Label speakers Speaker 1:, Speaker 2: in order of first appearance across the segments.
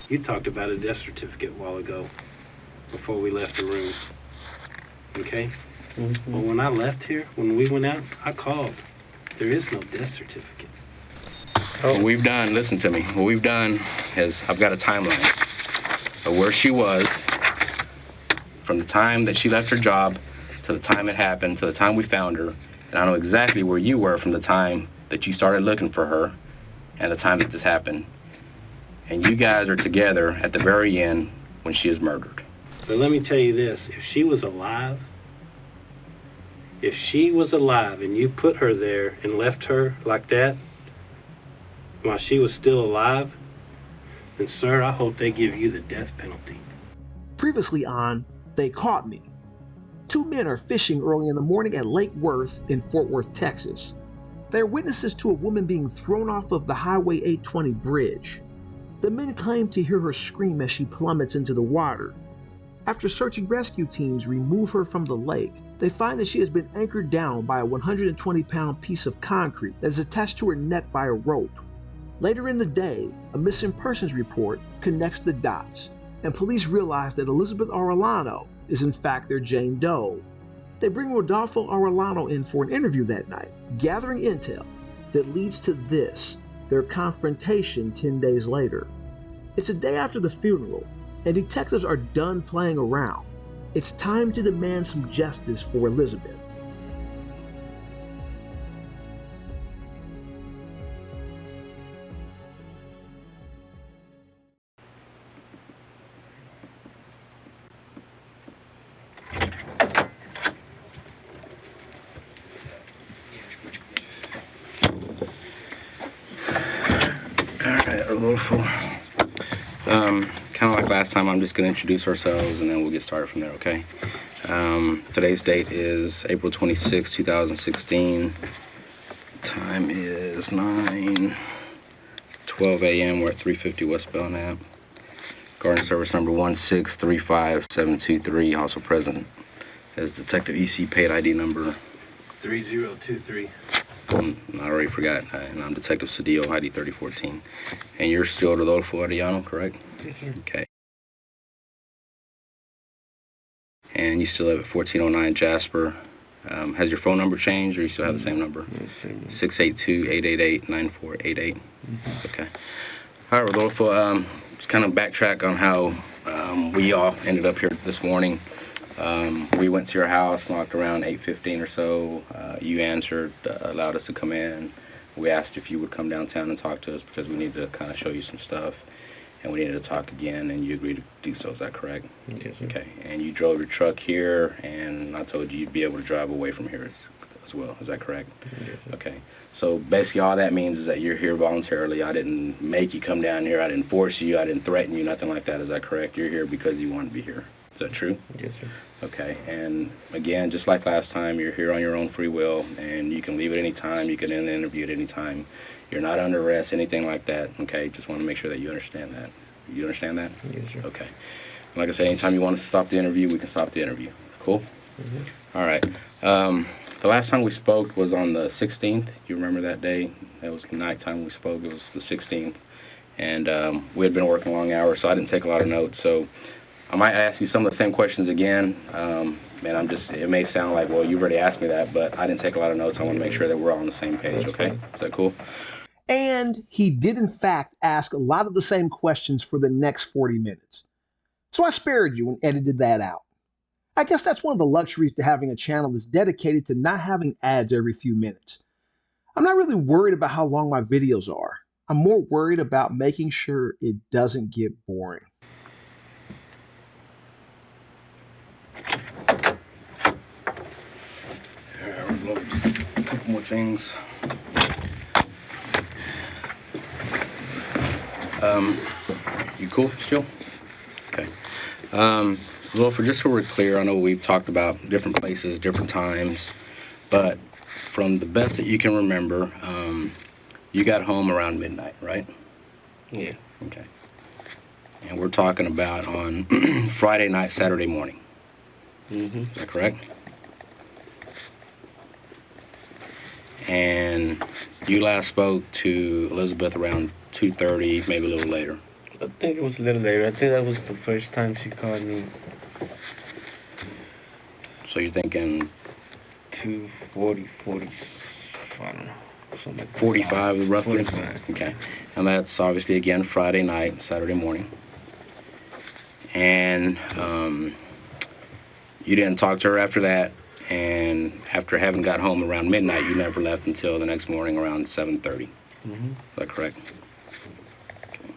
Speaker 1: You talked about a death certificate a while ago, before we left the room. Okay?
Speaker 2: Mm-hmm.
Speaker 1: Well, when I left here, when we went out, I called. There is no death certificate.
Speaker 3: What we've done, listen to me, what we've done is I've got a timeline of where she was from the time that she left her job to the time it happened, to the time we found her. And I know exactly where you were from the time that you started looking for her and the time that this happened. And you guys are together at the very end when she is murdered.
Speaker 1: But let me tell you this, if she was alive and you put her there and left her like that while she was still alive, then sir, I hope they give you the death penalty.
Speaker 4: Previously on They Caught Me. Two men are fishing early in the morning at Lake Worth in Fort Worth, Texas. They are witnesses to a woman being thrown off of the Highway 820 bridge. The men claim to hear her scream as she plummets into the water. After search and rescue teams remove her from the lake, they find that she has been anchored down by a 120-pound piece of concrete that is attached to her neck by a rope. Later in the day, a missing persons report connects the dots, and police realize that Elizabeth Arellano is in fact their Jane Doe. They bring Rodolfo Arellano in for an interview that night, gathering intel that leads to this, their confrontation 10 days later. It's a day after the funeral, and detectives are done playing around. It's time to demand some justice for Elizabeth.
Speaker 3: Rodolfo. Kind of like last time, I'm just going to introduce ourselves and then we'll get started from there, okay? Today's date is April 26, 2016. Time is 9:12 a.m. We're at 350 West Belknap. Guardian service number 1635723. Also present is Detective EC paid ID number
Speaker 1: 3023.
Speaker 3: I already forgot. And I'm Detective Cedillo, ID 3014. And you're still Rodolfo Arellano, correct?
Speaker 2: Yes, sir.
Speaker 3: Okay. And you still live at 1409 Jasper. Has your phone number changed, or you still have the same number?
Speaker 2: Yes, sir.
Speaker 3: 682-888-9488. Okay. All right, Rodolfo. Just kind of backtrack on how we all ended up here this morning. We went to your house, knocked around 8:15 or so. You answered, allowed us to come in. We asked if you would come downtown and talk to us because we need to kind of show you some stuff, and we needed to talk again, and you agreed to do so. Is that correct?
Speaker 2: Yes, sir.
Speaker 3: Okay. And you drove your truck here, and I told you you'd be able to drive away from here as well. Is that correct?
Speaker 2: Yes, sir.
Speaker 3: Okay. So basically all that means is that you're here voluntarily. I didn't make you come down here. I didn't force you. I didn't threaten you, nothing like that. Is that correct? You're here because you want to be here. Is that true?
Speaker 2: Yes, sir.
Speaker 3: Okay, and again, just like last time, you're here on your own free will, and you can leave at any time. You can end the interview at any time. You're not under arrest, anything like that, okay? Just want to make sure that you understand that. You understand that?
Speaker 2: Yes, sir.
Speaker 3: Okay. Like I said, anytime you want to stop the interview, we can stop the interview. Cool?
Speaker 2: Mm-hmm.
Speaker 3: All right. The last time we spoke was on the 16th. You remember that day? That was the nighttime we spoke. It was the 16th. And we had been working long hours, so I didn't take a lot of notes. So I might ask you some of the same questions again, and it may sound like, well, you've already asked me that, but I didn't take a lot of notes. I want to make sure that we're all on the same page, okay? Is that cool?
Speaker 4: And he did in fact ask a lot of the same questions for the next 40 minutes. So I spared you and edited that out. I guess that's one of the luxuries to having a channel that's dedicated to not having ads every few minutes. I'm not really worried about how long my videos are. I'm more worried about making sure it doesn't get boring.
Speaker 3: A couple more things. You cool still? Okay. Well, just so we're clear, I know we've talked about different places, different times, but from the best that you can remember, you got home around midnight, right?
Speaker 2: Yeah.
Speaker 3: Okay. And we're talking about on Friday night, Saturday morning.
Speaker 2: Mm-hmm.
Speaker 3: Is that correct? And you last spoke to Elizabeth around 2:30, maybe a little later.
Speaker 2: I think it was a little later. I think that was the first time she called me.
Speaker 3: So you're thinking
Speaker 2: 2:40, 40, I don't know. Something like that.
Speaker 3: 45 roughly?
Speaker 2: 45.
Speaker 3: Okay. And that's obviously, again, Friday night, Saturday morning. And you didn't talk to her after that, and after having got home around midnight, you never left until the next morning around 7:30.
Speaker 2: Mm-hmm.
Speaker 3: Is that correct? Okay.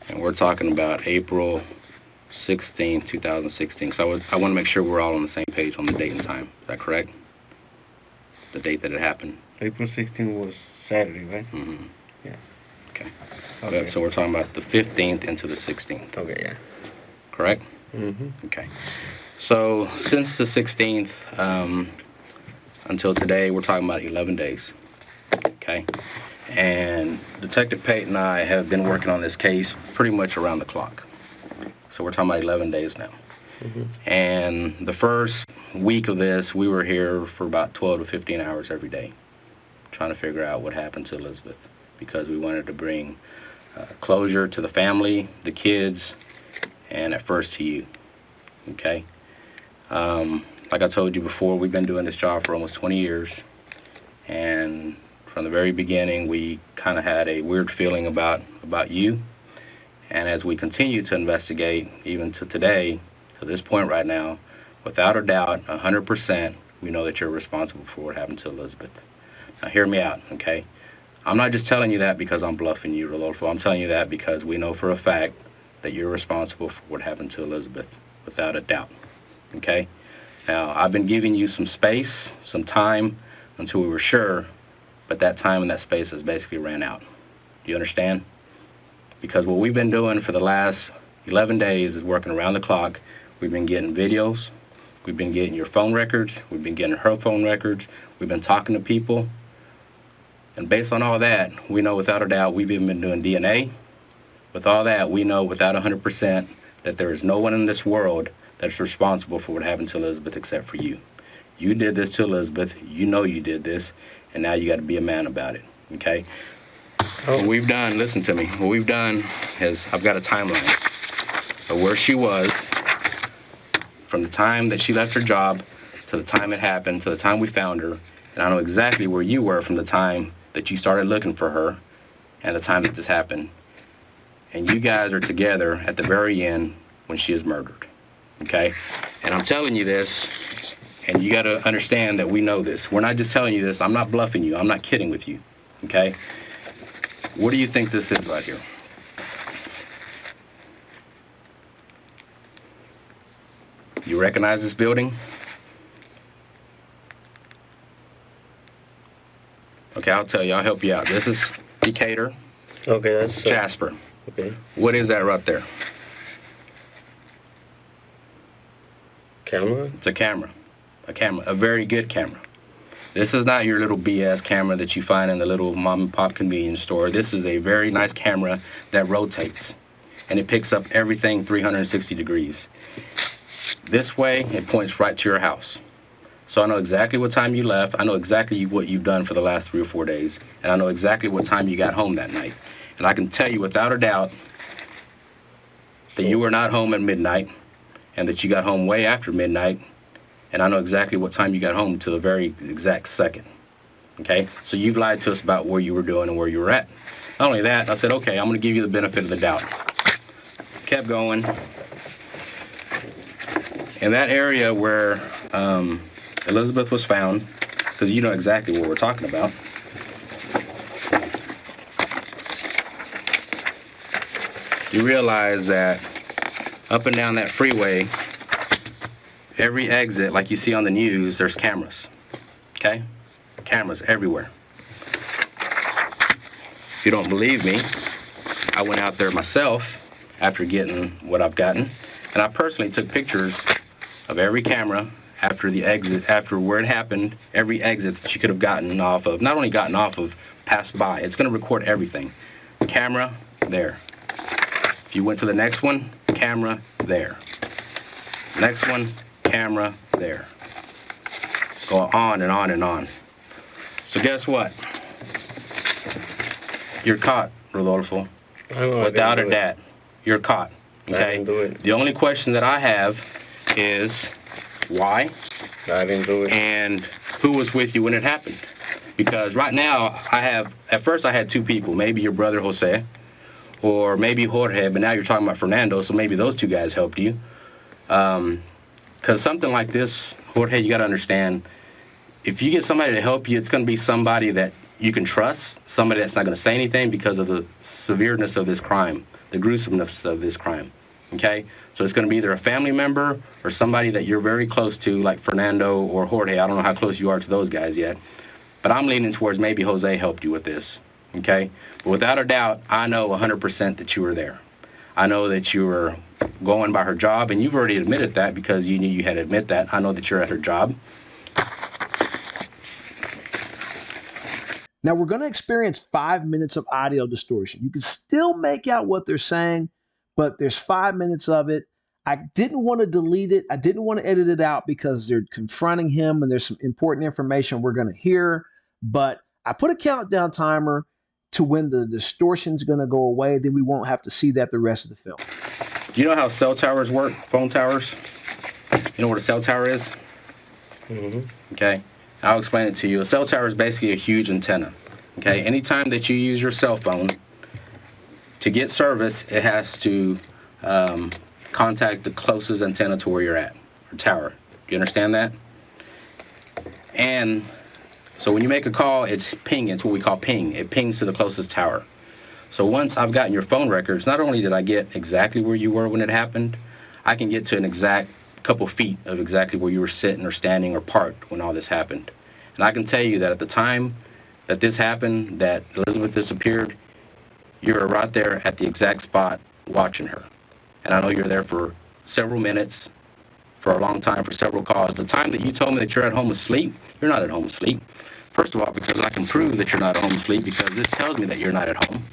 Speaker 3: And we're talking about April 16th, 2016. So I want to make sure we're all on the same page on the date and time. Is that correct? The date that it happened?
Speaker 2: April 16th was Saturday, right?
Speaker 3: Mm-hmm.
Speaker 2: Yeah.
Speaker 3: Okay. So we're talking about the 15th into the 16th.
Speaker 2: Okay, yeah.
Speaker 3: Correct?
Speaker 2: Mm-hmm.
Speaker 3: Okay. So since the 16th until today, we're talking about 11 days. Okay? And Detective Pate and I have been working on this case pretty much around the clock. So we're talking about 11 days now.
Speaker 2: Mm-hmm.
Speaker 3: And the first week of this, we were here for about 12 to 15 hours every day trying to figure out what happened to Elizabeth, because we wanted to bring closure to the family, the kids, and at first to you. Okay? Like I told you before, we've been doing this job for almost 20 years, and from the very beginning, we kind of had a weird feeling about you. And as we continue to investigate, even to today, to this point right now, without a doubt, 100%, we know that you're responsible for what happened to Elizabeth. Now, hear me out, okay? I'm not just telling you that because I'm bluffing you, Rodolfo. I'm telling you that because we know for a fact that you're responsible for what happened to Elizabeth, without a doubt, okay? Now, I've been giving you some space, some time, until we were sure, but that time and that space has basically ran out. Do you understand? Because what we've been doing for the last 11 days is working around the clock. We've been getting videos. We've been getting your phone records. We've been getting her phone records. We've been talking to people. And based on all that, we know without a doubt we've even been doing DNA. With all that, we know without 100% that there is no one in this world that's responsible for what happened to Elizabeth except for you. You did this to Elizabeth. You know you did this. And now you got to be a man about it. Okay? What we've done, listen to me, what we've done is I've got a timeline of where she was from the time that she left her job to the time it happened, to the time we found her. And I know exactly where you were from the time that you started looking for her and the time that this happened. And you guys are together at the very end when she is murdered. Okay? And I'm telling you this, and you got to understand that we know this. We're not just telling you this. I'm not bluffing you. I'm not kidding with you. Okay? What do you think this is right here? You recognize this building? Okay, I'll tell you. I'll help you out. This is Decatur.
Speaker 2: Okay, that's...
Speaker 3: Jasper.
Speaker 2: Okay.
Speaker 3: What is that right there?
Speaker 2: Camera?
Speaker 3: It's a camera. A camera. A very good camera. This is not your little BS camera that you find in the little mom and pop convenience store. This is a very nice camera that rotates, and it picks up everything 360 degrees. This way, it points right to your house. So I know exactly what time you left. I know exactly what you've done for the last 3 or 4 days, and I know exactly what time you got home that night. And I can tell you without a doubt that you were not home at midnight, and that you got home way after midnight, and I know exactly what time you got home to the very exact second. Okay? So you've lied to us about where you were doing and where you were at. Not only that, I said, okay, I'm going to give you the benefit of the doubt. Kept going. In that area where Elizabeth was found, because you know exactly what we're talking about, you realize that up and down that freeway, every exit, like you see on the news, there's cameras. Okay? Cameras everywhere. If you don't believe me, I went out there myself after getting what I've gotten, and I personally took pictures of every camera after the exit, after where it happened, every exit that you could have gotten off of, not only gotten off of, passed by. It's going to record everything. Camera, there. If you went to the next one, camera, there. Next one, camera, there. Go on and on and on. So guess what? You're caught, Rodolfo.
Speaker 2: I know I
Speaker 3: Without
Speaker 2: didn't
Speaker 3: a
Speaker 2: do it.
Speaker 3: doubt, you're caught.
Speaker 2: I
Speaker 3: Okay?
Speaker 2: didn't do it.
Speaker 3: The only question that I have is why
Speaker 2: I didn't do it.
Speaker 3: and who was with you when it happened. Because right now, at first I had two people, maybe your brother Jose, or maybe Jorge, but now you're talking about Fernando, so maybe those two guys helped you. Because something like this, Jorge, you got to understand, if you get somebody to help you, it's going to be somebody that you can trust, somebody that's not going to say anything because of the severeness of this crime, the gruesomeness of this crime, okay? So it's going to be either a family member or somebody that you're very close to, like Fernando or Jorge. I don't know how close you are to those guys yet, but I'm leaning towards maybe Jose helped you with this, okay? But without a doubt, I know 100% that you were there. I know that you were going by her job, and you've already admitted that because you knew you had to admit that. I know that you're at her job.
Speaker 4: Now we're going to experience 5 minutes of audio distortion. You can still make out what they're saying, but there's 5 minutes of it. I didn't want to delete it. I didn't want to edit it out because they're confronting him and there's some important information we're going to hear. But I put a countdown timer to when the distortion's going to go away. Then we won't have to see that the rest of the film.
Speaker 3: Do you know how cell towers work, phone towers? You know what a cell tower is?
Speaker 2: Mm-hmm.
Speaker 3: Okay. I'll explain it to you. A cell tower is basically a huge antenna. Okay. Anytime that you use your cell phone to get service, it has to contact the closest antenna to where you're at, or tower. Do you understand that? And so when you make a call, it's ping. It's what we call ping. It pings to the closest tower. So once I've gotten your phone records, not only did I get exactly where you were when it happened, I can get to an exact couple feet of exactly where you were sitting or standing or parked when all this happened. And I can tell you that at the time that this happened, that Elizabeth disappeared, you were right there at the exact spot watching her. And I know you're there for several minutes, for a long time, for several calls. The time that you told me that you're at home asleep, you're not at home asleep. First of all, because I can prove that you're not at home asleep because this tells me that you're not at home.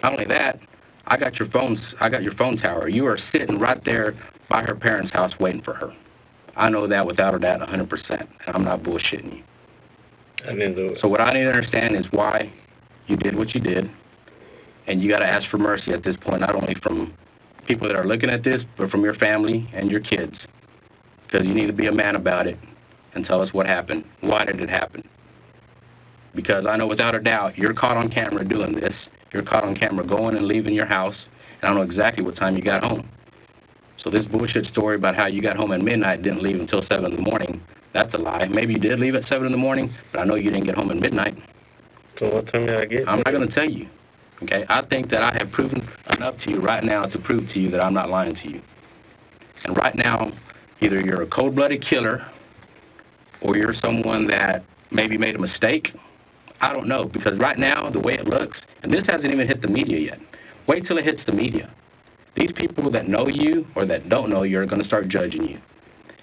Speaker 3: Not only that, I got your phone tower. You are sitting right there by her parents' house waiting for her. I know that without a doubt 100%, and I'm not bullshitting you.
Speaker 2: I didn't do it.
Speaker 3: So what I need to understand is why you did what you did, and you got to ask for mercy at this point, not only from people that are looking at this, but from your family and your kids, because you need to be a man about it and tell us what happened. Why did it happen? Because I know without a doubt you're caught on camera doing this. You're caught on camera going and leaving your house, and I know exactly what time you got home. So this bullshit story about how you got home at midnight, didn't leave until 7 in the morning, that's a lie. Maybe you did leave at 7 in the morning, but I know you didn't get home at midnight.
Speaker 2: So what time did I get?
Speaker 3: I'm not going to tell you, okay? I think that I have proven enough to you right now to prove to you that I'm not lying to you. And right now, either you're a cold-blooded killer or you're someone that maybe made a mistake. I don't know, because right now, the way it looks, and this hasn't even hit the media yet. Wait till it hits the media. These people that know you or that don't know you are going to start judging you.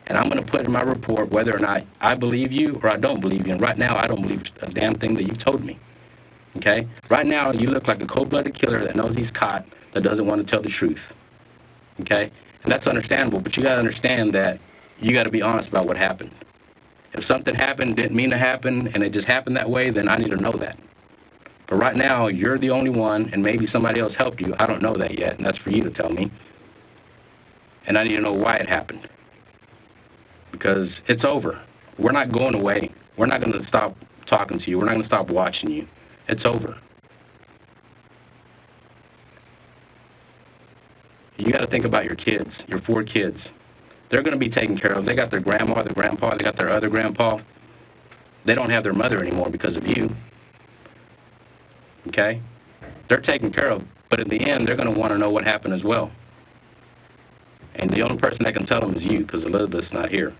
Speaker 3: And I'm going to put in my report whether or not I believe you or I don't believe you. And right now, I don't believe a damn thing that you told me. Okay? Right now, you look like a cold-blooded killer that knows he's caught, that doesn't want to tell the truth. Okay? And that's understandable, but you got to understand that you got to be honest about what happened. If something happened, didn't mean to happen, and it just happened that way, then I need to know that. But right now, you're the only one, and maybe somebody else helped you. I don't know that yet, and that's for you to tell me. And I need to know why it happened. Because it's over. We're not going away. We're not going to stop talking to you. We're not going to stop watching you. It's over. You got to think about your kids, your 4 kids. They're going to be taken care of. They got their grandma, their grandpa, they got their other grandpa. They don't have their mother anymore because of you. Okay? They're taken care of, but in the end, they're going to want to know what happened as well. And the only person that can tell them is you, because Elizabeth's not here.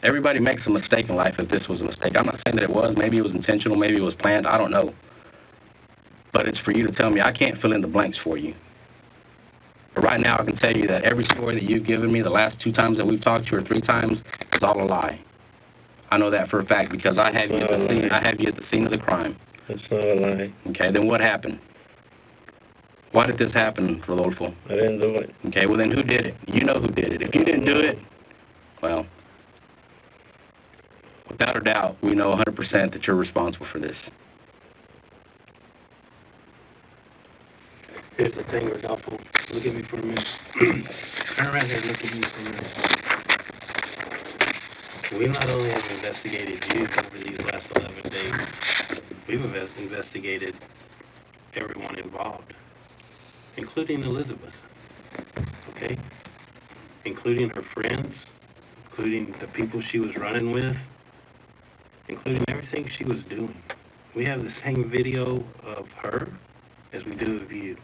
Speaker 3: Everybody makes a mistake in life if this was a mistake. I'm not saying that it was. Maybe it was intentional. Maybe it was planned. I don't know. But it's for you to tell me. I can't fill in the blanks for you. But right now, I can tell you that every story that you've given me the last 2 times that we've talked to you, or 3 times, is all a lie. I know that for a fact because I have you at the scene. I have you at the scene of the crime.
Speaker 2: That's not a lie.
Speaker 3: Okay, then what happened? Why did this happen, Rodolfo?
Speaker 2: I didn't do it.
Speaker 3: Okay, well then who did it? You know who did it. If you didn't do it, well, without a doubt, we know 100% that you're responsible for this.
Speaker 1: Here's the thing, Rodolfo. Look at me for a minute. Turn around here and look at me for a minute. We not only have investigated you over these last 11 days, we've investigated everyone involved, including Elizabeth, okay? Including her friends, including the people she was running with, including everything she was doing. We have the same video of her as we do of you.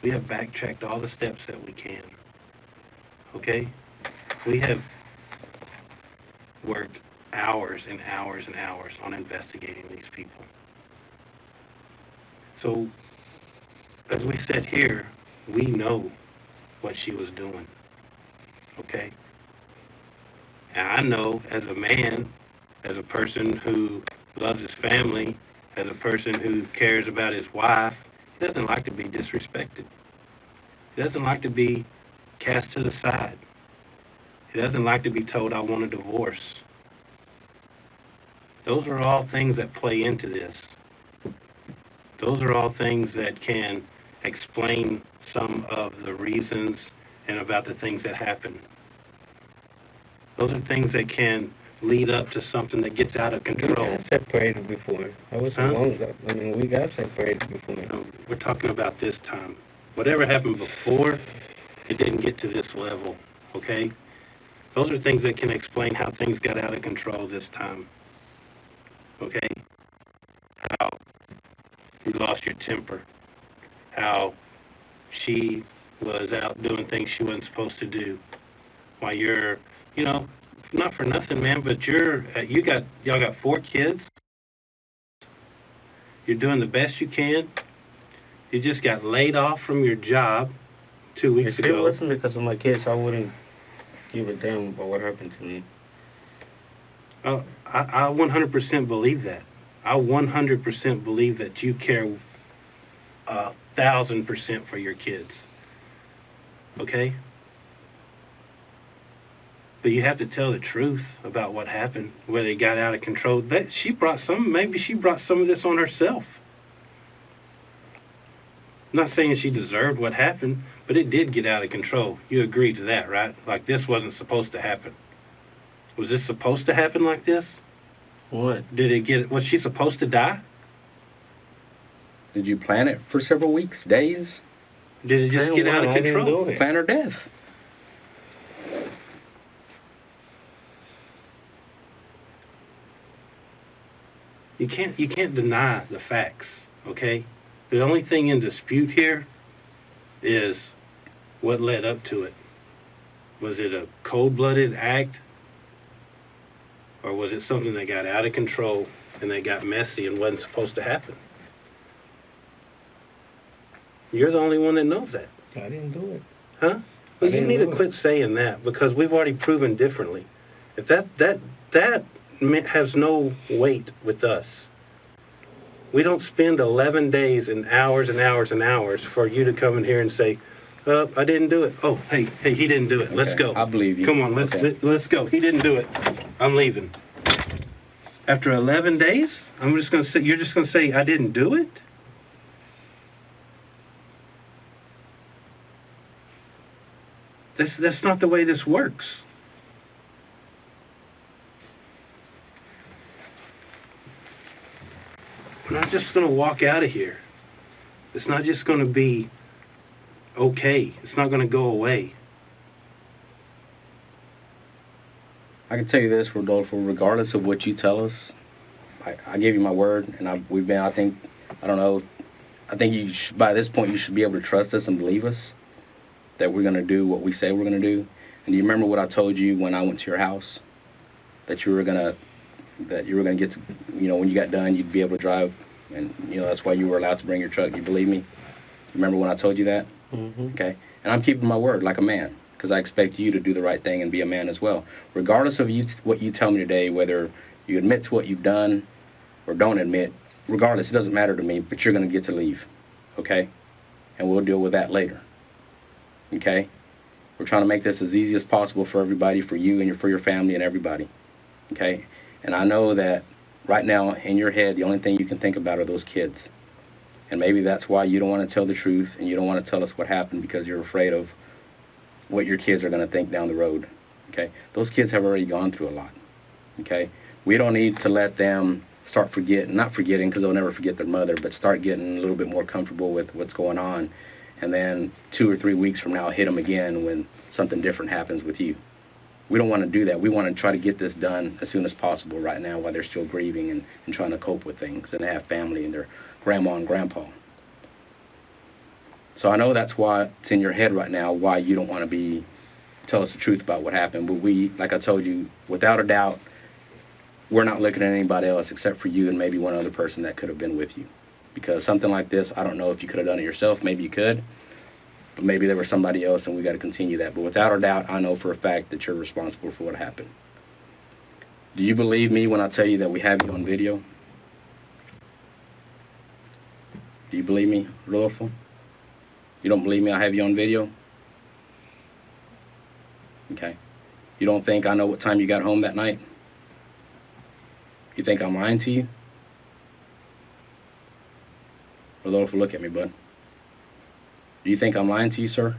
Speaker 1: We have backtracked all the steps that we can, okay? We have worked hours and hours and hours on investigating these people. So, as we said here, we know what she was doing, okay? And I know as a man, as a person who loves his family, as a person who cares about his wife, he doesn't like to be disrespected. He doesn't like to be cast to the side. He doesn't like to be told, I want a divorce. Those are all things that play into this. Those are all things that can explain some of the reasons and about the things that happen. Those are things that can lead up to something that gets out of control.
Speaker 2: We got separated before. That was so long ago. I mean, we got separated before.
Speaker 1: No, we're talking about this time. Whatever happened before, it didn't get to this level, okay? Those are things that can explain how things got out of control this time, okay? How you lost your temper, how she was out doing things she wasn't supposed to do, while you're, you know, not for nothing, man, but y'all got 4 kids. You're doing the best you can. You just got laid off from your job 2 weeks ago.
Speaker 2: If it wasn't because of my kids, I wouldn't give a damn about what happened to me.
Speaker 1: Oh, I 100% believe that. I 100% believe that you care 1,000% for your kids. Okay? But you have to tell the truth about what happened, where they got out of control. Maybe she brought some of this on herself. I'm not saying she deserved what happened, but it did get out of control. You agree to that, right? Like this wasn't supposed to happen. Was this supposed to happen like this?
Speaker 2: What?
Speaker 1: Was she supposed to die?
Speaker 3: Did you plan it for several weeks, days?
Speaker 1: Did it just get out of control?
Speaker 3: Plan her death.
Speaker 1: You can't deny the facts, okay? The only thing in dispute here is what led up to it. Was it a cold-blooded act? Or was it something that got out of control and that got messy and wasn't supposed to happen? You're the only one that knows that.
Speaker 2: I didn't do it.
Speaker 1: Huh? Well, you need to quit saying that because we've already proven differently. If that has no weight with us. We don't spend 11 days and hours and hours and hours for you to come in here and say, I didn't do it. Oh, hey, he didn't do it.
Speaker 3: Okay,
Speaker 1: Let's go.
Speaker 3: I believe you.
Speaker 1: Come on, let's go. He didn't do it. I'm leaving. After 11 days, you're just going to say, I didn't do it? That's not the way this works. We're not just going to walk out of here. It's not just going to be okay. It's not going to go away.
Speaker 3: I can tell you this, Rodolfo, regardless of what you tell us, I gave you my word, and I think by this point you should be able to trust us and believe us that we're going to do what we say we're going to do. And do you remember what I told you when I went to your house? That you were going to get to, when you got done, you'd be able to drive, and, that's why you were allowed to bring your truck. You believe me? Remember when I told you that?
Speaker 2: Mm-hmm.
Speaker 3: Okay? And I'm keeping my word like a man, because I expect you to do the right thing and be a man as well. Regardless of what you tell me today, whether you admit to what you've done or don't admit, regardless, it doesn't matter to me, but you're going to get to leave, okay? And we'll deal with that later, okay? We're trying to make this as easy as possible for everybody, for you and for your family and everybody, okay? And I know that right now in your head, the only thing you can think about are those kids. And maybe that's why you don't want to tell the truth and you don't want to tell us what happened, because you're afraid of what your kids are going to think down the road. Okay? Those kids have already gone through a lot. Okay? We don't need to let them start not forgetting, because they'll never forget their mother, but start getting a little bit more comfortable with what's going on. And then 2 or 3 weeks from now, hit them again when something different happens with you. We don't want to do that. We want to try to get this done as soon as possible right now while they're still grieving and trying to cope with things, and they have family and their grandma and grandpa. So I know that's why it's in your head right now, why you don't want to tell us the truth about what happened. But we, like I told you, without a doubt, we're not looking at anybody else except for you and maybe one other person that could have been with you. Because something like this, I don't know if you could have done it yourself. Maybe you could. But maybe there was somebody else, and we got to continue that. But without a doubt, I know for a fact that you're responsible for what happened. Do you believe me when I tell you that we have you on video? Do you believe me, Rodolfo? You don't believe me I have you on video? Okay. You don't think I know what time you got home that night? You think I'm lying to you? Rodolfo, look at me, bud. Do you think I'm lying to you, sir?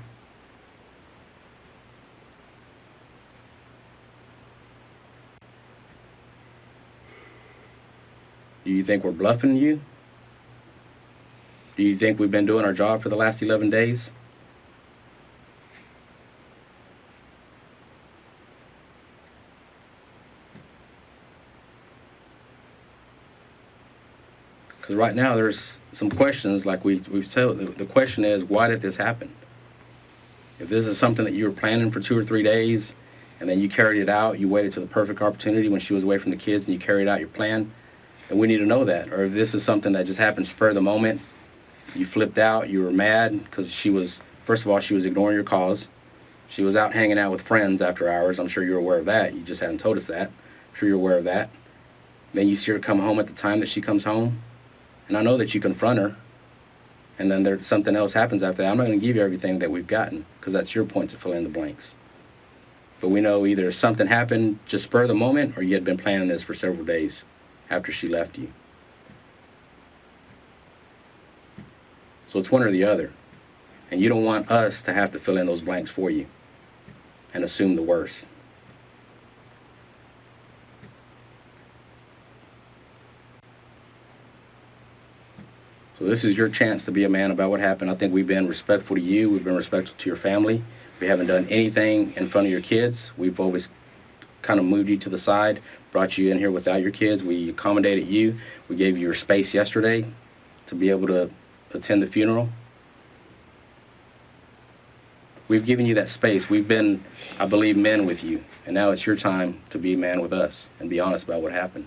Speaker 3: Do you think we're bluffing you? Do you think we've been doing our job for the last 11 days? Because right now there's some questions, like we've said. The question is, why did this happen? If this is something that you were planning for 2 or 3 days, and then you carried it out, you waited till the perfect opportunity when she was away from the kids, and you carried out your plan, and we need to know that. Or if this is something that just happened spur of the moment, you flipped out, you were mad because first of all, she was ignoring your calls. She was out hanging out with friends after hours. I'm sure you're aware of that. You just hadn't told us that. I'm sure you're aware of that. Then you see her come home at the time that she comes home. And I know that you confront her, and then something else happens after that. I'm not going to give you everything that we've gotten, because that's your point to fill in the blanks. But we know either something happened just spur of the moment, or you had been planning this for several days after she left you. So it's one or the other. And you don't want us to have to fill in those blanks for you and assume the worst. So this is your chance to be a man about what happened. I think we've been respectful to you. We've been respectful to your family. We haven't done anything in front of your kids. We've always kind of moved you to the side, brought you in here without your kids. We accommodated you. We gave you your space yesterday to be able to attend the funeral. We've given you that space. We've been, I believe, men with you. And now it's your time to be a man with us and be honest about what happened.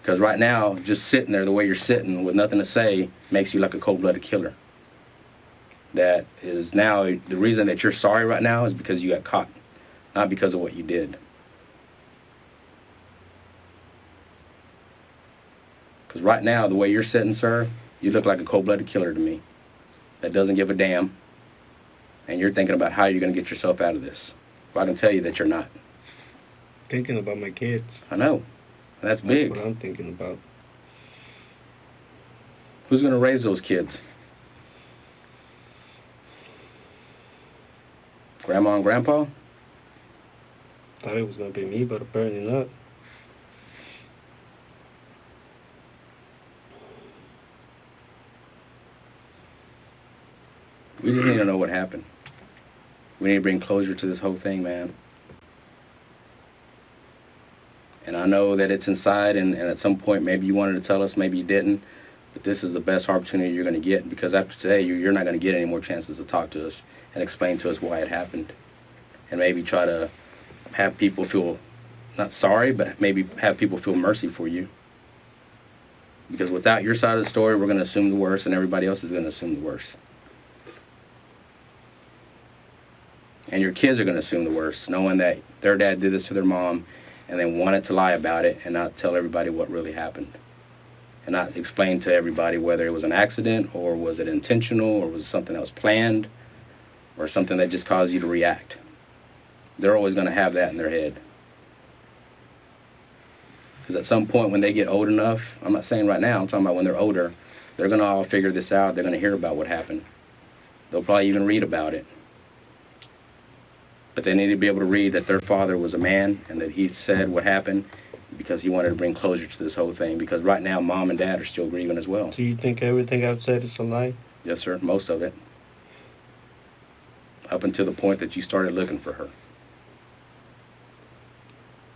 Speaker 3: Because right now, just sitting there the way you're sitting with nothing to say makes you like a cold-blooded killer. That is now, the reason that you're sorry right now is because you got caught, not because of what you did. Because right now, the way you're sitting, sir, you look like a cold-blooded killer to me that doesn't give a damn, and you're thinking about how you're going to get yourself out of this. Well, I can tell you that you're not.
Speaker 2: Thinking about my kids.
Speaker 3: I know. That's big.
Speaker 2: That's what I'm thinking about.
Speaker 3: Who's going to raise those kids? Grandma and Grandpa?
Speaker 2: Thought it was going to be me, but apparently not.
Speaker 3: We just need to know what happened. We need to bring closure to this whole thing, man. And I know that it's inside, and at some point maybe you wanted to tell us, maybe you didn't, but this is the best opportunity you're going to get, because after today you're not going to get any more chances to talk to us and explain to us why it happened, and maybe try to have people feel, not sorry, but maybe have people feel mercy for you. Because without your side of the story, we're going to assume the worst, and everybody else is going to assume the worst. And your kids are going to assume the worst, knowing that their dad did this to their mom, and they wanted to lie about it and not tell everybody what really happened. And not explain to everybody whether it was an accident, or was it intentional, or was it something that was planned, or something that just caused you to react. They're always going to have that in their head. Because at some point when they get old enough, I'm not saying right now, I'm talking about when they're older, they're going to all figure this out. They're going to hear about what happened. They'll probably even read about it. But they need to be able to read that their father was a man and that he said what happened because he wanted to bring closure to this whole thing. Because right now, Mom and Dad are still grieving as well.
Speaker 2: Do you think everything I've said is a lie?
Speaker 3: Yes, sir, most of it. Up until the point that you started looking for her.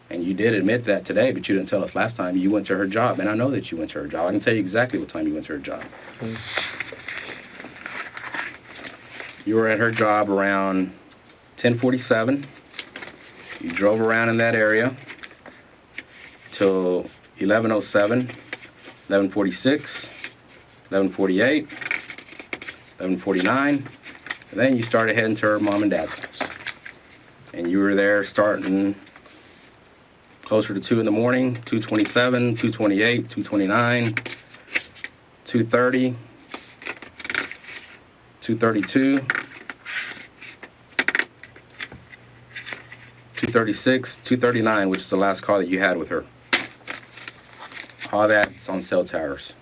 Speaker 3: And you did admit that today, but you didn't tell us last time you went to her job. And I know that you went to her job. I can tell you exactly what time you went to her job.
Speaker 2: Mm.
Speaker 3: You were at her job around 10:47. You drove around in that area till 11:07, 11:46, 11:48, 11:49, and then you started heading to her mom and dad's house. And you were there starting closer to 2 in the morning, 2:27, 2:28, 2:29, 2:30, 2:32, 2:36, 2:39, which is the last call that you had with her. All that's on cell towers.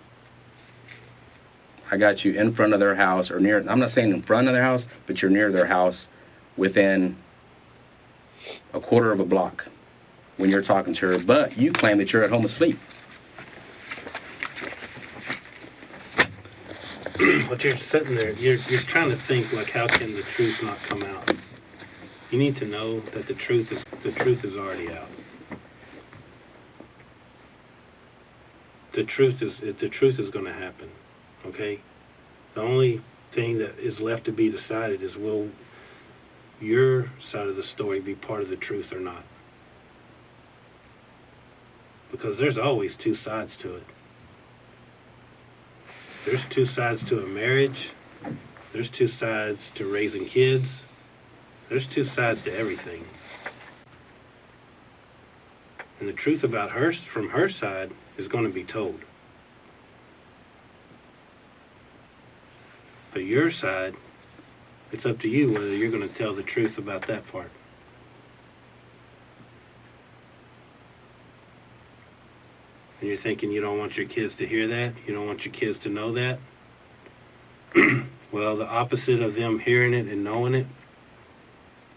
Speaker 3: I got you in front of their house, or near, I'm not saying in front of their house, but you're near their house within a quarter of a block when you're talking to her, but you claim that you're at home asleep.
Speaker 1: But you're sitting there, you're trying to think, like, how can the truth not come out? You need to know that the truth is already out. The truth is going to happen, okay? The only thing that is left to be decided is, will your side of the story be part of the truth or not? Because there's always two sides to it. There's two sides to a marriage. There's two sides to raising kids. There's two sides to everything. And the truth about her, from her side, is going to be told. But your side, it's up to you whether you're going to tell the truth about that part. And you're thinking you don't want your kids to hear that? You don't want your kids to know that? Well, the opposite of them hearing it and knowing it,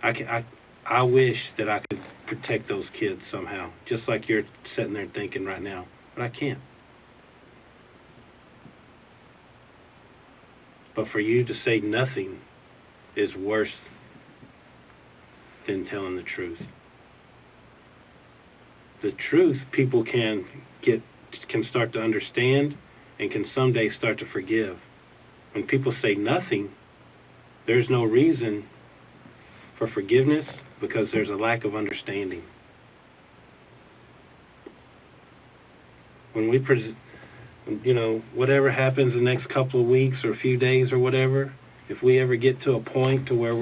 Speaker 1: I wish that I could protect those kids somehow, just like you're sitting there thinking right now, but I can't. But for you to say nothing is worse than telling the truth. The truth people can start to understand and can someday start to forgive. When people say nothing, there's no reason for forgiveness because there's a lack of understanding. When we whatever happens the next couple of weeks or a few days or whatever, if we ever get to a point to where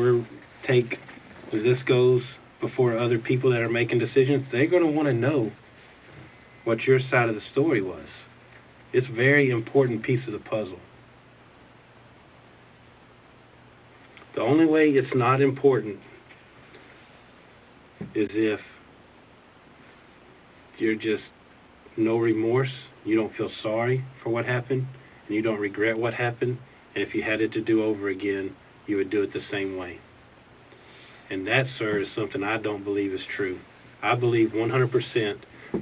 Speaker 1: this goes before other people that are making decisions, they're going to want to know what your side of the story was. It's a very important piece of the puzzle. The only way it's not important is if you're just no remorse, you don't feel sorry for what happened, and you don't regret what happened, and if you had it to do over again, you would do it the same way. And that, sir, is something I don't believe is true. I believe 100%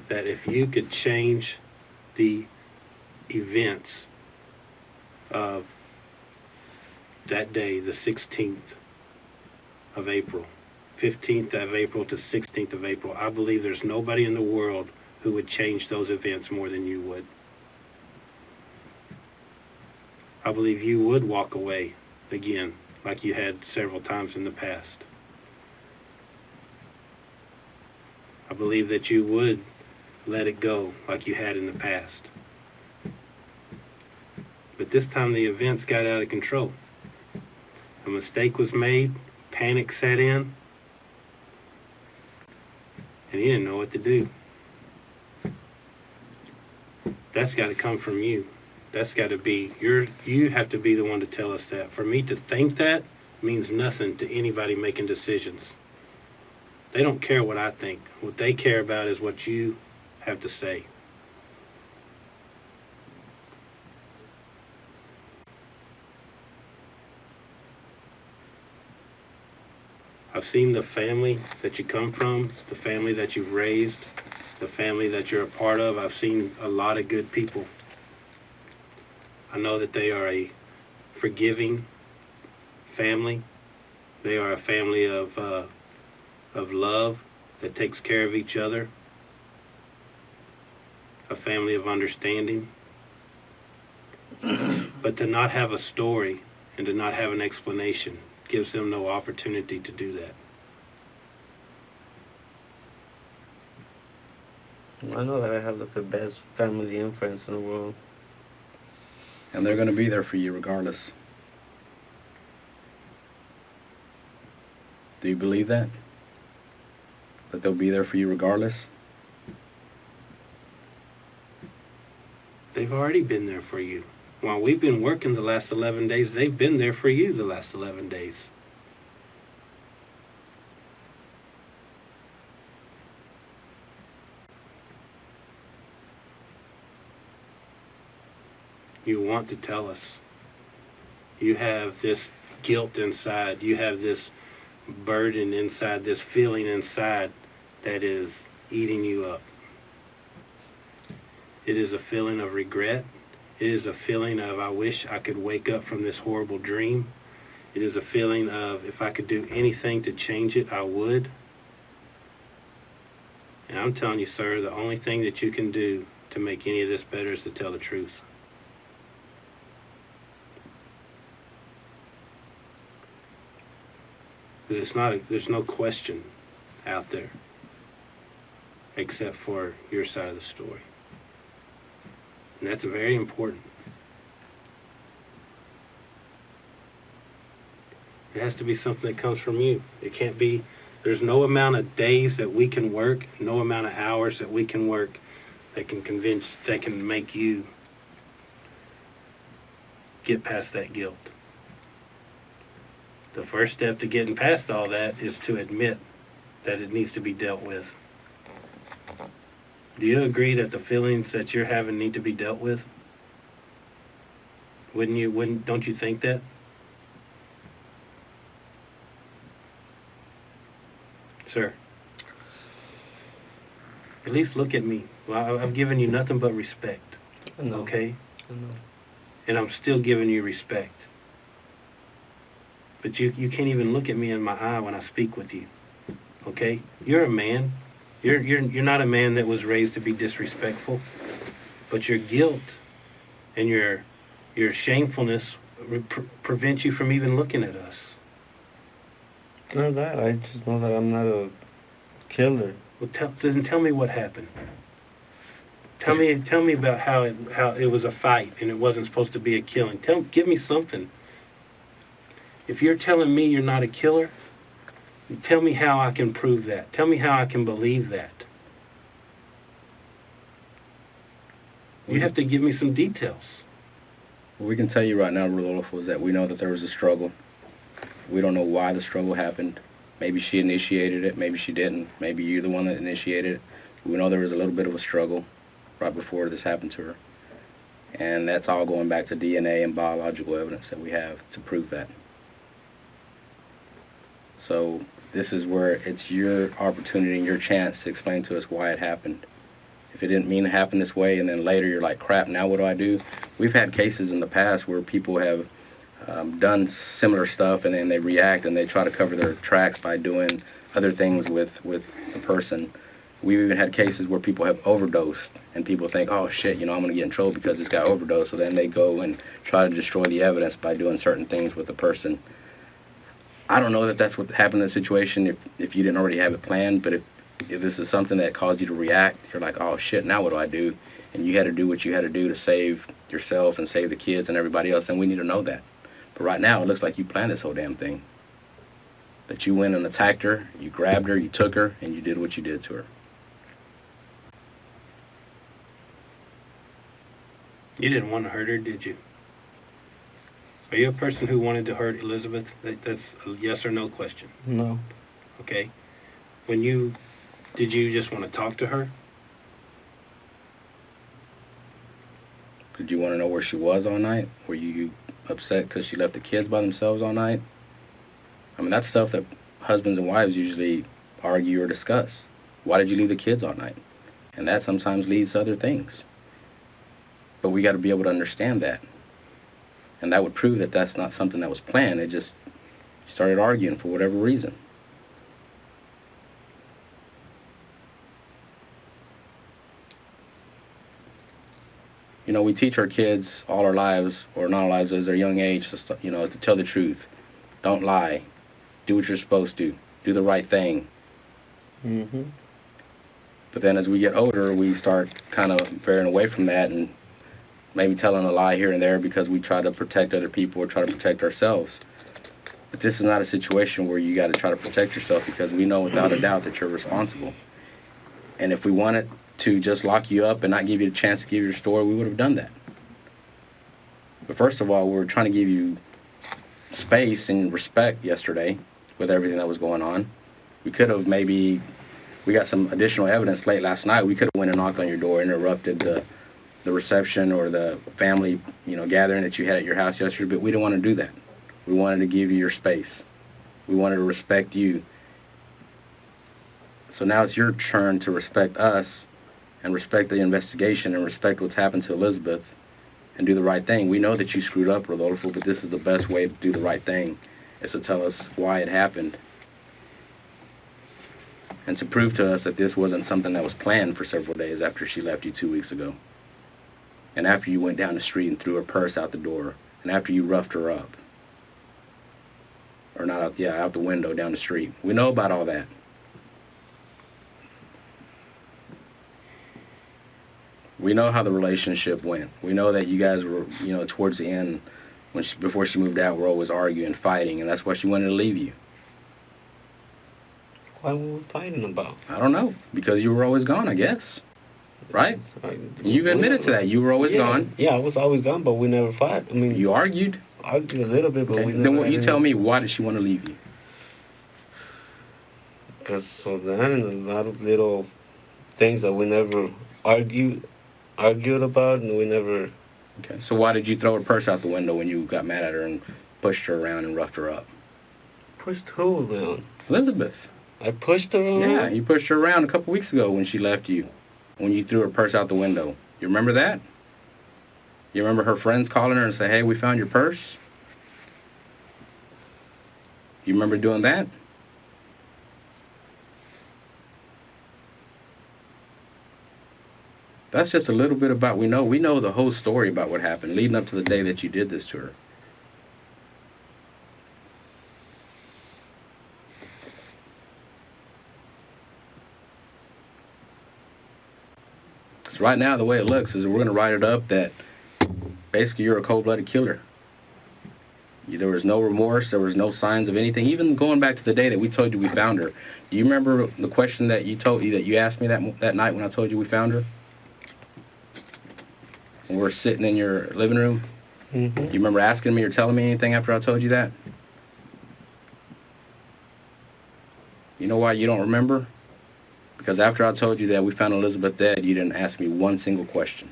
Speaker 1: that if you could change the events of that day, the 16th of April, 15th of April to 16th of April, I believe there's nobody in the world who would change those events more than you would. I believe you would walk away again, like you had several times in the past. I believe that you would let it go like you had in the past. But this time the events got out of control. A mistake was made, panic set in, and he didn't know what to do. That's got to come from you. That's got to be, you have to be the one to tell us that. For me to think that means nothing to anybody making decisions. They don't care what I think. What they care about is what you have to say. I've seen the family that you come from, the family that you've raised, the family that you're a part of. I've seen a lot of good people. I know that they are a forgiving family. They are a family of love that takes care of each other, a family of understanding. But to not have a story and to not have an explanation gives them no opportunity to do that.
Speaker 2: I know that I have the best family and friends in the world.
Speaker 3: And they're going to be there for you regardless. Do you believe that? That they'll be there for you regardless?
Speaker 1: They've already been there for you. While we've been working the last 11 days, they've been there for you the last 11 days. You want to tell us. You have this guilt inside. You have this burden inside, this feeling inside that is eating you up. It is a feeling of regret. It is a feeling of, I wish I could wake up from this horrible dream. It is a feeling of, if I could do anything to change it, I would. And I'm telling you, sir, the only thing that you can do to make any of this better is to tell the truth. Because there's no question out there except for your side of the story. And that's very important. It has to be something that comes from you. It can't be, there's no amount of days that we can work, no amount of hours that we can work that can make you get past that guilt. The first step to getting past all that is to admit that it needs to be dealt with. Do you agree that the feelings that you're having need to be dealt with? Don't you think that? Sir, at least look at me. Well, I've given you nothing but respect.
Speaker 2: I know.
Speaker 1: Okay?
Speaker 2: I know.
Speaker 1: And I'm still giving you respect. But you can't even look at me in my eye when I speak with you. Okay? You're a man. You're not a man that was raised to be disrespectful. But your guilt and your shamefulness prevent you from even looking at us.
Speaker 2: Not that. I just know that I'm not a killer.
Speaker 1: Well, then tell me what happened. Tell me about how it was a fight and it wasn't supposed to be a killing. Give me something. If you're telling me you're not a killer, tell me how I can prove that. Tell me how I can believe that. You have to give me some details.
Speaker 3: What we can tell you right now, Rodolfo, is that we know that there was a struggle. We don't know why the struggle happened. Maybe she initiated it, maybe she didn't. Maybe you're the one that initiated it. We know there was a little bit of a struggle right before this happened to her. And that's all going back to DNA and biological evidence that we have to prove that. So this is where it's your opportunity and your chance to explain to us why it happened. If it didn't mean to happen this way and then later you're like, crap, now what do I do? We've had cases in the past where people have done similar stuff and then they react and they try to cover their tracks by doing other things with the person. We've even had cases where people have overdosed and people think, oh shit, I'm going to get in trouble because this guy overdosed. So then they go and try to destroy the evidence by doing certain things with the person. I don't know that that's what happened in the situation if you didn't already have it planned, but if this is something that caused you to react, you're like, oh shit, now what do I do? And you had to do what you had to do to save yourself and save the kids and everybody else, and we need to know that. But right now, it looks like you planned this whole damn thing. That you went and attacked her, you grabbed her, you took her, and you did what you did to her.
Speaker 1: You didn't want to hurt her, did you? Are you a person who wanted to hurt Elizabeth? That's a yes or no question.
Speaker 2: No.
Speaker 1: Okay. Did you just want to talk to her?
Speaker 3: Did you want to know where she was all night? Were you upset because she left the kids by themselves all night? I mean, that's stuff that husbands and wives usually argue or discuss. Why did you leave the kids all night? And that sometimes leads to other things. But we got to be able to understand that. And that would prove that that's not something that was planned. They just started arguing for whatever reason. You know, we teach our kids all our lives, or not our lives, as their young age, to tell the truth. Don't lie. Do what you're supposed to. Do the right thing.
Speaker 2: Mm-hmm.
Speaker 3: But then as we get older, we start kind of veering away from that and maybe telling a lie here and there because we try to protect other people or try to protect ourselves. But this is not a situation where you got to try to protect yourself, because we know without a doubt that you're responsible. And if we wanted to just lock you up and not give you a chance to give your story, we would have done that. But first of all, we were trying to give you space and respect yesterday with everything that was going on. We could have we got some additional evidence late last night. We could have went and knocked on your door, interrupted the reception or the family, gathering that you had at your house yesterday, but we didn't want to do that. We wanted to give you your space. We wanted to respect you. So now it's your turn to respect us and respect the investigation and respect what's happened to Elizabeth and do the right thing. We know that you screwed up, Rodolfo, but this is the best way to do the right thing, is to tell us why it happened and to prove to us that this wasn't something that was planned for several days after she left you 2 weeks ago, and after you went down the street and threw her purse out the door, and after you roughed her up. Or not out, out the window down the street. We know about all that. We know how the relationship went. We know that you guys were, towards the end, before she moved out, were always arguing, fighting, and that's why she wanted to leave you.
Speaker 2: What were we fighting about?
Speaker 3: I don't know, because you were always gone, I guess. Right? You've admitted to that. You were always gone.
Speaker 2: Yeah, I was always gone, but we never fought. I mean,
Speaker 3: you argued?
Speaker 2: Argued a little bit, but we never.
Speaker 3: Then what you tell me, why did she want to leave you?
Speaker 2: Because of that and a lot of little things that we never argued about, and we never...
Speaker 3: Okay, so why did you throw her purse out the window when you got mad at her and pushed her around and roughed her up?
Speaker 2: Pushed who around?
Speaker 3: Elizabeth.
Speaker 2: I pushed her around?
Speaker 3: Yeah, you pushed her around a couple weeks ago when she left you, when you threw her purse out the window. You remember that? You remember her friends calling her and say, hey, we found your purse? You remember doing that? That's just a little bit about, we know the whole story about what happened leading up to the day that you did this to her. Because right now the way it looks is we're going to write it up that basically you're a cold-blooded killer. There was no remorse, there was no signs of anything, even going back to the day that we told you we found her. Do you remember the question that you asked me that night when I told you we found her? When we were sitting in your living room?
Speaker 2: Mm-hmm.
Speaker 3: You remember asking me or telling me anything after I told you that? You know why you don't remember? Because after I told you that we found Elizabeth dead, you didn't ask me one single question.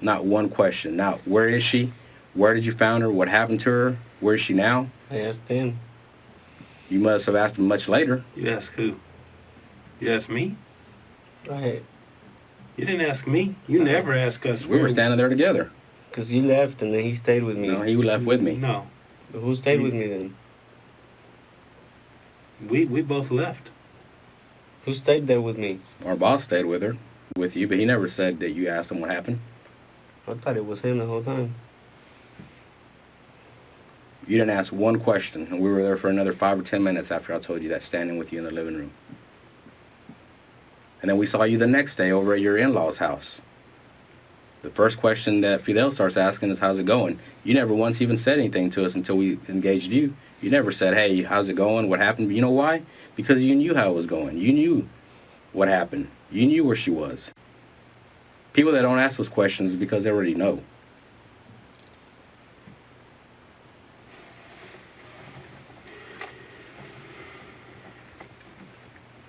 Speaker 3: Not one question. Now, where is she? Where did you find her? What happened to her? Where is she now?
Speaker 2: I asked him.
Speaker 3: You must have asked him much later.
Speaker 1: You asked who? You asked me?
Speaker 2: Right.
Speaker 1: You didn't ask me. You never asked us.
Speaker 3: We were standing there together.
Speaker 2: Because you left and then he stayed with me.
Speaker 3: No, he left with me.
Speaker 1: No.
Speaker 2: But who stayed with me then?
Speaker 1: We both left.
Speaker 2: Who stayed there with me?
Speaker 3: Our boss stayed with you, but he never said that you asked him what happened.
Speaker 2: I thought it was him the whole time.
Speaker 3: You didn't ask one question, and we were there for another 5 or 10 minutes after I told you that, standing with you in the living room. And then we saw you the next day over at your in-laws' house. The first question that Fidel starts asking is, how's it going? You never once even said anything to us until we engaged you. You never said, hey, how's it going? What happened? You know why? Because you knew how it was going. You knew what happened. You knew where she was. People that don't ask those questions is because they already know.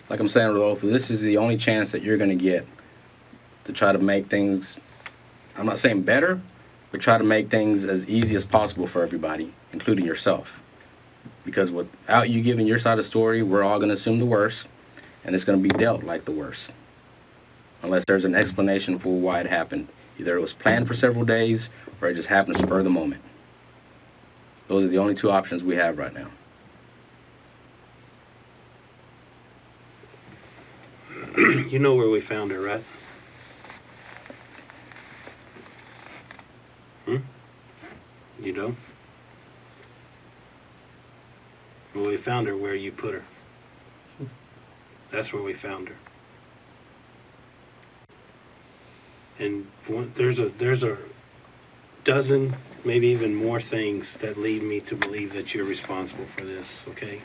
Speaker 3: Like I'm saying, Rodolfo, this is the only chance that you're going to get to try to make things, I'm not saying better, but try to make things as easy as possible for everybody, including yourself. Because without you giving your side of the story, we're all going to assume the worst, and it's going to be dealt like the worst. Unless there's an explanation for why it happened. Either it was planned for several days, or it just happened to spur of the moment. Those are the only two options we have right now.
Speaker 1: You know where we found her, right? You don't? Well, we found her where you put her. That's where we found her. And there's a dozen, maybe even more things that lead me to believe that you're responsible for this, okay?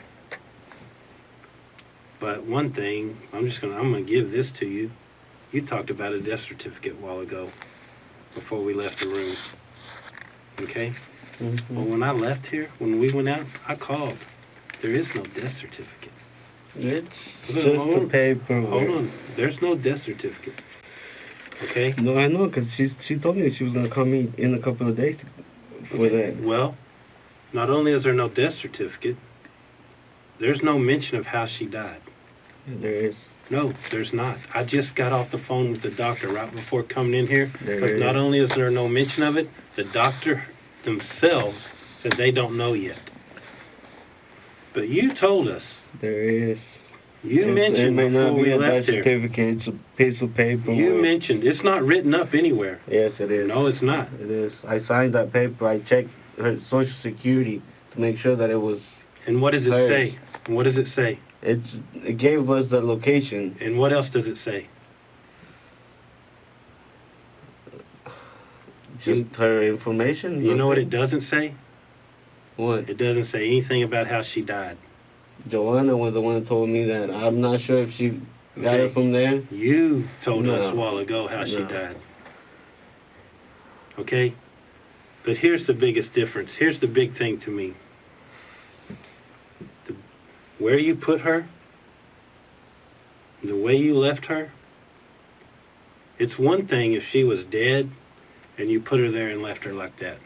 Speaker 1: But one thing, I'm gonna give this to you. You talked about a death certificate a while ago, before we left the room. Okay?
Speaker 2: Mm-hmm.
Speaker 1: Well, when I left here, when we went out, I called. There is no death certificate.
Speaker 2: It's just a paper.
Speaker 1: Hold on. There's no death certificate. Okay?
Speaker 2: No, I know, because she told me she was going to come in a couple of days for that.
Speaker 1: Well, not only is there no death certificate, there's no mention of how she died.
Speaker 2: There is.
Speaker 1: No, there's not. I just got off the phone with the doctor right before coming in here.
Speaker 2: There
Speaker 1: But
Speaker 2: is.
Speaker 1: not only is there no mention of it, the doctor themselves said they don't know yet. But you told us.
Speaker 2: There is.
Speaker 1: You mentioned
Speaker 2: it may
Speaker 1: before
Speaker 2: not be
Speaker 1: we
Speaker 2: a
Speaker 1: left
Speaker 2: death
Speaker 1: here.
Speaker 2: certificate. It's a piece of paper.
Speaker 1: You mentioned. It's not written up anywhere.
Speaker 2: Yes, it is.
Speaker 1: No, it's not.
Speaker 2: It is. I signed that paper. I checked her Social Security to make sure that it was.
Speaker 1: And what does it
Speaker 2: hers.
Speaker 1: say? And what does it say?
Speaker 2: It gave us the location.
Speaker 1: And what else does it say?
Speaker 2: Just her information.
Speaker 1: You know what it doesn't say?
Speaker 2: What?
Speaker 1: It doesn't say anything about how she died.
Speaker 2: Joanna was the one that told me that. I'm not sure if she got it from there.
Speaker 1: You told us
Speaker 2: No.
Speaker 1: a while ago how she
Speaker 2: No.
Speaker 1: died. Okay? But here's the biggest difference. Here's the big thing to me. Where you put her, the way you left her, it's one thing if she was dead and you put her there and left her like that.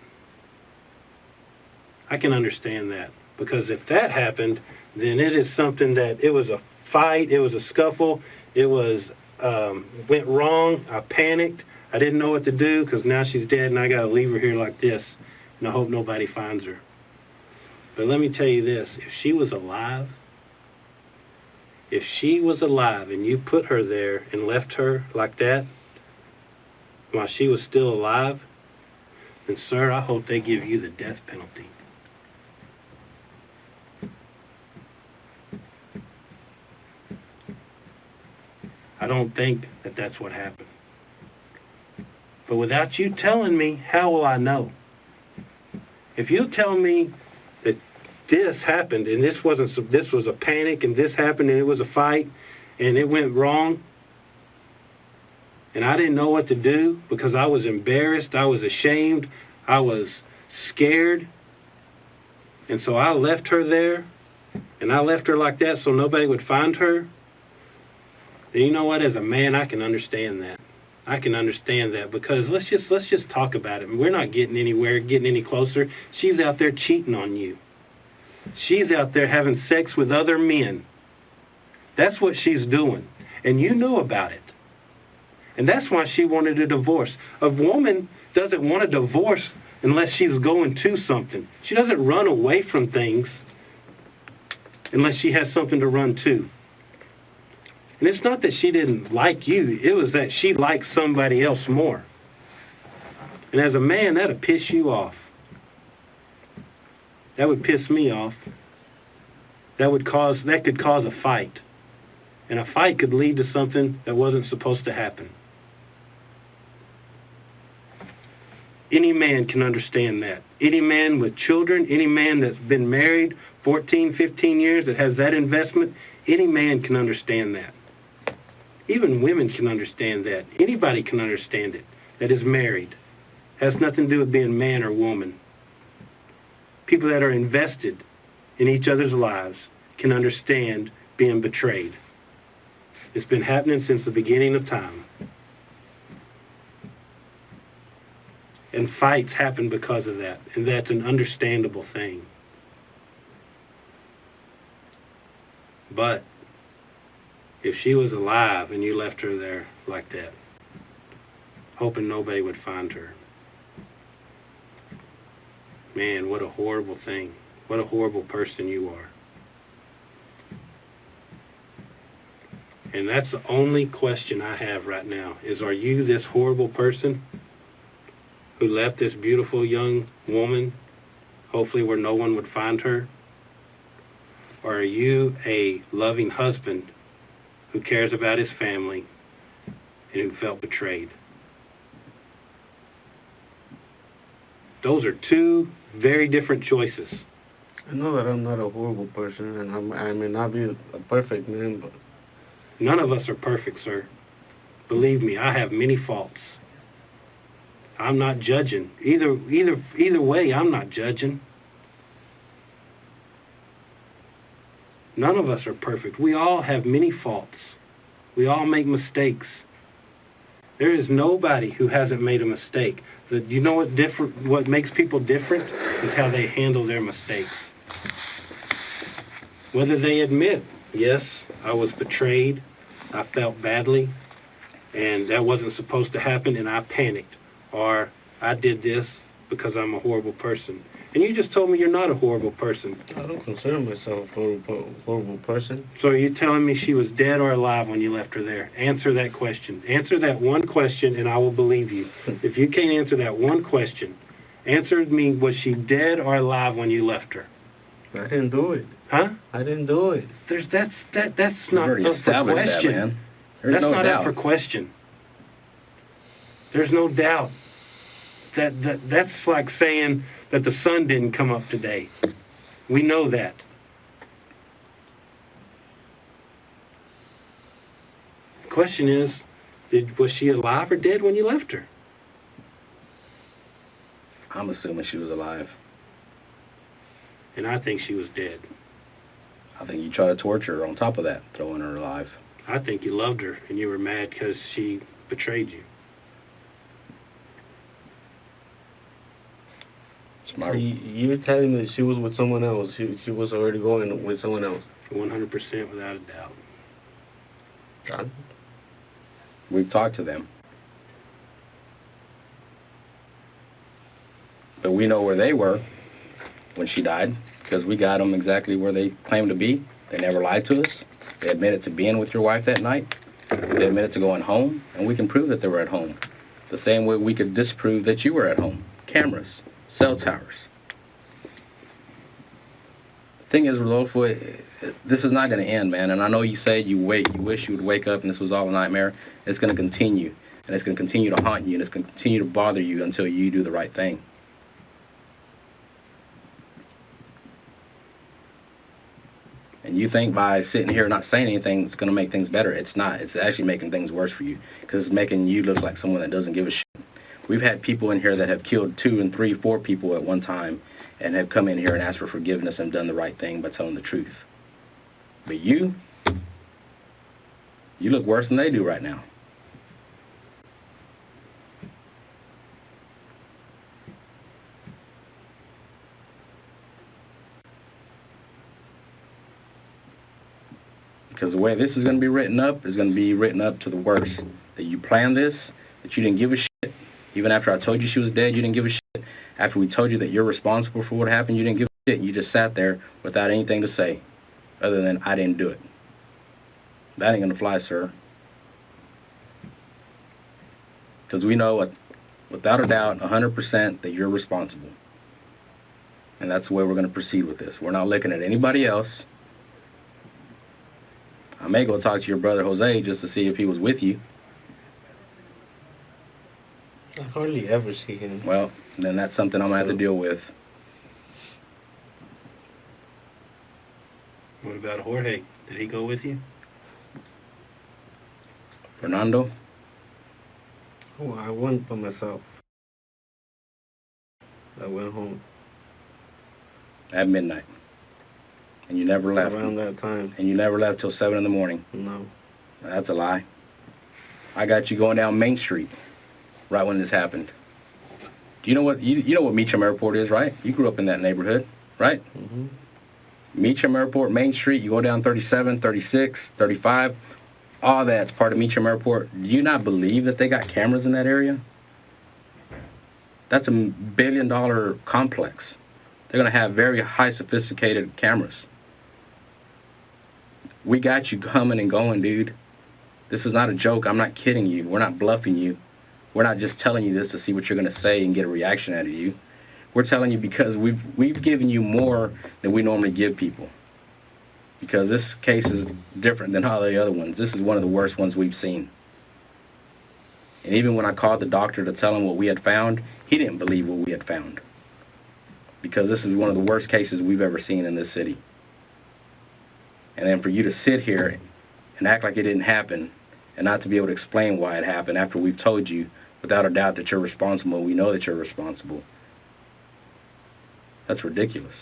Speaker 1: I can understand that. Because if that happened, then it is something that it was a fight, it was a scuffle, it was went wrong, I panicked, I didn't know what to do because now she's dead and I got to leave her here like this and I hope nobody finds her. But let me tell you this, if she was alive and you put her there and left her like that while she was still alive, then sir, I hope they give you the death penalty. I don't think that that's what happened. But without you telling me, how will I know? If you tell me that this happened and this was a panic and this happened and it was a fight and it went wrong and I didn't know what to do because I was embarrassed, I was ashamed, I was scared, and so I left her there and I left her like that so nobody would find her, then you know what, as a man I can understand that. I can understand that because let's just talk about it. We're not getting anywhere, getting any closer. She's out there cheating on you. She's out there having sex with other men. That's what she's doing. And you know about it. And that's why she wanted a divorce. A woman doesn't want a divorce unless she's going to something. She doesn't run away from things unless she has something to run to. And it's not that she didn't like you. It was that she liked somebody else more. And as a man, that'll piss you off. That would piss me off. That could cause a fight. And a fight could lead to something that wasn't supposed to happen. Any man can understand that. Any man with children, any man that's been married 14, 15 years that has that investment, any man can understand that. Even women can understand that. Anybody can understand it that is married. Has nothing to do with being man or woman. People that are invested in each other's lives can understand being betrayed. It's been happening since the beginning of time. And fights happen because of that, and that's an understandable thing. But if she was alive and you left her there like that, hoping nobody would find her, man, what a horrible thing. What a horrible person you are. And that's the only question I have right now, is are you this horrible person who left this beautiful young woman, hopefully where no one would find her? Or are you a loving husband who cares about his family and who felt betrayed? Those are two very different choices.
Speaker 2: I know that I'm not a horrible person, and I may not be a perfect man, but...
Speaker 1: None of us are perfect, sir. Believe me, I have many faults. I'm not judging. Either way, I'm not judging. None of us are perfect. We all have many faults. We all make mistakes. There is nobody who hasn't made a mistake. You know what makes people different is how they handle their mistakes. Whether they admit, yes, I was betrayed, I felt badly, and that wasn't supposed to happen, and I panicked, or I did this because I'm a horrible person. And you just told me you're not a horrible person.
Speaker 2: I don't consider myself a horrible person.
Speaker 1: So are you telling me she was dead or alive when you left her there? Answer that question. Answer that one question, and I will believe you. If you can't answer that one question, answer me, was she dead or alive when you left her?
Speaker 2: I didn't do it.
Speaker 1: Huh?
Speaker 2: I didn't do it.
Speaker 1: That's not up for question.
Speaker 3: Man. There's
Speaker 1: That's
Speaker 3: no
Speaker 1: not
Speaker 3: doubt.
Speaker 1: up for question. There's no doubt. That's like saying that the sun didn't come up today. We know that. The question is, was she alive or dead when you left her?
Speaker 3: I'm assuming she was alive.
Speaker 1: And I think she was dead.
Speaker 3: I think you tried to torture her on top of that, throwing her alive.
Speaker 1: I think you loved her and you were mad because she betrayed you.
Speaker 2: You're telling me she was with someone else. She was already going with someone else.
Speaker 1: 100% without a doubt.
Speaker 2: God.
Speaker 3: We've talked to them. But we know where they were when she died, because we got them exactly where they claimed to be. They never lied to us. They admitted to being with your wife that night. They admitted to going home, and we can prove that they were at home. The same way we could disprove that you were at home. Cameras, cell towers. The thing is, Rodolfo, this is not going to end, man. And I know you said you wish you would wake up and this was all a nightmare. It's going to continue, and it's going to continue to haunt you, and it's going to continue to bother you until you do the right thing. And you think by sitting here not saying anything it's going to make things better. It's not. It's actually making things worse for you, because it's making you look like someone that doesn't give a shit. We've had people in here that have killed 2 and 3, 4 people at one time and have come in here and asked for forgiveness and done the right thing by telling the truth. But you look worse than they do right now. Because the way this is going to be written up is going to be written up to the worst. That you planned this, that you didn't give a shit. Even after I told you she was dead, you didn't give a shit. After we told you that you're responsible for what happened, you didn't give a shit. You just sat there without anything to say, other than, I didn't do it. That ain't going to fly, sir. Because we know, without a doubt, 100% that you're responsible. And that's the way we're going to proceed with this. We're not looking at anybody else. I may go talk to your brother Jose just to see if he was with you.
Speaker 2: I hardly ever see him.
Speaker 3: Well, then that's something I'm going to have to deal with.
Speaker 1: What about Jorge? Did he go with you?
Speaker 3: Fernando?
Speaker 2: Oh, I went by myself. I went home.
Speaker 3: At midnight. And you never left.
Speaker 2: Around that time.
Speaker 3: And you never left till 7 in the morning.
Speaker 2: No.
Speaker 3: That's a lie. I got you going down Main Street right when this happened. Do you know what Meacham Airport is, right? You grew up in that neighborhood, right?
Speaker 2: Mm-hmm.
Speaker 3: Meacham Airport, Main Street, you go down 37, 36, 35, all that's part of Meacham Airport. Do you not believe that they got cameras in that area? That's a billion-dollar complex. They're going to have very high sophisticated cameras. We got you coming and going, dude. This is not a joke. I'm not kidding you. We're not bluffing you. We're not just telling you this to see what you're going to say and get a reaction out of you. We're telling you because we've given you more than we normally give people. Because this case is different than all the other ones. This is one of the worst ones we've seen. And even when I called the doctor to tell him what we had found, he didn't believe what we had found. Because this is one of the worst cases we've ever seen in this city. And then for you to sit here and act like it didn't happen and not to be able to explain why it happened after we've told you without a doubt that you're responsible, we know that you're responsible. That's ridiculous.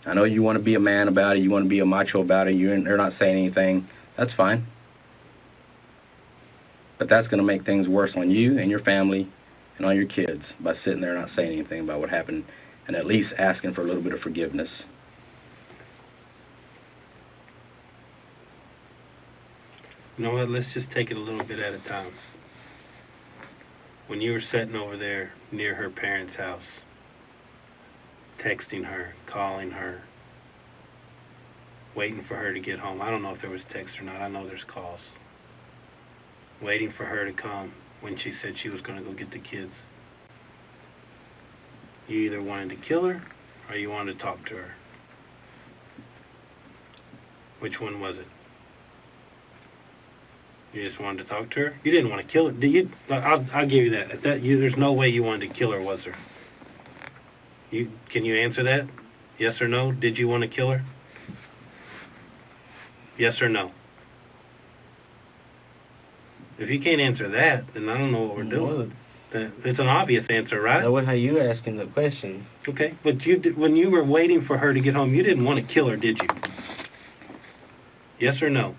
Speaker 3: I know you want to be a man about it, you want to be a macho about it, you're not saying anything. That's fine. But that's going to make things worse on you and your family and on your kids by sitting there and not saying anything about what happened and at least asking for a little bit of forgiveness.
Speaker 1: You know what, let's just take it a little bit at a time. When you were sitting over there near her parents' house, texting her, calling her, waiting for her to get home. I don't know if there was text or not. I know there's calls. Waiting for her to come when she said she was going to go get the kids. You either wanted to kill her or you wanted to talk to her. Which one was it? You just wanted to talk to her? You didn't want to kill her, did you? I'll give you that. There's no way you wanted to kill her, was there? Can you answer that? Yes or no? Did you want to kill her? Yes or no? If you can't answer that, then I don't know what we're doing. It's an obvious answer, right?
Speaker 2: That was how you were asking the question.
Speaker 1: Okay, but when you were waiting for her to get home, you didn't want to kill her, did you? Yes or no?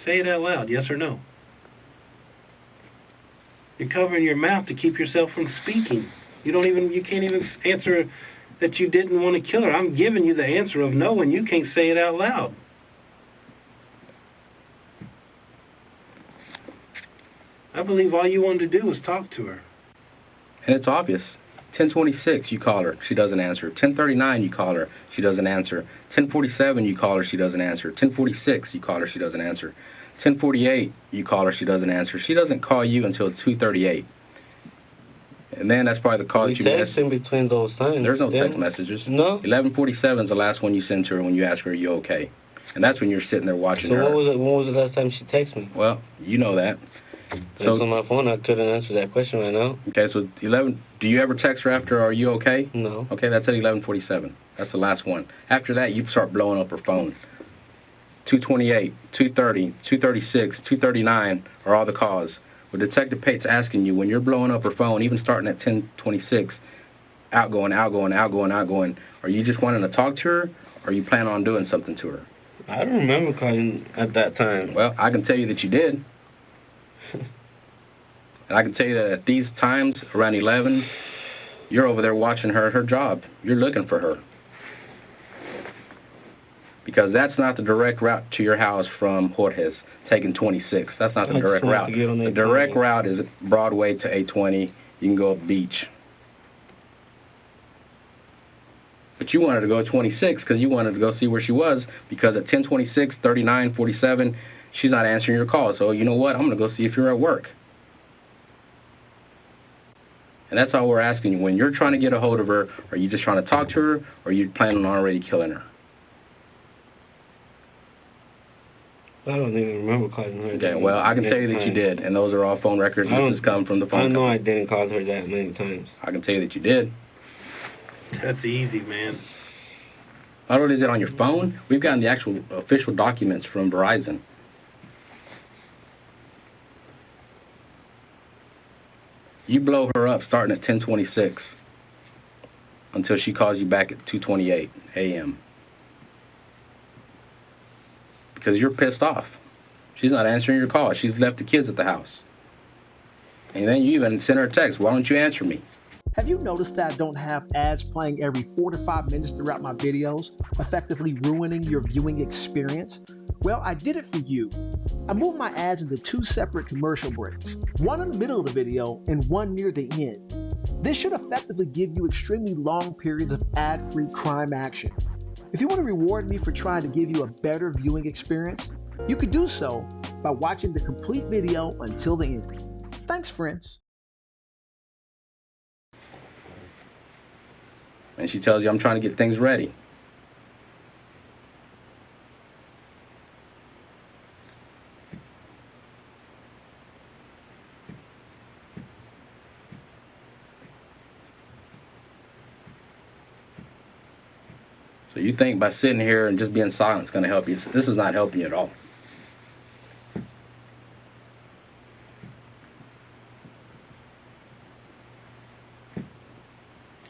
Speaker 1: Say it out loud, yes or no? You're covering your mouth to keep yourself from speaking. You can't even answer that you didn't want to kill her. I'm giving you the answer of no, and you can't say it out loud. I believe all you wanted to do was talk to her.
Speaker 3: And it's obvious. 10:26, you call her, she doesn't answer. 10:39, you call her, she doesn't answer. 10:47, you call her, she doesn't answer. 10:46, you call her, she doesn't answer. 10:48, you call her, she doesn't answer. She doesn't call you until 2:38. And then that's probably the call that you missed.
Speaker 2: Text in between those times.
Speaker 3: There's no text messages.
Speaker 2: No.
Speaker 3: 11:47 is the last one you send to her when you ask her, are you okay? And that's when you're sitting there watching her.
Speaker 2: So when was the last time she texted me?
Speaker 3: Well, you know that.
Speaker 2: So on my phone, I couldn't answer that question right now.
Speaker 3: Okay, so 11, do you ever text her after, are you okay?
Speaker 2: No.
Speaker 3: Okay, that's at 11:47. That's the last one. After that, you start blowing up her phone. 2:28, 2:30, 2:36, 2:39 are all the calls. But Detective Pate's asking you, when you're blowing up her phone, even starting at 10:26, outgoing, outgoing, outgoing, outgoing, are you just wanting to talk to her, or are you planning on doing something to her?
Speaker 2: I don't remember calling at that time.
Speaker 3: Well, I can tell you that you did. And I can tell you that at these times, around 11, you're over there watching her at her job. You're looking for her. Because that's not the direct route to your house from Jorge's, taking 26. That's not the direct route. The direct route is Broadway to 820. You can go up Beach. But you wanted to go 26 because you wanted to go see where she was, because at 10:26, 39, 47, she's not answering your call. So you know what? I'm going to go see if you're at work. And that's all we're asking you. When you're trying to get a hold of her, are you just trying to talk to her, or are you planning on already killing her?
Speaker 2: I don't even remember calling her.
Speaker 3: Okay, well, I can tell you that you did, and those are all phone records. This has come from the phone
Speaker 2: company.
Speaker 3: I
Speaker 2: I didn't call her that many times.
Speaker 3: I can tell you that you did.
Speaker 1: That's easy, man.
Speaker 3: Not only is it on your phone, we've gotten the actual official documents from Verizon. You blow her up starting at 10:26 until she calls you back at 2:28 a.m. Because you're pissed off. She's not answering your call. She's left the kids at the house. And then you even sent her a text, why don't you answer me?
Speaker 4: Have you noticed that I don't have ads playing every 4 to 5 minutes throughout my videos, effectively ruining your viewing experience? Well, I did it for you. I moved my ads into 2 separate commercial breaks, one in the middle of the video and one near the end. This should effectively give you extremely long periods of ad-free crime action. If you want to reward me for trying to give you a better viewing experience, you could do so by watching the complete video until the end. Thanks, friends.
Speaker 3: And she tells you, I'm trying to get things ready. So you think by sitting here and just being silent is going to help you. This is not helping you at all.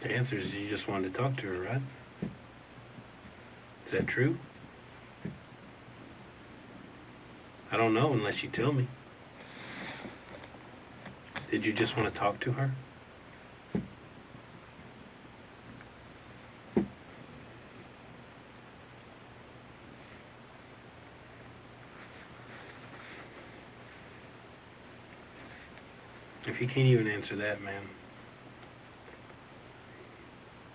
Speaker 1: The answer is you just wanted to talk to her, right? Is that true? I don't know unless you tell me. Did you just want to talk to her? If you can't even answer that, man,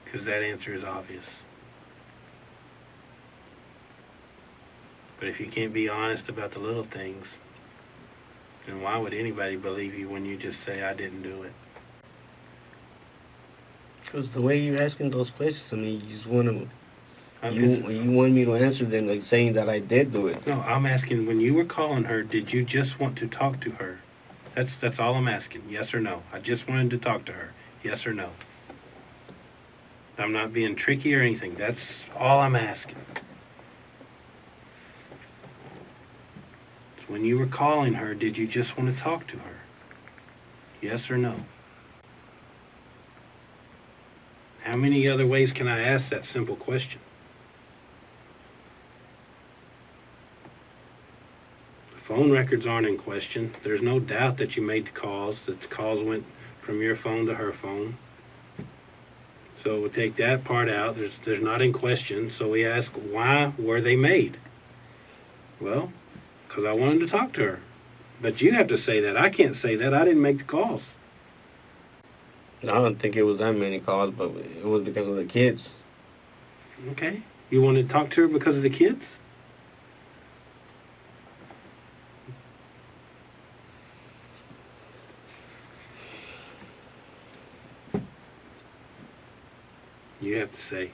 Speaker 1: because that answer is obvious. But if you can't be honest about the little things, then why would anybody believe you when you just say, I didn't do it?
Speaker 2: Because the way you're asking those questions to me, you just want to, you want me to answer them like saying that I did do it.
Speaker 1: No, I'm asking, when you were calling her, did you just want to talk to her? That's all I'm asking, yes or no. I just wanted to talk to her, yes or no. I'm not being tricky or anything. That's all I'm asking. So when you were calling her, did you just want to talk to her? Yes or no? How many other ways can I ask that simple question? The phone records aren't in question. There's no doubt that you made the calls, that the calls went from your phone to her phone. So we'll take that part out. There's not in question. So we ask, why were they made? Well, because I wanted to talk to her. But you have to say that. I can't say that. I didn't make the calls.
Speaker 2: I don't think it was that many calls, but it was because of the kids.
Speaker 1: Okay. You wanted to talk to her because of the kids? You have to say.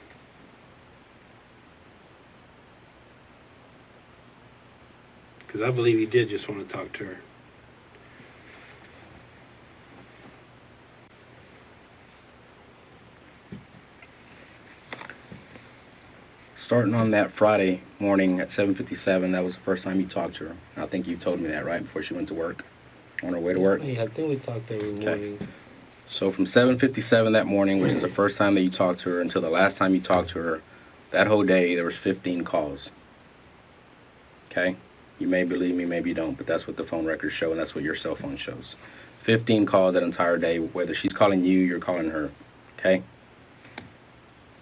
Speaker 1: Because I believe you did just want to talk to her.
Speaker 3: Starting on that Friday morning at 7:57, that was the first time you talked to her. I think you told me that, right, before she went to work, on her way to work?
Speaker 2: Yeah, I think we talked every morning.
Speaker 3: So from 7:57 that morning, which is the first time that you talked to her, until the last time you talked to her, that whole day, there was 15 calls. Okay? You may believe me, maybe you don't, but that's what the phone records show, and that's what your cell phone shows. 15 calls that entire day, whether she's calling you, you're calling her. Okay?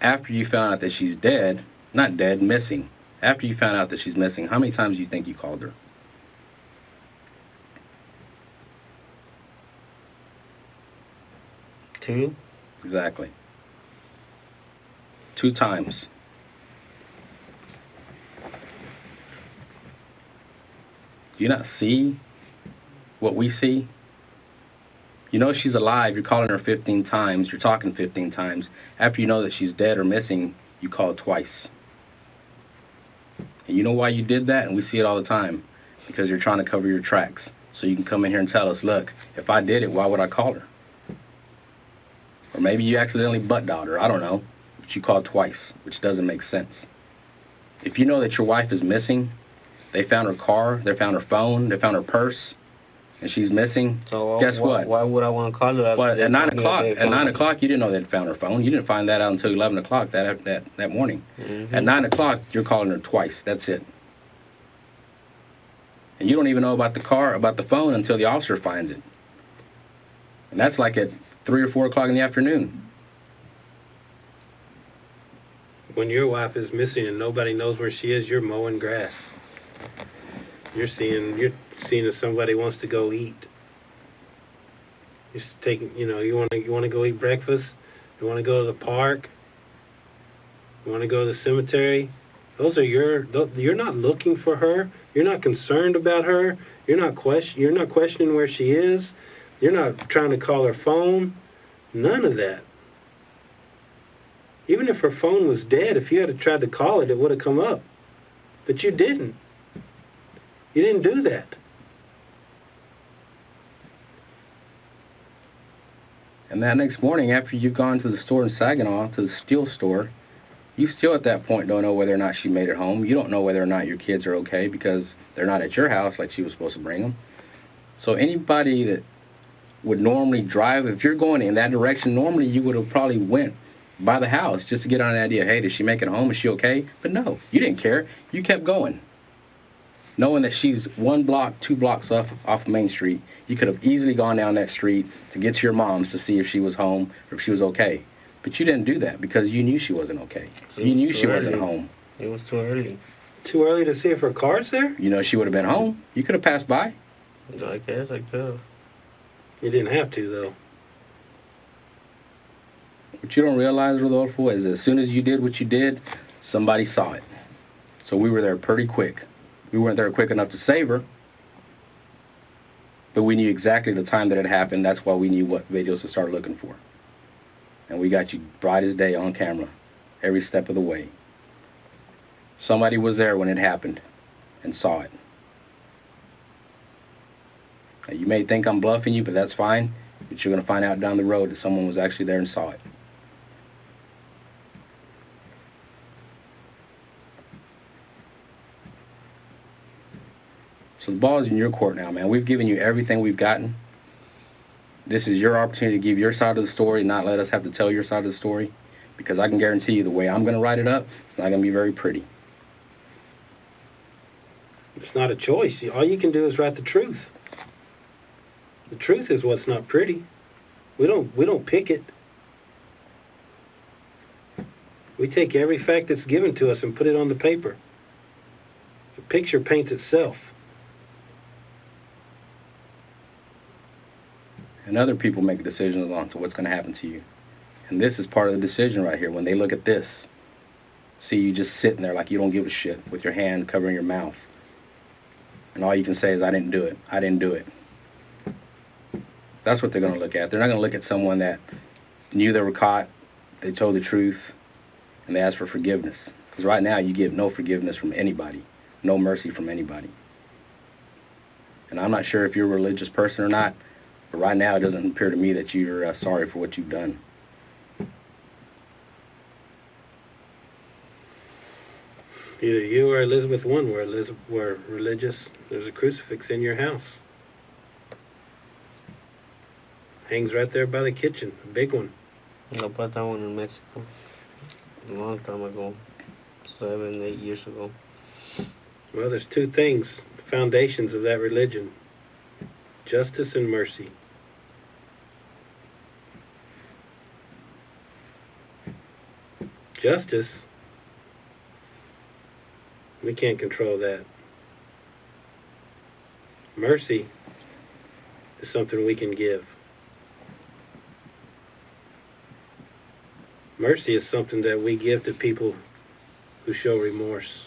Speaker 3: After you found out that she's dead, not dead, missing. After you found out that she's missing, how many times do you think you called her?
Speaker 2: 2?
Speaker 3: Exactly. 2 times. Do you not see what we see? You know she's alive, you're calling her 15 times, you're talking 15 times. After you know that she's dead or missing, you call twice. And you know why you did that? And we see it all the time. Because you're trying to cover your tracks. So you can come in here and tell us, look, if I did it, why would I call her? Or maybe you accidentally butt-dialed her, I don't know. But you called twice, which doesn't make sense. If you know that your wife is missing, they found her car, they found her phone, they found her purse, and she's missing,
Speaker 2: So
Speaker 3: guess what?
Speaker 2: Why would I want to call her?
Speaker 3: Well, at 9 o'clock, you didn't know they'd found her phone. You didn't find that out until 11 o'clock that morning.
Speaker 2: Mm-hmm.
Speaker 3: At 9 o'clock, you're calling her twice. That's it. And you don't even know about the car, about the phone, until the officer finds it. And that's like at 3 or 4 o'clock in the afternoon.
Speaker 1: When your wife is missing and nobody knows where she is, you're mowing grass. You're seeing if somebody wants to go eat. You're taking, you want to go eat breakfast. You want to go to the park. You want to go to the cemetery. You're not looking for her. You're not concerned about her. You're not questioning where she is. You're not trying to call her phone. None of that. Even if her phone was dead, if you had tried to call it, it would have come up. But you didn't. You didn't do that.
Speaker 3: And that next morning, after you've gone to the store in Saginaw, to the steel store, you still at that point don't know whether or not she made it home. You don't know whether or not your kids are okay because they're not at your house like she was supposed to bring them. So anybody that would normally drive, if you're going in that direction, normally you would have probably went by the house just to get on an idea, hey, did she make it home? Is she okay? But no, you didn't care. You kept going. Knowing that she's 1 block, 2 blocks off Main Street, you could have easily gone down that street to get to your mom's to see if she was home or if she was okay. But you didn't do that because you knew she wasn't okay. You knew she wasn't home.
Speaker 2: It was too early.
Speaker 1: Too early to see if her car's there?
Speaker 3: You know she would have been home. You could have passed by.
Speaker 2: I guess I could have.
Speaker 1: You didn't have to, though.
Speaker 3: What you don't realize, Rodolfo, is as soon as you did what you did, somebody saw it. So we were there pretty quick. We weren't there quick enough to save her, but we knew exactly the time that it happened. That's why we knew what videos to start looking for. And we got you bright as day on camera, every step of the way. Somebody was there when it happened and saw it. Now, you may think I'm bluffing you, but that's fine. But you're going to find out down the road that someone was actually there and saw it. So the ball is in your court now, man. We've given you everything we've gotten. This is your opportunity to give your side of the story, not let us have to tell your side of the story. Because I can guarantee you the way I'm going to write it up, it's not going to be very pretty.
Speaker 1: It's not a choice. All you can do is write the truth. The truth is what's not pretty. We don't pick it. We take every fact that's given to us and put it on the paper. The picture paints itself.
Speaker 3: And other people make decisions on to what's going to happen to you. And this is part of the decision right here. When they look at this, see you just sitting there like you don't give a shit with your hand covering your mouth. And all you can say is, I didn't do it. I didn't do it. That's what they're going to look at. They're not going to look at someone that knew they were caught, they told the truth, and they asked for forgiveness. Because right now you give no forgiveness from anybody, no mercy from anybody. And I'm not sure if you're a religious person or not, but right now it doesn't appear to me that you're sorry for what you've done.
Speaker 1: Either you or Elizabeth one were religious. There's a crucifix in your house. Hangs right there by the kitchen, a big one.
Speaker 2: I bought that one in Mexico a long time ago, 7, 8 years ago.
Speaker 1: Well, there's 2 things, the foundations of that religion: justice and mercy. Justice, we can't control that. Mercy is something we can give. Mercy is something that we give to people who show remorse,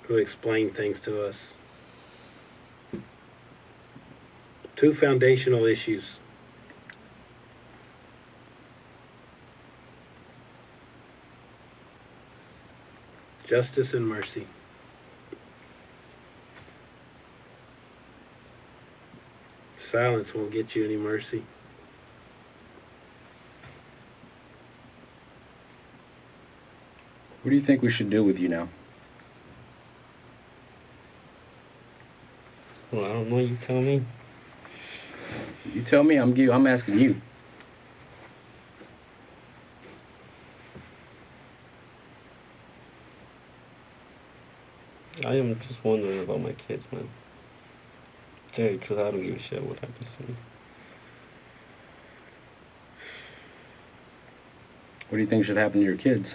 Speaker 1: who explain things to us. 2 foundational issues. Justice and mercy. Silence won't get you any mercy.
Speaker 3: What do you think we should do with you now?
Speaker 2: Well, I don't know. You tell me.
Speaker 3: You tell me. I'm asking you.
Speaker 2: I am just wondering about my kids, man. tell you the truth, I don't give a shit what happens to me.
Speaker 3: What do you think should happen to your kids?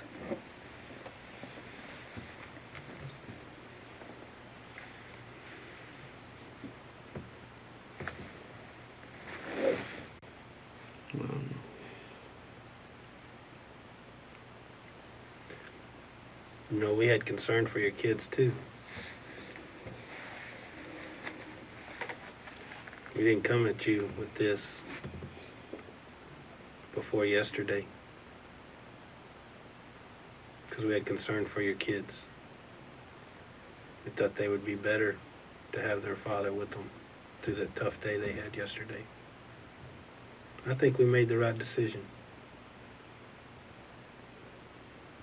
Speaker 1: You know, we had concern for your kids, too. We didn't come at you with this before yesterday because we had concern for your kids. We thought they would be better to have their father with them through that tough day they had yesterday. I think we made the right decision.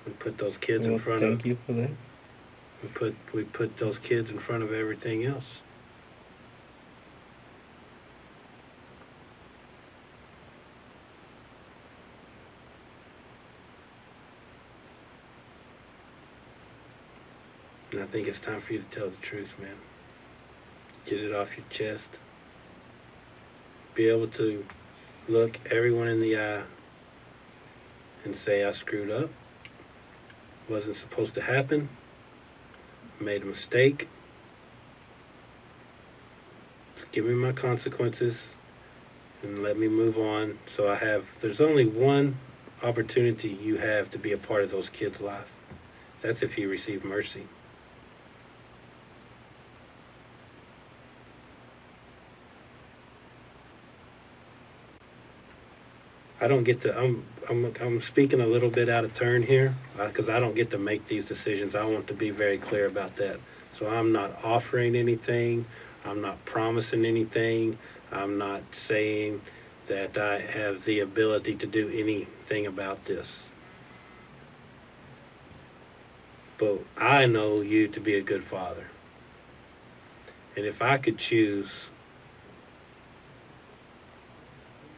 Speaker 1: We put those kids in front of...
Speaker 2: Thank you for that.
Speaker 1: We put those kids in front of everything else. And I think it's time for you to tell the truth, man. Get it off your chest. Be able to look everyone in the eye and say, I screwed up. Wasn't supposed to happen. Made a mistake. Give me my consequences and let me move on. So there's only one opportunity you have to be a part of those kids' life. That's if you receive mercy. I don't get to, I'm speaking a little bit out of turn here because I don't get to make these decisions. I want to be very clear about that. So I'm not offering anything. I'm not promising anything. I'm not saying that I have the ability to do anything about this. But I know you to be a good father. And if I could choose,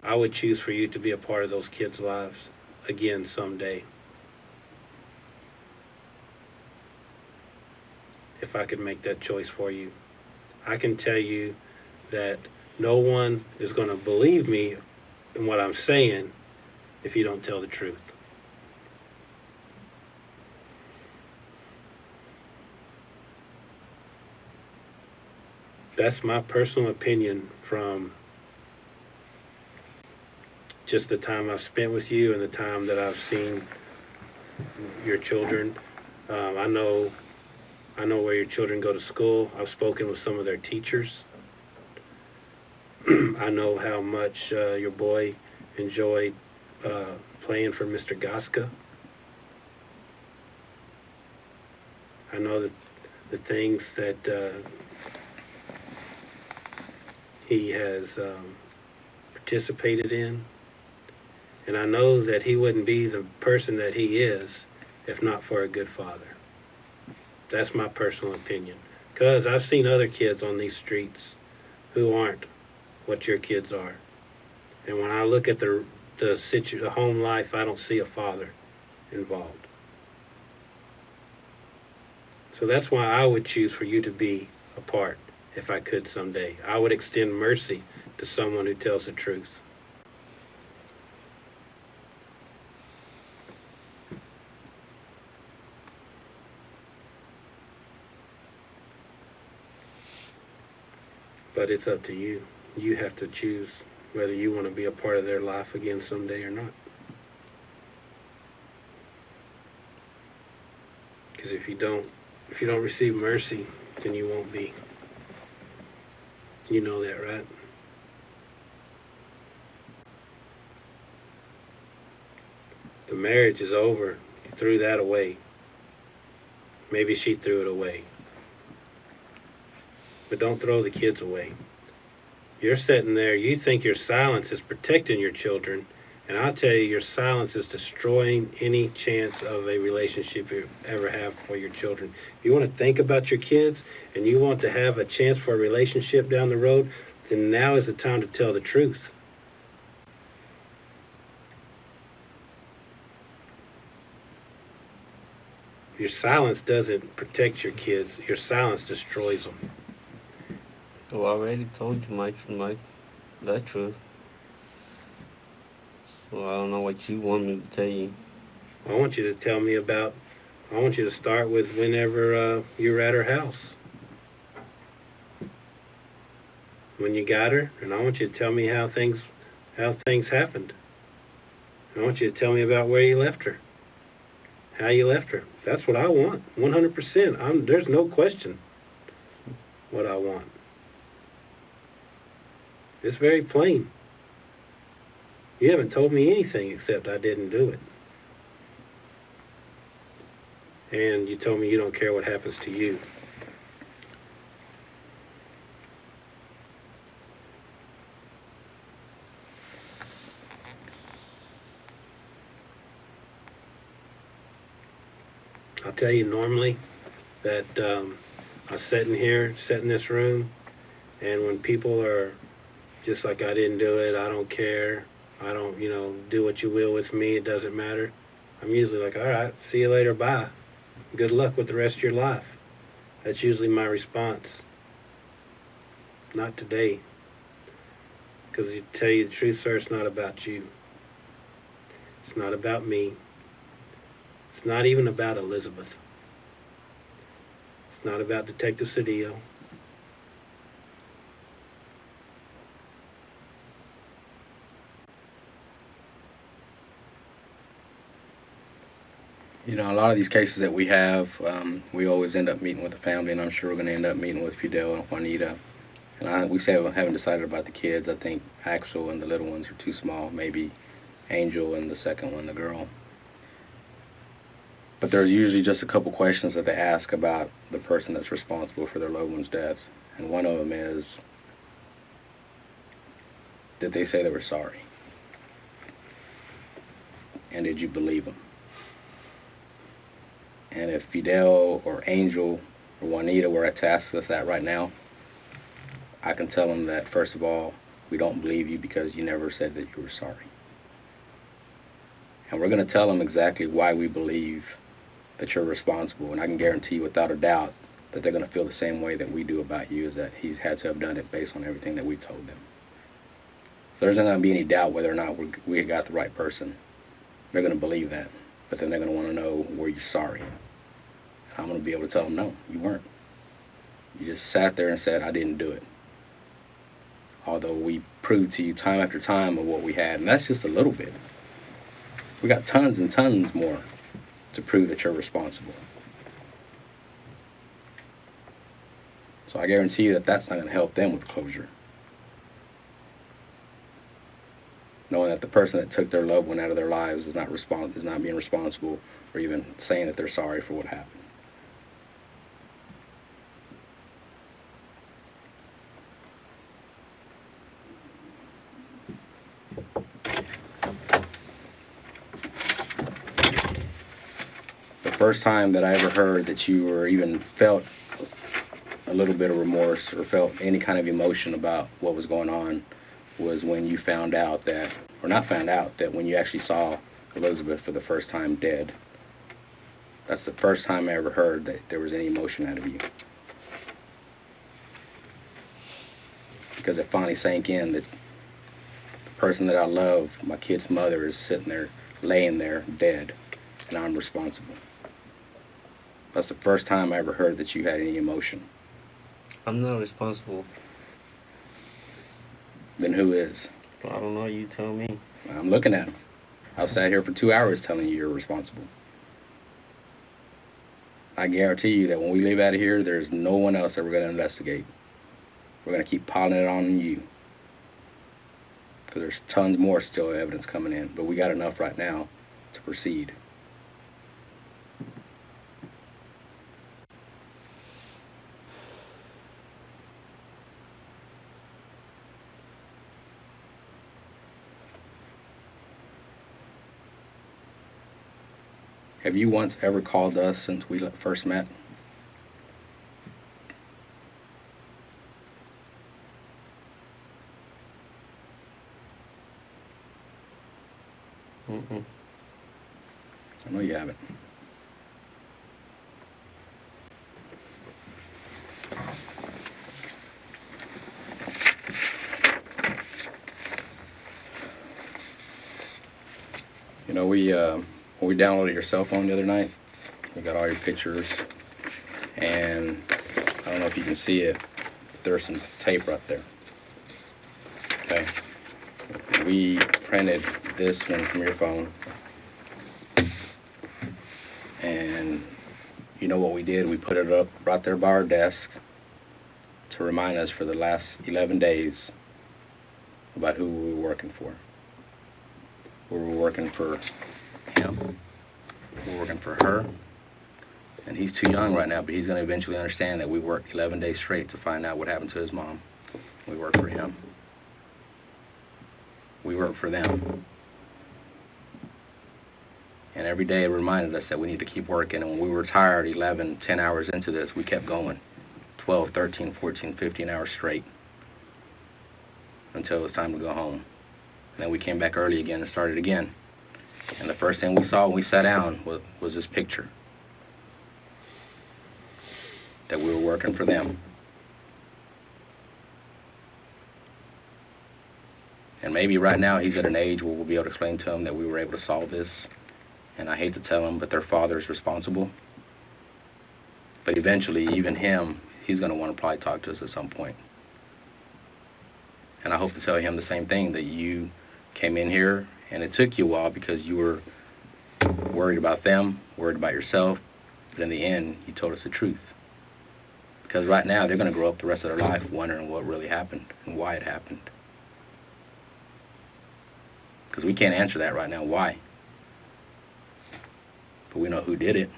Speaker 1: I would choose for you to be a part of those kids' lives again someday. If I could make that choice for you. I can tell you that no one is going to believe me in what I'm saying if you don't tell the truth. That's my personal opinion from just the time I've spent with you and the time that I've seen your children. I know where your children go to school. I've spoken with some of their teachers. I know how much your boy enjoyed playing for Mr. Gaska. I know that the things that he has participated in. And I know that he wouldn't be the person that he is if not for a good father. That's my personal opinion. Because I've seen other kids on these streets who aren't what your kids are. And when I look at the home life, I don't see a father involved. So that's why I would choose for you to be a part if I could someday. I would extend mercy to someone who tells the truth. But it's up to you. You have to choose whether you want to be a part of their life again someday or not. Because if you don't receive mercy, then you won't be. You know that, right? The marriage is over. You threw that away. Maybe she threw it away. But don't throw the kids away. You're sitting there, you think your silence is protecting your children, and I'll tell you, your silence is destroying any chance of a relationship you ever have for your children. If you want to think about your kids, and you want to have a chance for a relationship down the road, then now is the time to tell the truth. Your silence doesn't protect your kids. Your silence destroys them.
Speaker 2: Well, I already told you that truth. So I don't know what you want me to tell you.
Speaker 1: I want you to start with whenever you were at her house. When you got her, and I want you to tell me how things happened. I want you to tell me about where you left her, how you left her. That's what I want, 100%. There's no question what I want. It's very plain. You haven't told me anything except I didn't do it. And you told me you don't care what happens to you. I'll tell you normally that I sit in this room, and when people are just like, I didn't do it, I don't care, I don't, do what you will with me, it doesn't matter, I'm usually like, all right, see you later, bye. Good luck with the rest of your life. That's usually my response. Not today. Because to tell you the truth, sir, it's not about you. It's not about me. It's not even about Elizabeth. It's not about Detective Cedillo.
Speaker 3: You know, a lot of these cases that we have, we always end up meeting with the family, and I'm sure we're going to end up meeting with Fidel and Wanita. And we haven't decided about the kids. I think Axel and the little ones are too small. Maybe Angel and the second one, the girl. But there's usually just a couple questions that they ask about the person that's responsible for their loved one's death. And one of them is, did they say they were sorry? And did you believe them? And if Fidel or Angel or Wanita were to ask us that right now, I can tell them that, first of all, we don't believe you because you never said that you were sorry. And we're going to tell them exactly why we believe that you're responsible. And I can guarantee you without a doubt that they're going to feel the same way that we do about you, is that he's had to have done it based on everything that we told them. So there's not going to be any doubt whether or not we got the right person. They're going to believe that. But then they're going to want to know, were you sorry? I'm going to be able to tell them, no, you weren't. You just sat there and said, I didn't do it. Although we proved to you time after time of what we had, and that's just a little bit. We got tons and tons more to prove that you're responsible. So I guarantee you that that's not going to help them with closure. Knowing that the person that took their loved one out of their lives is not being responsible, or even saying that they're sorry for what happened. The first time that I ever heard that you were even felt a little bit of remorse or felt any kind of emotion about what was going on was when you found out that, or not found out, that when you actually saw Elizabeth for the first time dead. That's the first time I ever heard that there was any emotion out of you. Because it finally sank in that the person that I love, my kid's mother, is sitting there, laying there, dead, and I'm responsible. That's the first time I ever heard that you had any emotion.
Speaker 2: I'm not responsible.
Speaker 3: Then who is?
Speaker 2: I don't know, you tell me.
Speaker 3: I'm looking at him. I've sat here for 2 hours telling you you're responsible. I guarantee you that when we leave out of here, there's no one else that we're going to investigate. We're going to keep piling it on you. Because there's tons more still evidence coming in. But we got enough right now to proceed. Have you once ever called us since we first met?
Speaker 2: Mm-mm.
Speaker 3: I know you haven't. You know, when we downloaded your cell phone the other night, we got all your pictures, and I don't know if you can see it, but there's some tape right there. Okay. We printed this one from your phone, and you know what we did? We put it up right there by our desk to remind us for the last 11 days about who we were working for. We were working for him. We were working for her. And he's too young right now, but he's going to eventually understand that we worked 11 days straight to find out what happened to his mom. We worked for him. We worked for them. And every day it reminded us that we need to keep working. And when we were tired, 11, 10 hours into this, we kept going. 12, 13, 14, 15 hours straight until it was time to go home. And then we came back early again and started again. And the first thing we saw when we sat down was this picture. That we were working for them. And maybe right now he's at an age where we'll be able to explain to him that we were able to solve this. And I hate to tell him, but their father's responsible. But eventually, even him, he's going to want to probably talk to us at some point. And I hope to tell him the same thing, that you came in here and it took you a while because you were worried about them, worried about yourself. But in the end, you told us the truth. Because right now, they're going to grow up the rest of their life wondering what really happened and why it happened. Because we can't answer that right now, why. But we know who did it.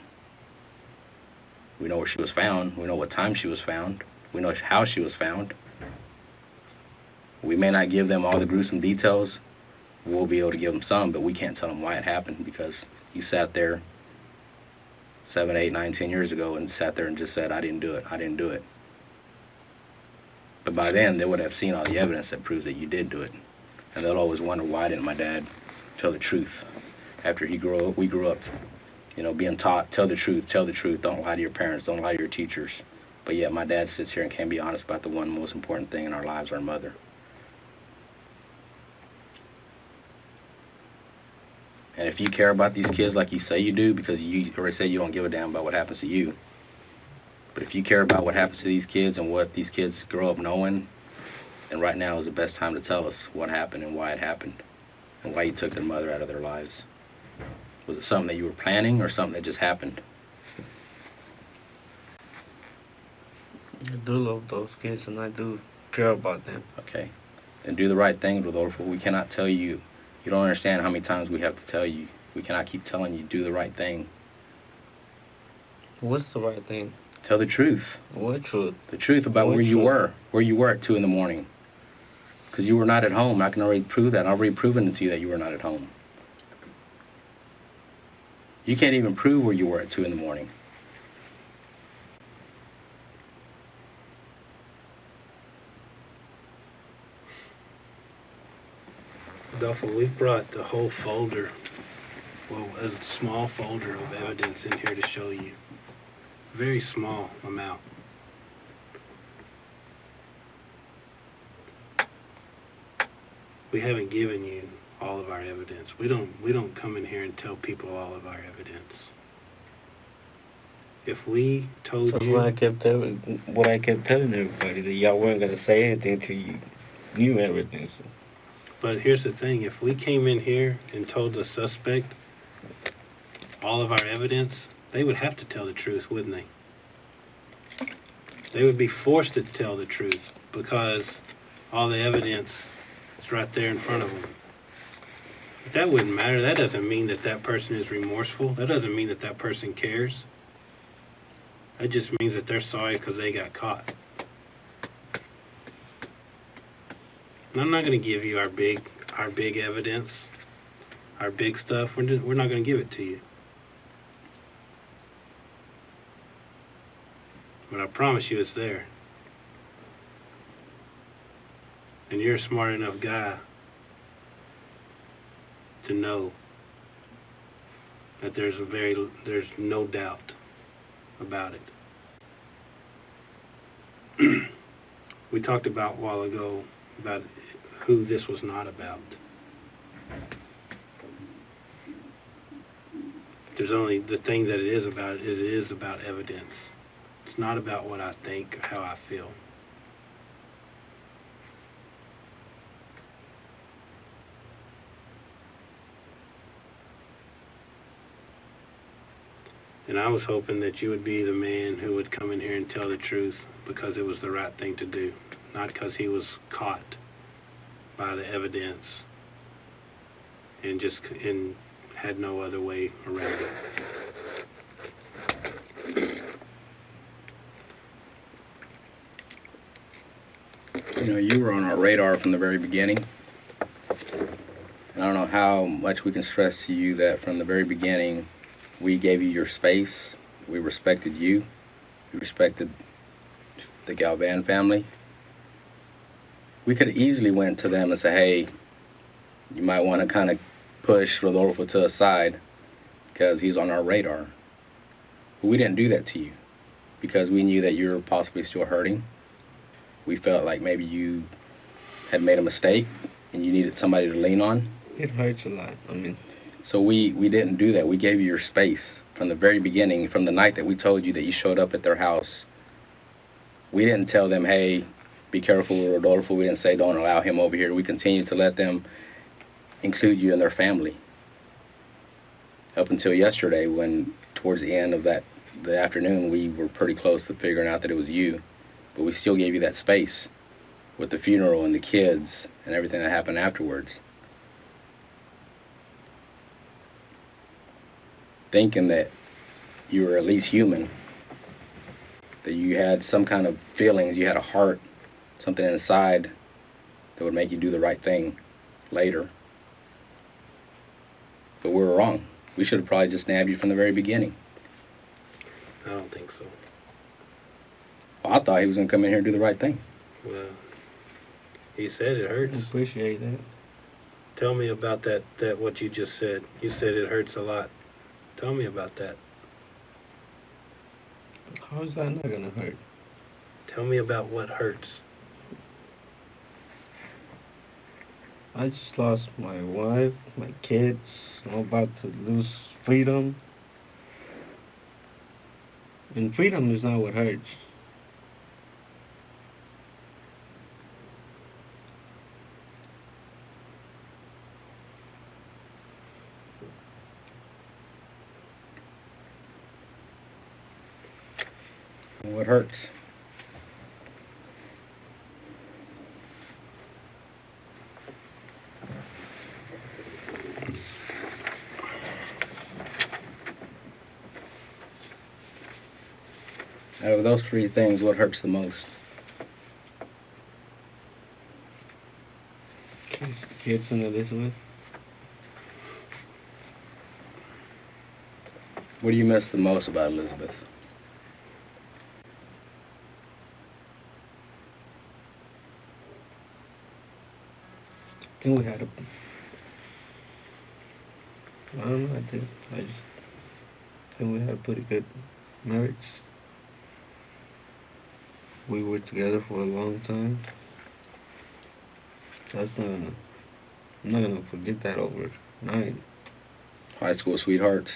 Speaker 3: We know where she was found. We know what time she was found. We know how she was found. We may not give them all the gruesome details. We'll be able to give them some, but we can't tell them why it happened because you sat there 7, 8, 9, 10 years ago and sat there and just said, I didn't do it, I didn't do it. But by then, they would have seen all the evidence that proves that you did do it. And they'll always wonder, why didn't my dad tell the truth? After we grew up, you know, being taught, tell the truth, don't lie to your parents, don't lie to your teachers. But yet my dad sits here and can't be honest about the one most important thing in our lives, our mother. And if you care about these kids like you say you do, because you already said you don't give a damn about what happens to you, but if you care about what happens to these kids and what these kids grow up knowing, then right now is the best time to tell us what happened and why it happened and why you took their mother out of their lives. Was it something that you were planning or something that just happened?
Speaker 2: I do love those kids and I do care about them.
Speaker 3: Okay. Then do the right thing, Rodolfo. We cannot tell you. You don't understand how many times we have to tell you. We cannot keep telling you, do the right thing.
Speaker 2: What's the right thing?
Speaker 3: Tell the truth.
Speaker 2: What truth?
Speaker 3: The truth about where you were at 2 in the morning. Because you were not at home. I can already prove that. I've already proven it to you that you were not at home. You can't even prove where you were at 2 in the morning.
Speaker 1: Duffel, we brought the whole folder, well, a small folder of evidence in here to show you. Very small amount. We haven't given you all of our evidence. We don't come in here and tell people all of our evidence. If we told
Speaker 2: That's
Speaker 1: you...
Speaker 2: what I kept telling everybody, that y'all weren't going to say anything till you knew everything. So.
Speaker 1: But here's the thing, if we came in here and told the suspect all of our evidence, they would have to tell the truth, wouldn't they? They would be forced to tell the truth because all the evidence is right there in front of them. But that wouldn't matter. That doesn't mean that that person is remorseful. That doesn't mean that that person cares. That just means that they're sorry because they got caught. And I'm not going to give you our big evidence, our big stuff. We're not going to give it to you. But I promise you it's there. And you're a smart enough guy to know that there's no doubt about it. We talked about a while ago about who this was not about. There's only the thing that it is about evidence. It's not about what I think or how I feel. And I was hoping that you would be the man who would come in here and tell the truth because it was the right thing to do, not because he was caught by the evidence and had no other way around it.
Speaker 3: You know, you were on our radar from the very beginning. And I don't know how much we can stress to you that from the very beginning, we gave you your space. We respected you. We respected the Galvan family. We could have easily went to them and said, hey, you might want to kind of push Rodolfo to the side because he's on our radar. But we didn't do that to you because we knew that you were possibly still hurting. We felt like maybe you had made a mistake and you needed somebody to lean on.
Speaker 2: It hurts a lot. I mean,
Speaker 3: so we didn't do that. We gave you your space from the very beginning, from the night that we told you that you showed up at their house. We didn't tell them, hey, be careful with Rodolfo. We didn't say don't allow him over here. We continued to let them include you in their family. Up until yesterday when towards the end of the afternoon, we were pretty close to figuring out that it was you. But we still gave you that space with the funeral and the kids and everything that happened afterwards. Thinking that you were at least human, that you had some kind of feelings, you had a heart, something inside that would make you do the right thing later. But we were wrong. We should have probably just nabbed you from the very beginning.
Speaker 1: I don't think so.
Speaker 3: Well, I thought he was going to come in here and do the right thing.
Speaker 1: Well, he said it hurts.
Speaker 2: I appreciate that.
Speaker 1: Tell me about that what you just said. You said it hurts a lot. Tell me about that.
Speaker 2: How is that not going to hurt?
Speaker 1: Tell me about what hurts.
Speaker 2: I just lost my wife, my kids. I'm about to lose freedom. And freedom is not what hurts.
Speaker 3: What hurts? Out of those three things, what hurts the most?
Speaker 2: Kids and Elizabeth.
Speaker 3: What do you miss the most about Elizabeth?
Speaker 2: I think we had I don't know, I just think we had a pretty good marriage. We were together for a long time. I'm not gonna forget that overnight.
Speaker 3: High school sweethearts.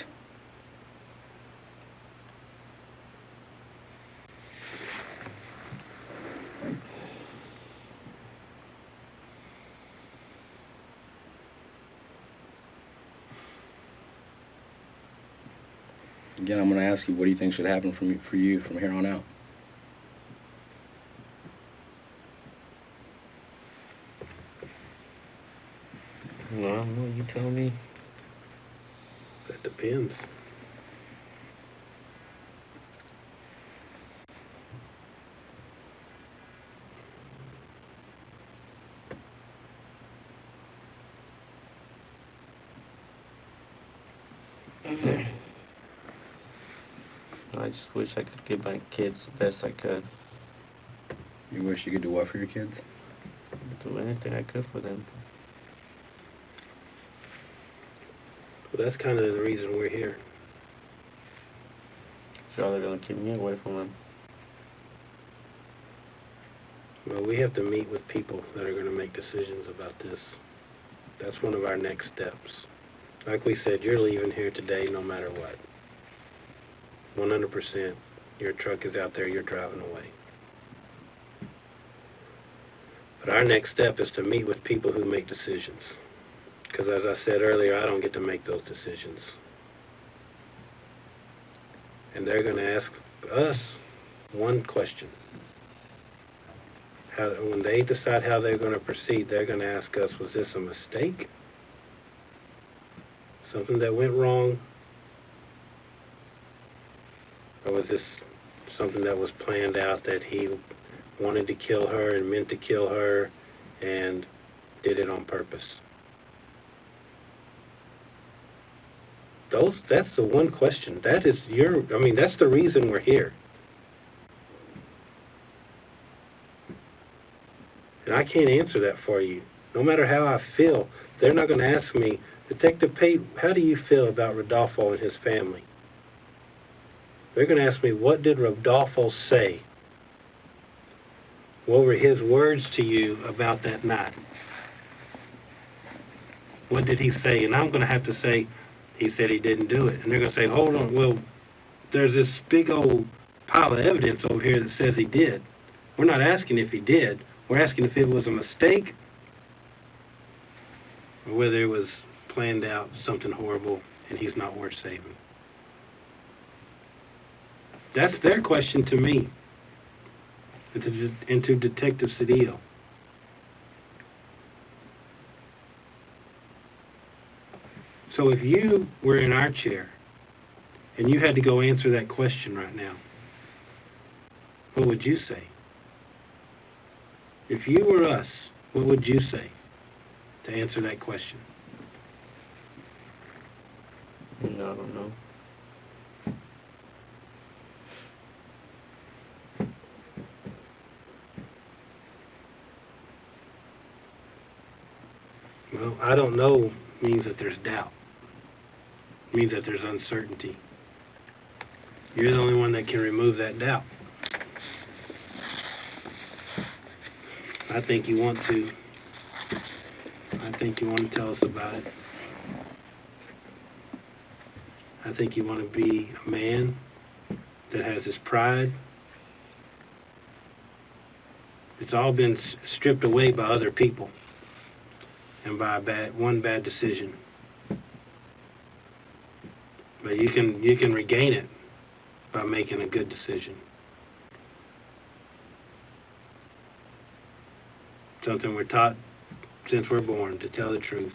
Speaker 3: Again, I'm going to ask you, what do you think should happen for you from here on out?
Speaker 2: Well, I don't know, you tell me.
Speaker 1: That depends.
Speaker 2: I just wish I could give my kids the best I could.
Speaker 3: You wish you could do what for your kids?
Speaker 2: Do anything I could for them.
Speaker 1: Well, that's kind of the reason we're here.
Speaker 2: So they're gonna keep me away from them.
Speaker 1: Well, we have to meet with people that are going to make decisions about this. That's one of our next steps. Like we said, you're leaving here today no matter what. 100%. Your truck is out there, you're driving away. But our next step is to meet with people who make decisions. Because as I said earlier, I don't get to make those decisions. And they're going to ask us one question. When they decide how they're going to proceed, they're going to ask us, was this a mistake? Something that went wrong? Or was this something that was planned out, that he wanted to kill her and meant to kill her and did it on purpose? That's the one question. That's the reason we're here. And I can't answer that for you. No matter how I feel, they're not going to ask me, Detective Pate, how do you feel about Rodolfo and his family? They're going to ask me, what did Rodolfo say? What were his words to you about that night? What did he say? And I'm going to have to say, he said he didn't do it. And they're going to say, hold on, well, there's this big old pile of evidence over here that says he did. We're not asking if he did. We're asking if it was a mistake or whether it was planned out, something horrible, and he's not worth saving. That's their question to me and to Detective Cedillo. So if you were in our chair and you had to go answer that question right now, what would you say? If you were us, what would you say to answer that question?
Speaker 2: I don't know.
Speaker 1: Well, I don't know means that there's doubt. Means that there's uncertainty. You're the only one that can remove that doubt. I think you want to tell us about it. I think you want to be a man that has his pride. It's all been stripped away by other people and by one bad decision. But you can regain it by making a good decision. Something we're taught since we're born, to tell the truth.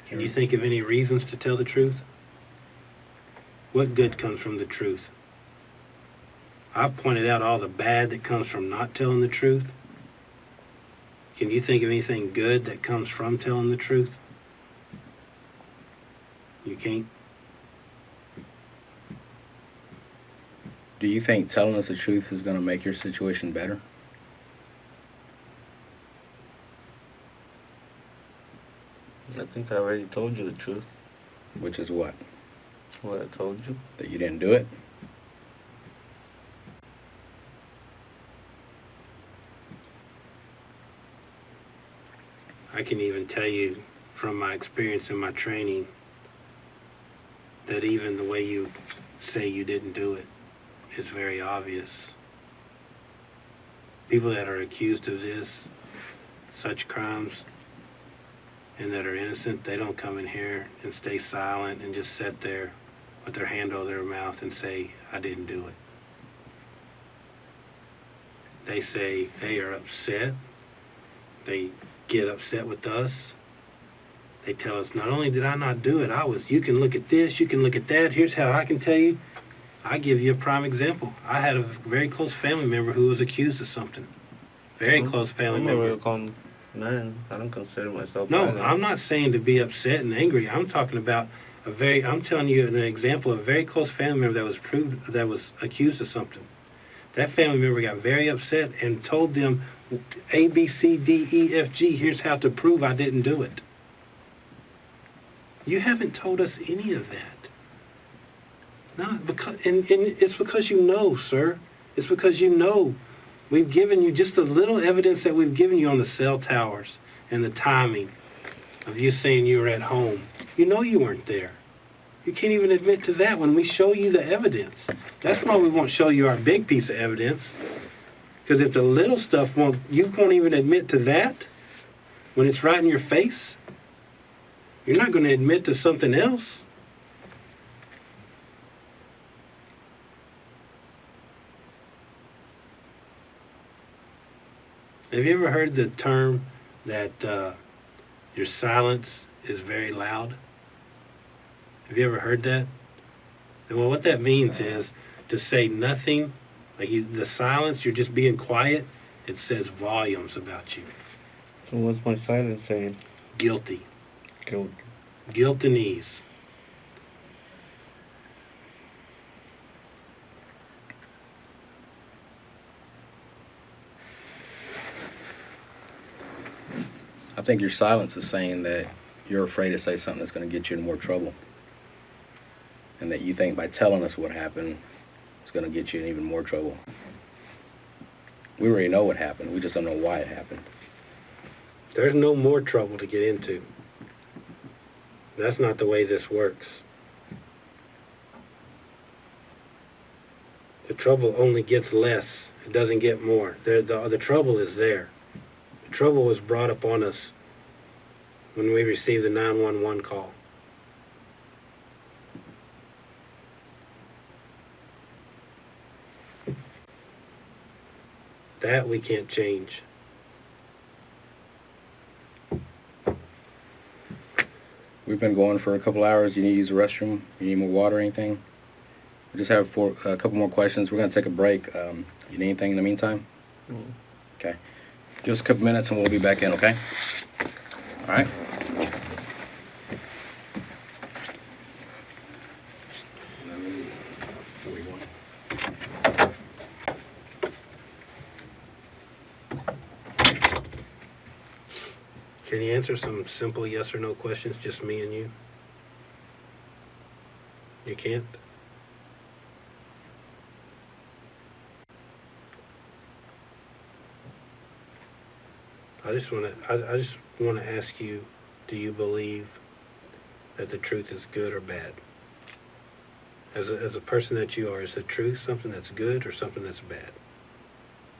Speaker 1: Can you think of any reasons to tell the truth? What good comes from the truth? I've pointed out all the bad that comes from not telling the truth. Can you think of anything good that comes from telling the truth? You can't?
Speaker 3: Do you think telling us the truth is going to make your situation better?
Speaker 2: I think I already told you the truth.
Speaker 3: Which is what?
Speaker 2: What I told you.
Speaker 3: That you didn't do it?
Speaker 1: I can even tell you from my experience and my training that even the way you say you didn't do it is very obvious. People that are accused of such crimes, and that are innocent, they don't come in here and stay silent and just sit there with their hand over their mouth and say, I didn't do it. They say they are upset. They get upset with us. They tell us, not only did I not do it, you can look at this, you can look at that, here's how I can tell you. I give you a prime example. I had a very close family member who was accused of something. Very close family member.
Speaker 2: Man, I don't consider myself
Speaker 1: No,
Speaker 2: violent.
Speaker 1: I'm not saying to be upset and angry. I'm talking about I'm telling you an example of a very close family member that was accused of something. That family member got very upset and told them, A, B, C, D, E, F, G, here's how to prove I didn't do it. You haven't told us any of that. No, and it's because you know, sir. It's because you know. We've given you just the little evidence that we've given you on the cell towers and the timing of you saying you were at home. You know you weren't there. You can't even admit to that when we show you the evidence. That's why we won't show you our big piece of evidence. Because if the little stuff you won't even admit to that when it's right in your face. You're not going to admit to something else. Have you ever heard the term that your silence is very loud? Have you ever heard that? Well, what that means is to say nothing, like the silence, you're just being quiet, it says volumes about you.
Speaker 2: So what's my silence saying?
Speaker 1: Guilty.
Speaker 2: Guilt.
Speaker 1: Guilt and ease.
Speaker 3: I think your silence is saying that you're afraid to say something that's going to get you in more trouble. And that you think by telling us what happened, it's going to get you in even more trouble. We already know what happened. We just don't know why it happened.
Speaker 1: There's no more trouble to get into. That's not the way this works. The trouble only gets less. It doesn't get more. The trouble is there. The trouble was brought upon us when we received the 911 call. That we can't change.
Speaker 3: We've been going for a couple hours. You need to use the restroom? You need more water or anything? We just have a couple more questions. We're going to take a break. You need anything in the meantime?
Speaker 2: Mm.
Speaker 3: Okay. Give us a couple minutes and we'll be back in, okay? All right?
Speaker 1: Can you answer some simple yes or no questions, just me and you? You can't? I just want to ask you, do you believe that the truth is good or bad? As a person that you are, is the truth something that's good or something that's bad?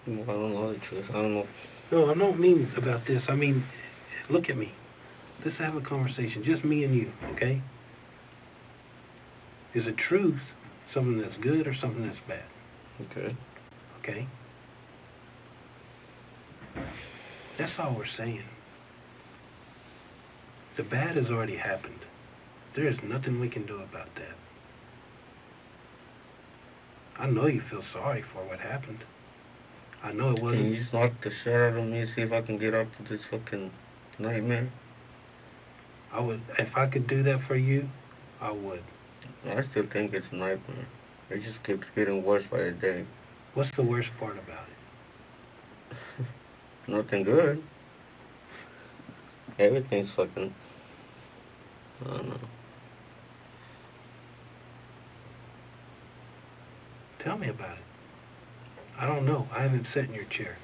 Speaker 2: Well, I don't know the truth. I don't know.
Speaker 1: No, I don't mean about this. I mean, look at me. Let's have a conversation, just me and you, okay? Is the truth something that's good or something that's bad?
Speaker 2: Okay.
Speaker 1: Okay? That's all we're saying. The bad has already happened. There is nothing we can do about that. I know you feel sorry for what happened. I know it wasn't...
Speaker 2: Can you just knock the shit out of me, see if I can get up to this fucking nightmare?
Speaker 1: I would, if I could do that for you, I would.
Speaker 2: I still think it's a nightmare. It just keeps getting worse by the day.
Speaker 1: What's the worst part about it?
Speaker 2: Nothing good. Everything's fucking... I don't know.
Speaker 1: Tell me about it. I don't know. I haven't sat in your chair.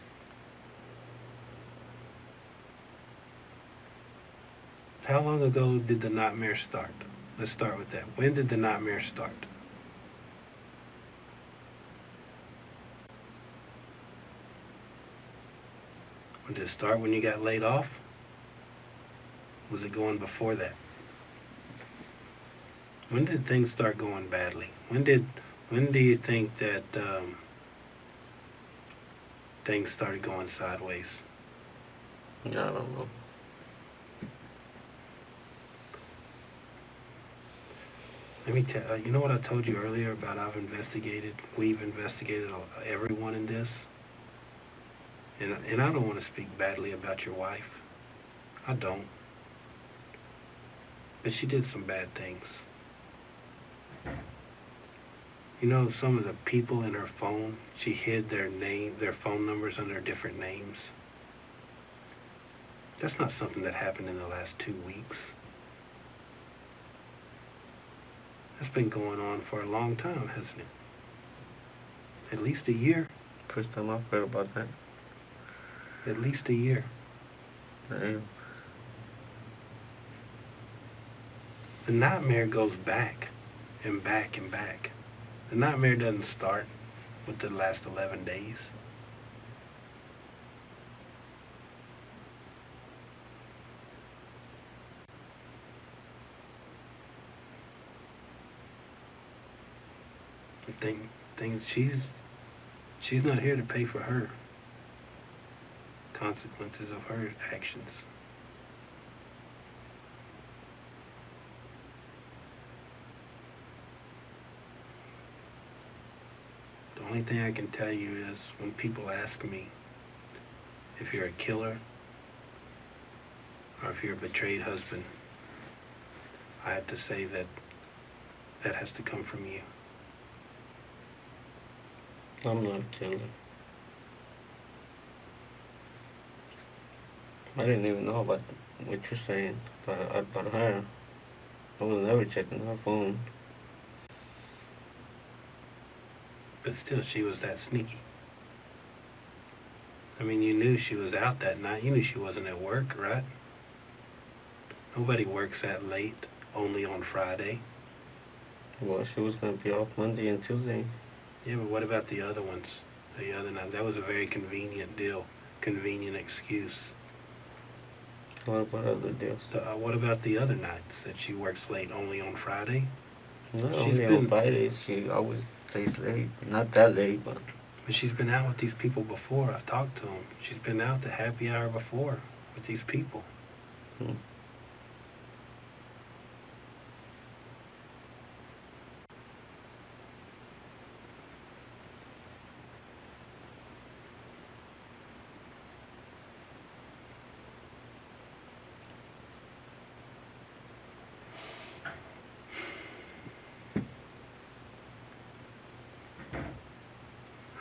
Speaker 1: How long ago did the nightmare start? Let's start with that. When did the nightmare start? Did it start when you got laid off? Was it going before that? When did things start going badly? When do you think that things started going sideways?
Speaker 2: I don't know.
Speaker 1: Let me tell you, know what I told you earlier about we've investigated everyone in this? And I don't want to speak badly about your wife. I don't. But she did some bad things. You know, some of the people in her phone, she hid their phone numbers under different names. That's not something that happened in the last 2 weeks. That's been going on for a long time, hasn't it? At least a year.
Speaker 2: First time I've heard about that.
Speaker 1: At least a year.
Speaker 2: Damn.
Speaker 1: The nightmare goes back and back and back. The nightmare doesn't start with the last 11 days. The thing, she's not here to pay for her consequences of her actions. The only thing I can tell you is when people ask me if you're a killer or if you're a betrayed husband, I have to say that that has to come from you.
Speaker 2: I'm not a killer. I didn't even know about what you're saying about her. I was never checking her phone.
Speaker 1: But still, she was that sneaky. I mean, you knew she was out that night. You knew she wasn't at work, right? Nobody works that late, only on Friday.
Speaker 2: Well, she was going to be off Monday and Tuesday.
Speaker 1: Yeah, but what about the other ones? The other night? That was a very convenient deal, convenient excuse.
Speaker 2: What about other deals?
Speaker 1: What about the other nights that she works late, only on Friday?
Speaker 2: Not only on Fridays, she always stays late. Not that late, but...
Speaker 1: But she's been out with these people before. I've talked to them. She's been out the happy hour before with these people.
Speaker 2: Hmm.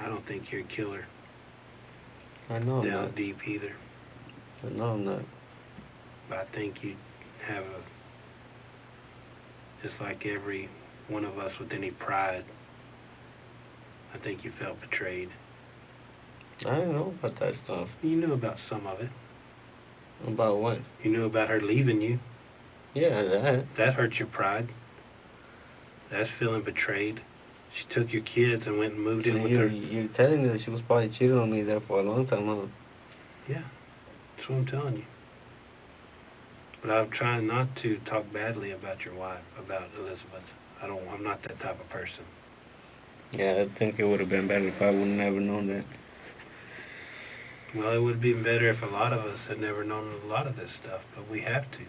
Speaker 1: I don't think you're a killer.
Speaker 2: I know I'm
Speaker 1: Down
Speaker 2: not.
Speaker 1: deep either.
Speaker 2: I know I'm not.
Speaker 1: But I think you have just like every one of us with any pride, I think you felt betrayed.
Speaker 2: I don't know about that stuff.
Speaker 1: You knew about some of it.
Speaker 2: About what?
Speaker 1: You knew about her leaving you.
Speaker 2: Yeah, that.
Speaker 1: That hurt your pride. That's feeling betrayed. She took your kids and went and moved in with her.
Speaker 2: You're telling me that she was probably cheating on me there for a long time, huh?
Speaker 1: Yeah, that's what I'm telling you. But I'm trying not to talk badly about your wife, about Elizabeth. I'm not that type of person.
Speaker 2: Yeah, I think it would have been better if I would have never known that.
Speaker 1: Well, it would have been better if a lot of us had never known a lot of this stuff, but we have to.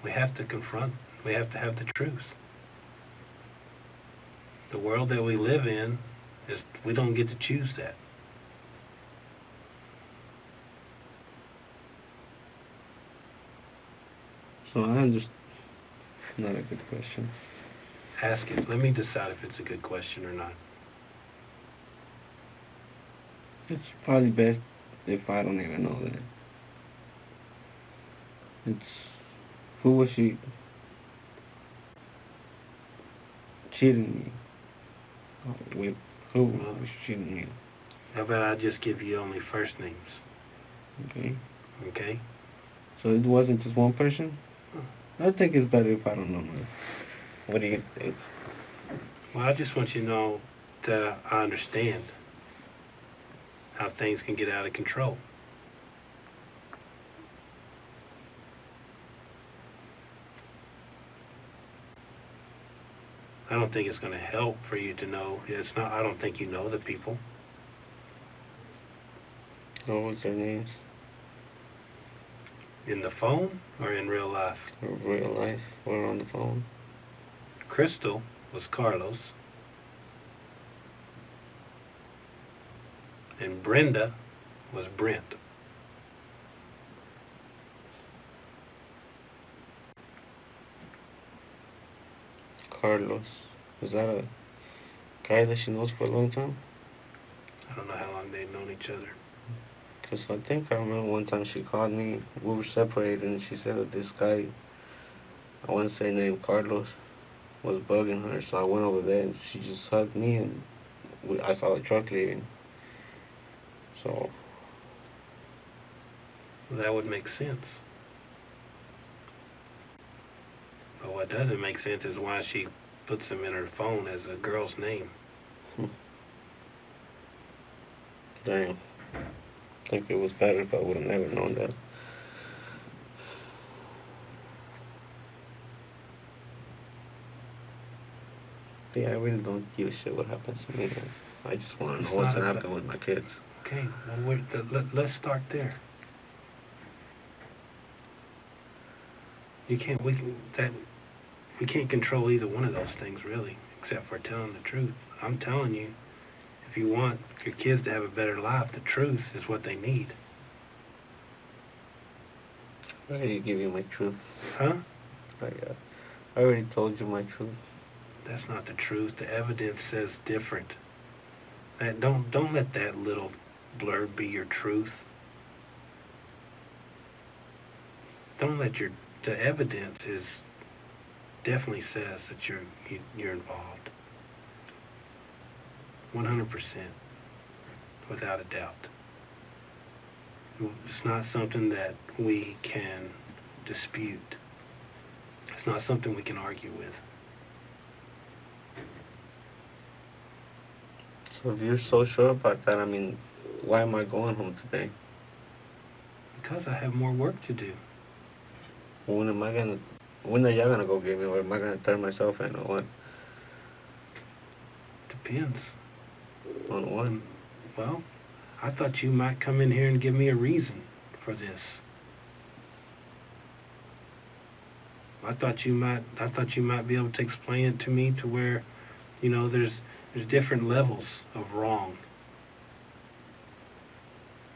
Speaker 1: We have to confront. We have to have the truth. The world that we live in is, we don't get to choose that.
Speaker 2: So I understand. Not a good question.
Speaker 1: Ask it. Let me decide if it's a good question or not.
Speaker 2: It's probably best if I don't even know that. It's... Who was she cheating me? With who was she cheating me?
Speaker 1: How about I just give you only first names?
Speaker 2: Okay.
Speaker 1: Okay?
Speaker 2: So it wasn't just one person? I think it's better if I don't know her. What do you think?
Speaker 1: Well, I just want you to know that I understand how things can get out of control. I don't think it's going to help for you to know. I don't think you know the people.
Speaker 2: What was their names?
Speaker 1: In the phone or in real life?
Speaker 2: In real life or on the phone?
Speaker 1: Crystal was Carlos. And Brenda was Brent.
Speaker 2: Carlos. Is that a guy that she knows for a long time?
Speaker 1: I don't know how long they've known each other.
Speaker 2: Because I think I remember one time she called me, we were separated, and she said that this guy, I want to say named Carlos, was bugging her, so I went over there and she just hugged me, and I saw the truck leaving. So
Speaker 1: that would make sense. But what doesn't make sense is why she puts him in her phone as a girl's name.
Speaker 2: Damn. I think it was better if I would have never known that. Yeah, I really don't give a shit what happens to me. I just want to know what's going to happen with my kids.
Speaker 1: Okay, well, let's start there. We can't control either one of those things, really, except for telling the truth. I'm telling you, if you want your kids to have a better life, the truth is what they need.
Speaker 2: I already give you my truth.
Speaker 1: Huh?
Speaker 2: I already told you my truth.
Speaker 1: That's not the truth. The evidence says different. Don't let that little blurb be your truth. Don't let the evidence definitely says that you're involved. 100%, without a doubt. It's not something that we can dispute. It's not something we can argue with.
Speaker 2: So if you're so sure about that, I mean, why am I going home today?
Speaker 1: Because I have more work to do.
Speaker 2: When are y'all gonna go get me, or am I gonna turn myself in, or what?
Speaker 1: Depends.
Speaker 2: On what?
Speaker 1: Well, I thought you might come in here and give me a reason for this. I thought you might be able to explain it to me to where, there's different levels of wrong.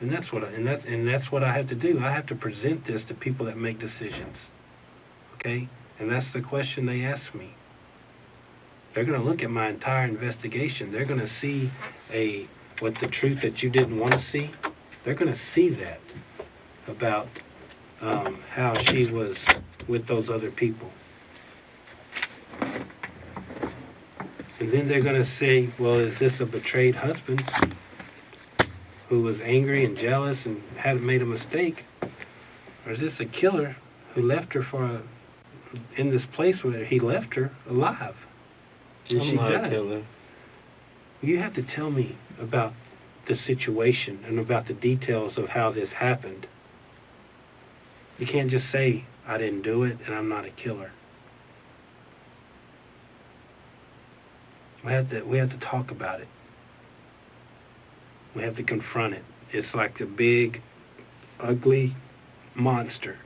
Speaker 1: And that's what I have to do. I have to present this to people that make decisions. Okay? And that's the question they ask me. They're going to look at my entire investigation. They're going to see what the truth that you didn't want to see. They're going to see that about how she was with those other people. And then they're going to say, well, is this a betrayed husband who was angry and jealous and had made a mistake? Or is this a killer who left her in this place where he left her alive? And
Speaker 2: I'm not a killer.
Speaker 1: You have to tell me about the situation and about the details of how this happened. You can't just say, I didn't do it and I'm not a killer. We have to talk about it. We have to confront it. It's like a big, ugly monster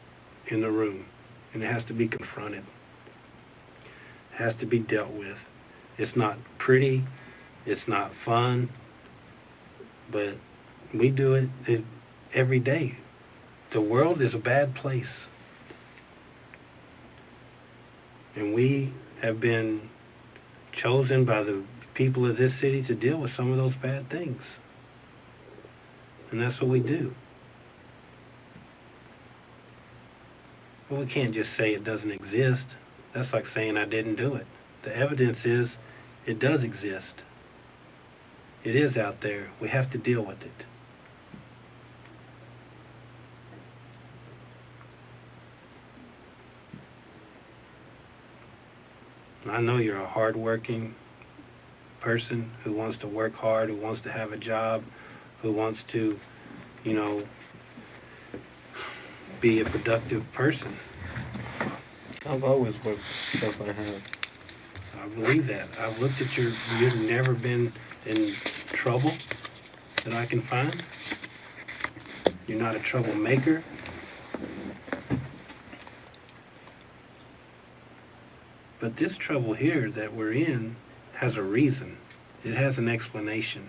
Speaker 1: in the room, and it has to be confronted. It has to be dealt with. It's not pretty. It's not fun. But we do it every day. The world is a bad place. And we have been chosen by the people of this city to deal with some of those bad things. And that's what we do. But we can't just say it doesn't exist. That's like saying I didn't do it. The evidence is it does exist. It is out there. We have to deal with it. I know you're a hard-working person who wants to work hard, who wants to have a job, who wants to, be a productive person.
Speaker 2: I've always worked stuff I have.
Speaker 1: I believe that. I've looked at you've never been in trouble that I can find. You're not a troublemaker. But this trouble here that we're in has a reason. It has an explanation.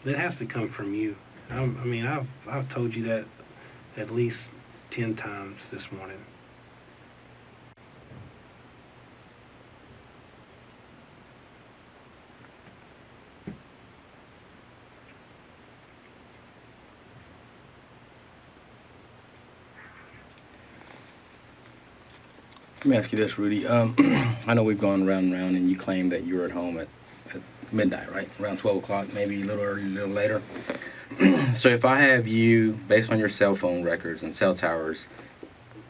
Speaker 1: It has to come from you. I've told you that at least 10 times this morning.
Speaker 3: Let me ask you this, Rudy. I know we've gone round and round, and you claim that you were at home at midnight, right? Around 12 o'clock, maybe a little early, a little later. So if I have you, based on your cell phone records and cell towers,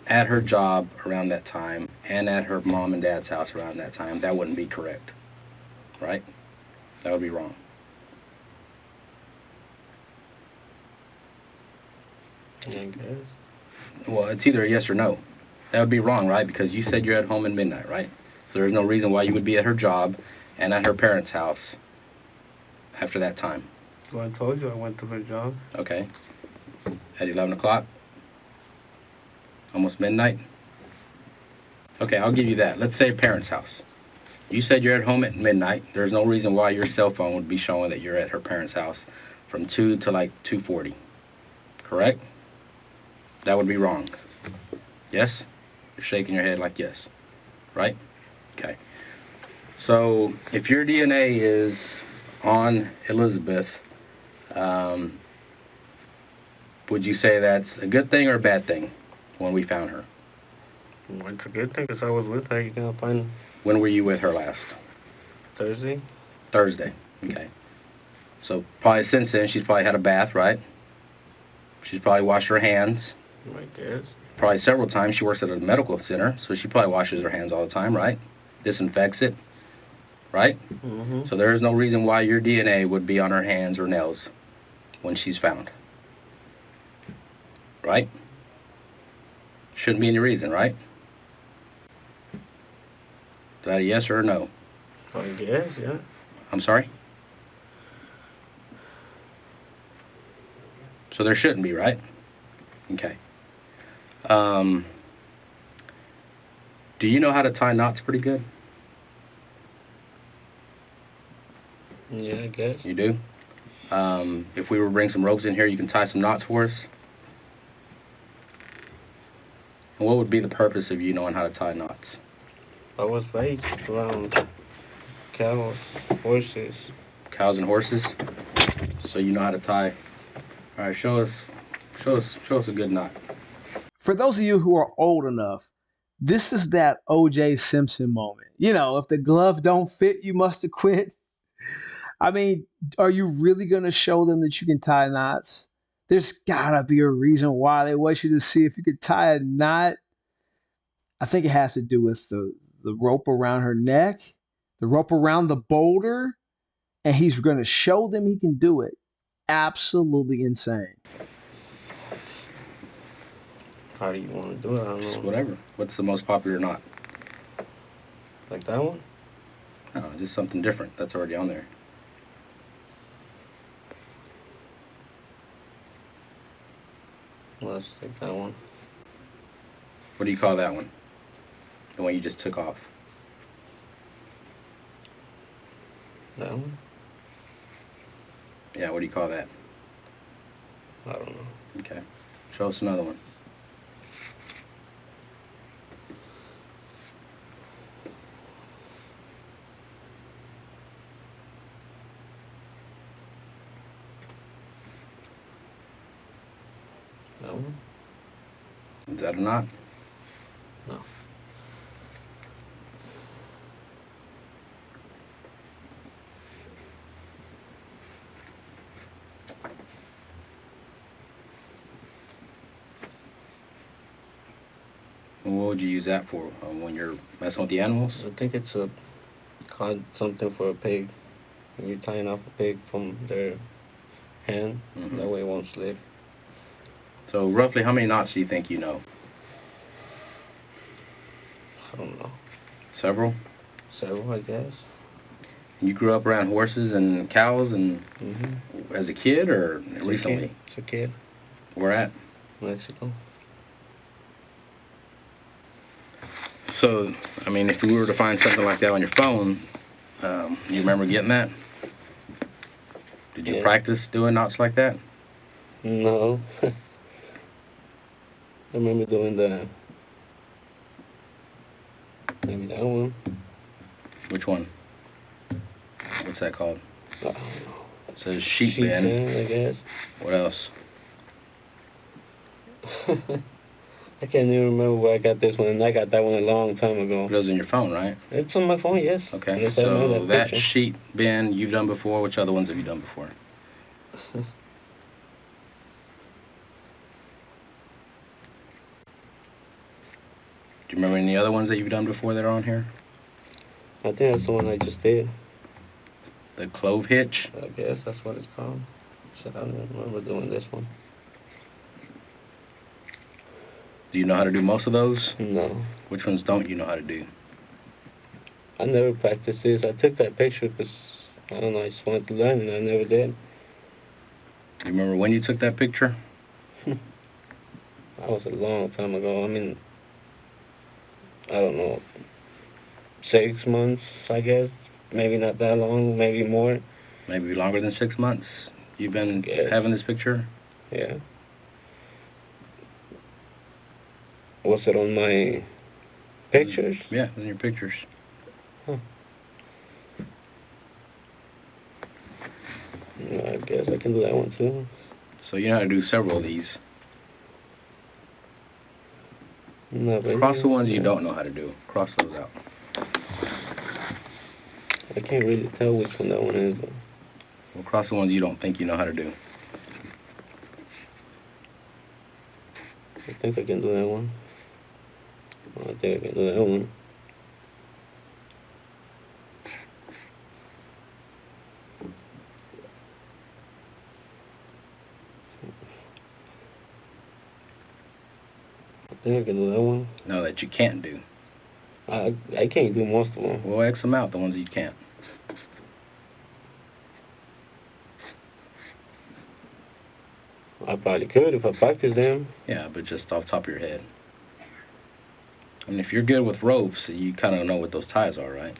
Speaker 3: at her job around that time and at her mom and dad's house around that time, that wouldn't be correct, right? That would be wrong.
Speaker 2: I guess.
Speaker 3: Well, it's either a yes or no. That would be wrong, right? Because you said you're at home at midnight, right? So there's no reason why you would be at her job and at her parents' house after that time.
Speaker 2: Well, I told you I went to her job.
Speaker 3: Okay. At 11 o'clock? Almost midnight? Okay, I'll give you that. Let's say parents' house. You said you're at home at midnight. There's no reason why your cell phone would be showing that you're at her parents' house from 2 to like 2:40. Correct? That would be wrong. Yes? You're shaking your head like yes. Right? Okay. So if your DNA is on Elizabeth, would you say that's a good thing or a bad thing when we found her?
Speaker 2: Well, it's a good thing because I was with her. You can find
Speaker 3: When were you with her last?
Speaker 2: Thursday.
Speaker 3: Thursday. Okay. So probably since then she's probably had a bath, right? She's probably washed her hands.
Speaker 2: I guess.
Speaker 3: Probably several times. She works at a medical center, so she probably washes her hands all the time, right? Disinfects it, right?
Speaker 2: Mm-hmm.
Speaker 3: So there is no reason why your DNA would be on her hands or nails when she's found. Right? Shouldn't be any reason, right? Is that a yes or a no?
Speaker 2: I guess, yeah.
Speaker 3: I'm sorry? So there shouldn't be, right? Okay. Do you know how to tie knots pretty good?
Speaker 2: Yeah, I guess.
Speaker 3: You do? If we were to bring some ropes in here, you can tie some knots for us? And what would be the purpose of you knowing how to tie knots?
Speaker 2: I was raised around cows, horses.
Speaker 3: Cows and horses? So you know how to tie. All right, show us a good knot.
Speaker 4: For those of you who are old enough, this is that O.J. Simpson moment. You know, if the glove don't fit, you must have quit. I mean, are you really going to show them that you can tie knots? There's gotta be a reason why they want you to see if you could tie a knot. I think it has to do with the rope around her neck, the rope around the boulder, and he's going to show them he can do it. Absolutely insane.
Speaker 2: How do you want to do it? I don't know.
Speaker 3: Whatever. What's the most popular knot?
Speaker 2: Like that one?
Speaker 3: No, just something different. That's already on there.
Speaker 2: Let's take that one.
Speaker 3: What do you call that one? The one you just took off.
Speaker 2: That one?
Speaker 3: Yeah, what do you call that?
Speaker 2: I don't know.
Speaker 3: Okay. Show us another one.
Speaker 2: That one?
Speaker 3: Is that a knot?
Speaker 2: No.
Speaker 3: And what would you use that for? When you're messing with the animals?
Speaker 2: I think it's something for a pig. When you're tying off a pig from their hand, that way it won't slip.
Speaker 3: So roughly how many knots do you think you know?
Speaker 2: I don't know.
Speaker 3: Several?
Speaker 2: Several, I guess.
Speaker 3: You grew up around horses and cows and as a kid or recently?
Speaker 2: As a kid.
Speaker 3: Where at?
Speaker 2: Mexico.
Speaker 3: So, I mean, if we were to find something like that on your phone, you remember getting that? Did you practice doing knots like that?
Speaker 2: No. I remember doing maybe that one.
Speaker 3: Which one? What's that called?
Speaker 2: I don't know.
Speaker 3: It says sheep
Speaker 2: Bend,
Speaker 3: bend.
Speaker 2: I guess.
Speaker 3: What else?
Speaker 2: I can't even remember where I got this one, and I got that one a long time ago.
Speaker 3: It was in your phone, right?
Speaker 2: It's on my phone, yes.
Speaker 3: Okay,
Speaker 2: Yes, I know
Speaker 3: so that
Speaker 2: picture.
Speaker 3: sheet, Ben, you've done before. Which other ones have you done before? Do you remember any other ones that you've done before that are on here?
Speaker 2: I think that's the one I just did.
Speaker 3: The clove hitch?
Speaker 2: I guess that's what it's called. Shit, I don't remember doing this one.
Speaker 3: Do you know how to do most of those?
Speaker 2: No.
Speaker 3: Which ones don't you know how to do?
Speaker 2: I never practiced this. I took that picture because, I don't know, I just wanted to learn, and I never did.
Speaker 3: Do you remember when you took that picture?
Speaker 2: That was a long time ago. I mean, I don't know, 6 months, I guess. Maybe not that long, maybe more.
Speaker 3: Maybe longer than 6 months? You've been having this picture?
Speaker 2: Yeah. Was it on my pictures?
Speaker 3: Yeah, it was in your pictures.
Speaker 2: Huh. I guess I can do that one too.
Speaker 3: So you know how to do several of these.
Speaker 2: Not really.
Speaker 3: Cross the ones you don't know how to do. Cross those out.
Speaker 2: I can't really tell which one that one is.
Speaker 3: Well, cross the ones you don't think you know how to do.
Speaker 2: I think I can do that one. I think I can do that one. I think I can do that one.
Speaker 3: No, that you can't do.
Speaker 2: I can't do most of them.
Speaker 3: Well, X them out, the ones you can't.
Speaker 2: I probably could if I practice them.
Speaker 3: Yeah, but just off the top of your head. I mean, if you're good with ropes, you kind of know what those ties are, right?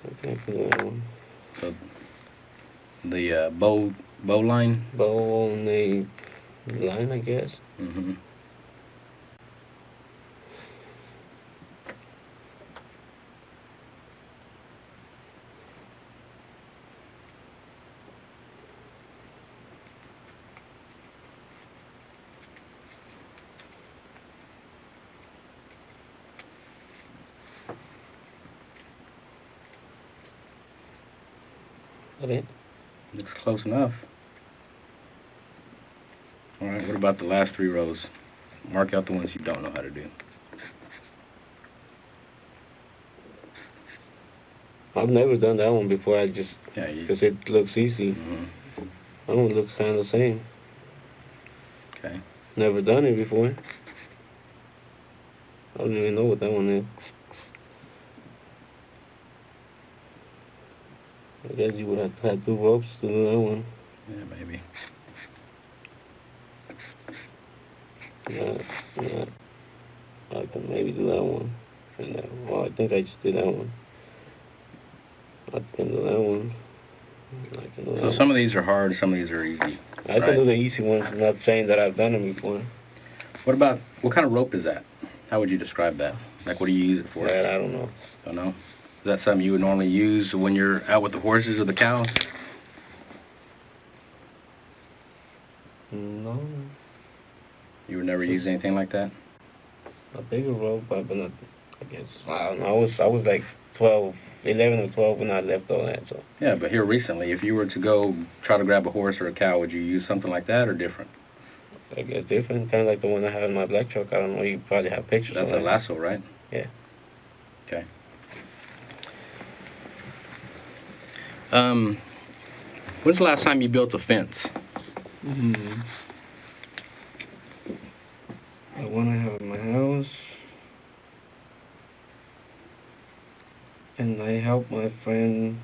Speaker 2: I think I can do that one.
Speaker 3: So the bow line.
Speaker 2: Bow on the line, I guess.
Speaker 3: Mm-hmm.
Speaker 2: Okay.
Speaker 3: Looks close enough. All right, what about the last 3 rows? Mark out the ones you don't know how to do.
Speaker 2: I've never done that one before. I just, because it looks easy.
Speaker 3: Mm-hmm.
Speaker 2: That one looks kind of the same.
Speaker 3: Okay.
Speaker 2: Never done it before. I don't even know what that one is. I guess you would have to have 2 ropes to do that one.
Speaker 3: Yeah, maybe.
Speaker 2: Yeah. I can maybe do that one. And well, I think I just did that one. I can do that one. I can do that
Speaker 3: So some of these are hard, some of these are easy.
Speaker 2: I can do the easy ones. I'm not saying that I've done them before.
Speaker 3: What kind of rope is that? How would you describe that? Like, what do you use it for?
Speaker 2: That I don't know.
Speaker 3: Don't know? Is that something you would normally use when you're out with the horses or the cows?
Speaker 2: No.
Speaker 3: You would never use anything like that?
Speaker 2: A bigger rope, but not, I guess. I don't know. I was like 11 or 12 when I left all that, so.
Speaker 3: Yeah, but here recently, if you were to go try to grab a horse or a cow, would you use something like that or different?
Speaker 2: I guess different, kind of like the one I have in my black truck. I don't know, you probably have pictures
Speaker 3: That's
Speaker 2: of
Speaker 3: a
Speaker 2: that.
Speaker 3: lasso, right?
Speaker 2: Yeah.
Speaker 3: Okay. When's the last time you built a fence?
Speaker 2: The one I have in my house. And I helped my friend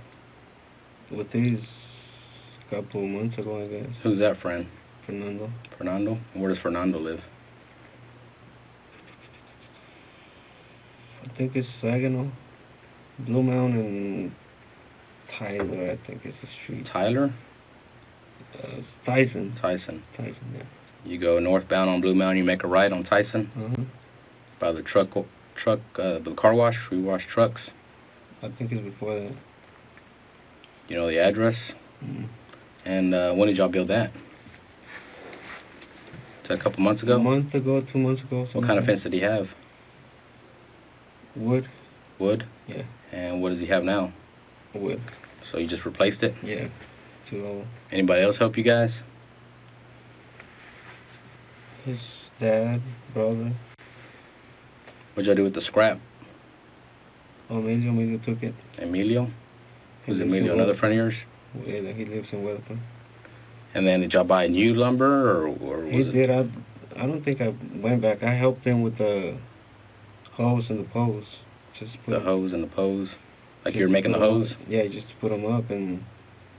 Speaker 2: with his a couple of months ago, I guess.
Speaker 3: Who's that friend?
Speaker 2: Fernando.
Speaker 3: Fernando? Where does Fernando live?
Speaker 2: I think it's Saginaw. Blue Mountain and Tyler, I think is the street.
Speaker 3: Tyler?
Speaker 2: Tyson.
Speaker 3: Tyson.
Speaker 2: Tyson, yeah.
Speaker 3: You go northbound on Blue Mountain, you make a right on Tyson?
Speaker 2: Uh-huh.
Speaker 3: By the the car wash, we wash trucks.
Speaker 2: I think it's before that.
Speaker 3: You know the address?
Speaker 2: Mm-hmm.
Speaker 3: And when did y'all build that? A couple months ago?
Speaker 2: A month ago, 2 months ago.
Speaker 3: What kind of fence did he have?
Speaker 2: Wood.
Speaker 3: Wood?
Speaker 2: Yeah.
Speaker 3: And what does he have now?
Speaker 2: Wood.
Speaker 3: So you just replaced it?
Speaker 2: Yeah. 2 old.
Speaker 3: Anybody else help you guys?
Speaker 2: His dad, brother.
Speaker 3: What'd y'all do with the scrap?
Speaker 2: Oh, Emilio took it.
Speaker 3: Emilio?
Speaker 2: He
Speaker 3: Was
Speaker 2: lives
Speaker 3: Emilio
Speaker 2: in
Speaker 3: another friend of yours?
Speaker 2: Yeah, he lives in Weatherford.
Speaker 3: And then did y'all buy new lumber, or was
Speaker 2: He
Speaker 3: it?
Speaker 2: did. I don't think I went back. I helped him with the hose and the poles. Just put
Speaker 3: The
Speaker 2: them-
Speaker 3: hose and the pose? Like
Speaker 2: just
Speaker 3: you were making the
Speaker 2: put 'em
Speaker 3: hose?
Speaker 2: up. Yeah, just to put them up, and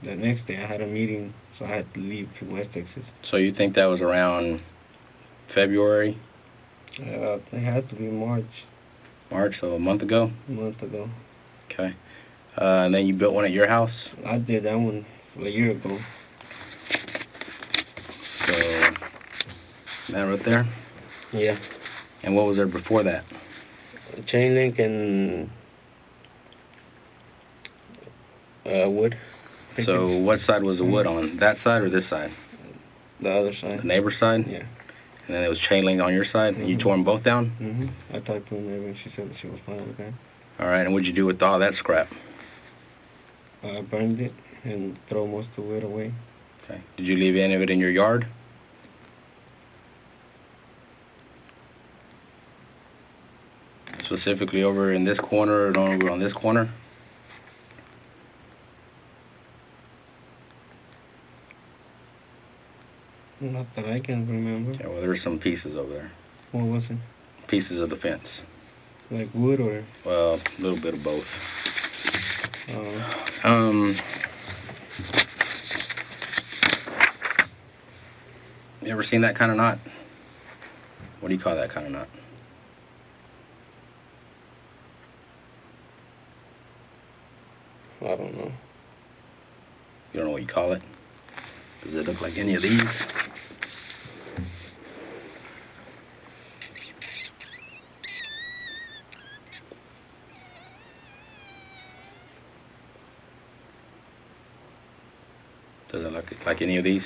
Speaker 2: the next day I had a meeting, so I had to leave to West Texas.
Speaker 3: So you think that was around February,
Speaker 2: It had to be March,
Speaker 3: March, so a month ago?
Speaker 2: a month ago.
Speaker 3: Okay. And then you built one at your house?
Speaker 2: I did that one a year ago.
Speaker 3: So, that right there?
Speaker 2: Yeah.
Speaker 3: And what was there before that?
Speaker 2: Chain link and wood.
Speaker 3: So what side was the wood on? That side or this side?
Speaker 2: The other side.
Speaker 3: The neighbor's side?
Speaker 2: Yeah.
Speaker 3: And then it was chain link on your side? And you
Speaker 2: Mhm.
Speaker 3: tore them both down?
Speaker 2: Mm-hmm. I talked to her neighbor, and she said that she was fine with that.
Speaker 3: All right, and what'd you do with all that scrap?
Speaker 2: I burned it and throw most of it away.
Speaker 3: Okay. Did you leave any of it in your yard? Specifically over in this corner and over on this corner?
Speaker 2: Not that I can remember.
Speaker 3: Yeah, well, there's some pieces over there.
Speaker 2: What was it?
Speaker 3: Pieces of the fence.
Speaker 2: Like wood or?
Speaker 3: Well, a little bit of both.
Speaker 2: Uh,
Speaker 3: You ever seen that kind of knot? What do you call that kind of knot?
Speaker 2: I don't know.
Speaker 3: You don't know what you call it? Does it look like any of these? Does it look like any of these?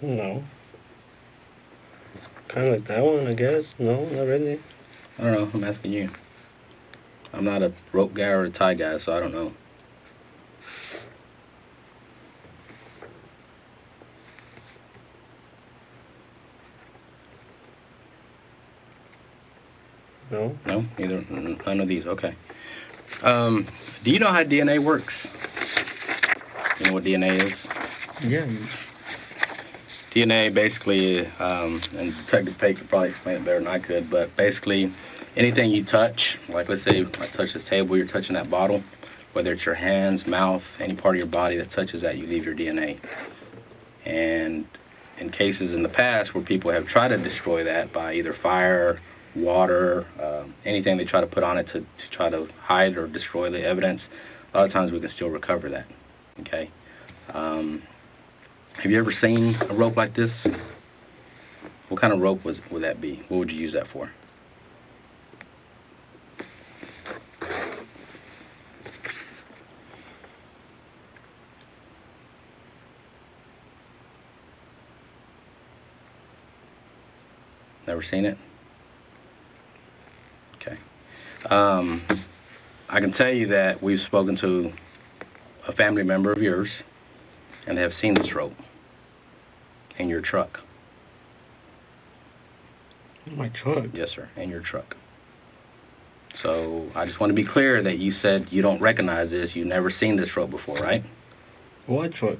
Speaker 2: No. Kind of like that one, I guess. No, not really.
Speaker 3: I don't know. I'm asking you. I'm not a rope guy or a tie guy, so I don't know.
Speaker 2: No.
Speaker 3: No? Neither? None of these. Okay. Do you know how DNA works? You know what DNA is?
Speaker 2: Yeah.
Speaker 3: DNA basically, and Detective Pate could probably explain it better than I could, but basically anything you touch, like let's say I touch this table, you're touching that bottle, whether it's your hands, mouth, any part of your body that touches that, you leave your DNA. And in cases in the past where people have tried to destroy that by either fire, water, anything they try to put on it to try to hide or destroy the evidence, a lot of times we can still recover that. Okay. Have you ever seen a rope like this? What kind of rope would that be? What would you use that for? Never seen it? Okay. I can tell you that we've spoken to a family member of yours and have seen this rope in your truck.
Speaker 2: My truck.
Speaker 3: Yes, sir, in your truck. So I just want to be clear that you said you don't recognize this. You've never seen this rope before, right?
Speaker 2: What truck?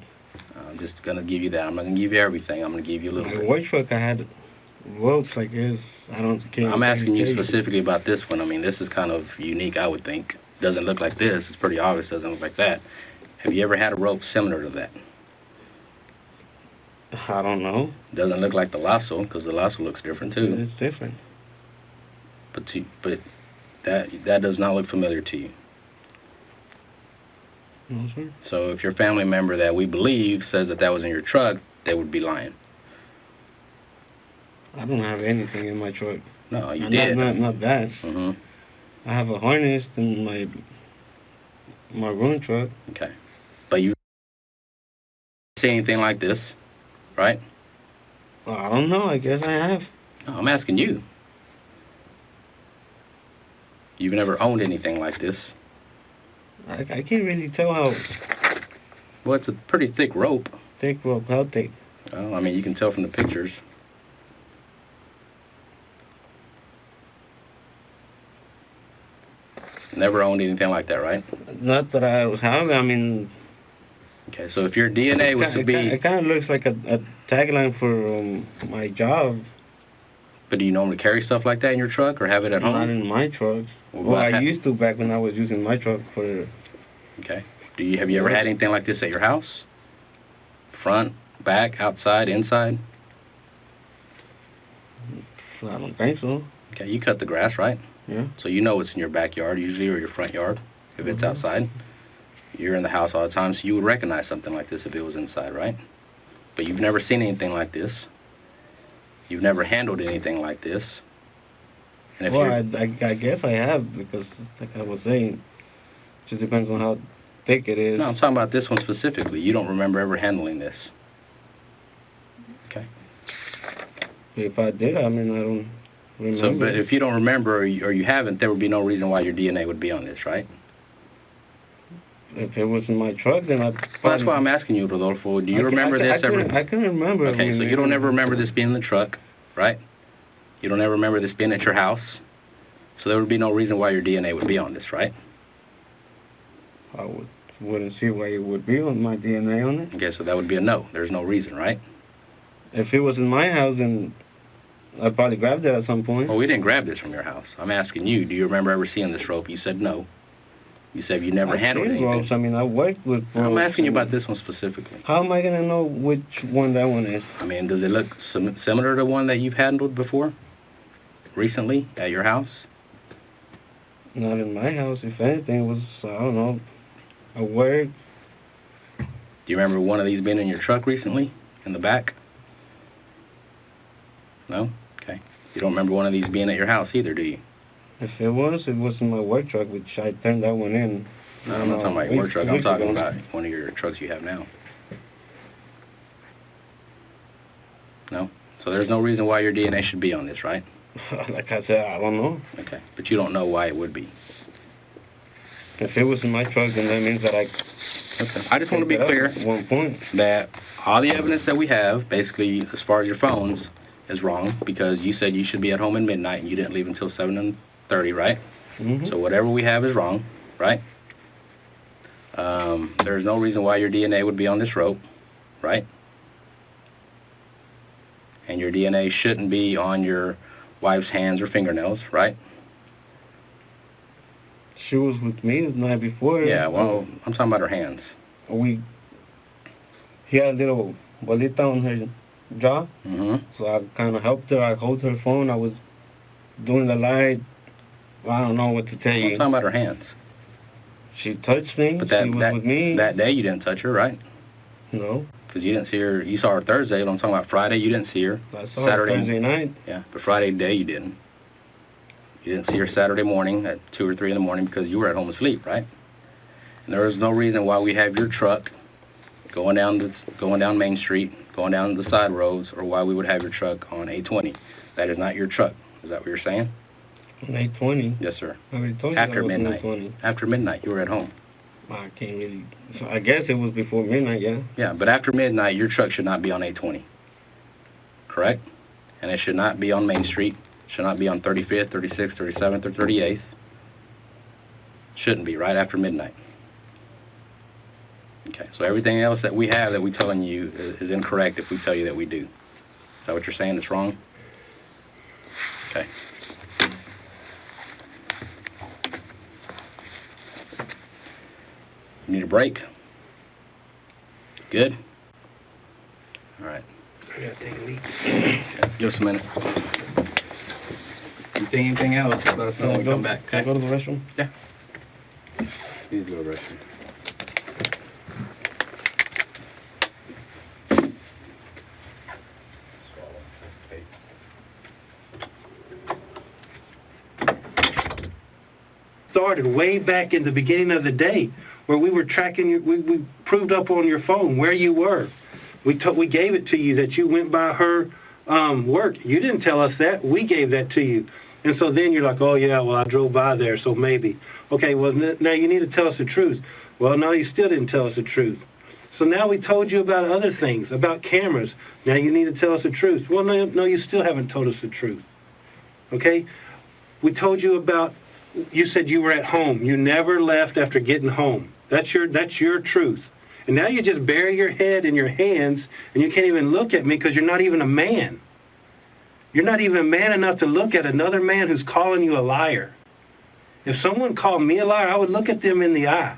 Speaker 3: I'm just going to give you that. I'm not going to give you everything. I'm going to give you a little
Speaker 2: My
Speaker 3: bit.
Speaker 2: white truck, I had ropes like this. I don't care.
Speaker 3: I'm asking you specifically about this one. I mean, this is kind of unique, I would think. Doesn't look like this. It's pretty obvious. Doesn't look like that. Have you ever had a rope similar to that?
Speaker 2: I don't know.
Speaker 3: Doesn't look like the lasso, because the lasso looks different too.
Speaker 2: It's different.
Speaker 3: But that does not look familiar to you.
Speaker 2: No, sir.
Speaker 3: So if your family member that we believe says that was in your truck, they would be lying.
Speaker 2: I don't have anything in my truck.
Speaker 3: No, you did.
Speaker 2: Not that.
Speaker 3: Mm-hmm.
Speaker 2: I have a harness in my room truck.
Speaker 3: Okay. But you see anything like this, right?
Speaker 2: Well, I don't know. I guess I have.
Speaker 3: No, I'm asking you. You've never owned anything like this.
Speaker 2: I can't really tell how
Speaker 3: Well, it's a pretty thick rope.
Speaker 2: thick rope. How thick?
Speaker 3: Well, I mean, you can tell from the pictures. Never owned anything like that, right?
Speaker 2: Not that I have. I mean,
Speaker 3: Okay, so if your DNA was to be...
Speaker 2: it kind of looks like a tagline for my job.
Speaker 3: But do you normally carry stuff like that in your truck or have it at home?
Speaker 2: Not in my truck.
Speaker 3: Well,
Speaker 2: I used to back when I was using my truck for...
Speaker 3: Okay. Have you ever had anything like this at your house? Front, back, outside, inside?
Speaker 2: I don't think so.
Speaker 3: Okay, you cut the grass, right?
Speaker 2: Yeah.
Speaker 3: So you know it's in your backyard usually or your front yard if it's outside. You're in the house all the time, so you would recognize something like this if it was inside, right? But you've never seen anything like this. You've never handled anything like this. And if
Speaker 2: Well, I guess I have, because like I was saying, it just depends on how thick it is.
Speaker 3: No, I'm talking about this one specifically. You don't remember ever handling this. Okay.
Speaker 2: If I did, I mean, I don't remember.
Speaker 3: So, but if you don't remember or you haven't, there would be no reason why your DNA would be on this, right?
Speaker 2: If it was in my truck, then I'd...
Speaker 3: Well, that's why I'm asking you, Rodolfo. Do you remember this ever?
Speaker 2: I can remember.
Speaker 3: Okay, so you don't ever remember this being in the truck, right? You don't ever remember this being at your house? So there would be no reason why your DNA would be on this, right?
Speaker 2: I wouldn't see why it would be on my DNA on it.
Speaker 3: Okay, so that would be a no. There's no reason, right?
Speaker 2: If it was in my house, then I'd probably grab it at some point.
Speaker 3: Well, we didn't grab this from your house. I'm asking you, do you remember ever seeing this rope? You said no. You said you never handled
Speaker 2: I've seen
Speaker 3: anything.
Speaker 2: ropes. I mean, I worked with ropes.
Speaker 3: I'm asking you about this one specifically.
Speaker 2: How am I going to know which one that one is?
Speaker 3: I mean, does it look similar to one that you've handled before? Recently, at your house?
Speaker 2: Not in my house. If anything, it was, I don't know, a word.
Speaker 3: Do you remember one of these being in your truck recently? In the back? No? Okay. You don't remember one of these being at your house either, do you?
Speaker 2: If it was in my work truck, which I turned that one in.
Speaker 3: No, I'm not talking about your work truck. I'm talking about one of your trucks you have now. No? So there's no reason why your DNA should be on this, right?
Speaker 2: Like I said, I don't know.
Speaker 3: Okay. But you don't know why it would be.
Speaker 2: If it was in my truck, then that means that I...
Speaker 3: Okay. I just want to be clear
Speaker 2: at one point
Speaker 3: that all the evidence that we have, basically, as far as your phones, is wrong because you said you should be at home at midnight and you didn't leave until 7:30, right?
Speaker 2: Mm-hmm.
Speaker 3: So whatever we have is wrong, right? There's no reason why your DNA would be on this rope, right? And your DNA shouldn't be on your wife's hands or fingernails, right?
Speaker 2: She was with me the night before.
Speaker 3: Yeah, well, I'm talking about her hands.
Speaker 2: He had a little bolita on her jaw, so I kind of helped her. I held her phone. I was doing the light. I don't know what to tell you.
Speaker 3: I'm talking about her hands.
Speaker 2: She touched me.
Speaker 3: But
Speaker 2: she was with me.
Speaker 3: That day you didn't touch her, right?
Speaker 2: No.
Speaker 3: Because you didn't see her. You saw her Thursday, but I'm talking about Friday. You didn't see her.
Speaker 2: I saw her Thursday night.
Speaker 3: Yeah, but Friday day you didn't. You didn't see her Saturday morning at 2 or 3 in the morning because you were at home asleep, right? And there is no reason why we have your truck going down Main Street, going down the side roads, or why we would have your truck on 820. That is not your truck. Is that what you're saying?
Speaker 2: On 820?
Speaker 3: Yes, sir.
Speaker 2: I already told you
Speaker 3: After
Speaker 2: that was
Speaker 3: midnight.
Speaker 2: 820.
Speaker 3: After midnight, you were at home.
Speaker 2: I can't really... So I guess it was before midnight, yeah?
Speaker 3: Yeah, but after midnight, your truck should not be on 820. Correct? And it should not be on Main Street. Should not be on 35th, 36th, 37th, or 38th. Shouldn't be, right after midnight. Okay, so everything else that we have that we're telling you is incorrect if we tell you that we do. Is that what you're saying? It's wrong? Okay. You need a break? Good? All right.
Speaker 2: I gotta take a leak.
Speaker 3: Okay, give us a minute. You think anything else? Let us know when we come back.
Speaker 2: Can I go to the restroom?
Speaker 3: Yeah. Please go to the restroom.
Speaker 1: started way back in the beginning of the day, where we were tracking you. We proved up on your phone where you were. We gave it to you that you went by her work. You didn't tell us that. We gave that to you. And so then you're like, oh, yeah, well, I drove by there, so maybe. Okay, well, now you need to tell us the truth. Well, no, you still didn't tell us the truth. So now we told you about other things, about cameras. Now you need to tell us the truth. Well, no, you still haven't told us the truth. Okay? We told you about, you said you were at home. You never left after getting home. That's your truth. And now you just bury your head in your hands, and you can't even look at me because you're not even a man. You're not even man enough to look at another man who's calling you a liar. If someone called me a liar, I would look at them in the eye,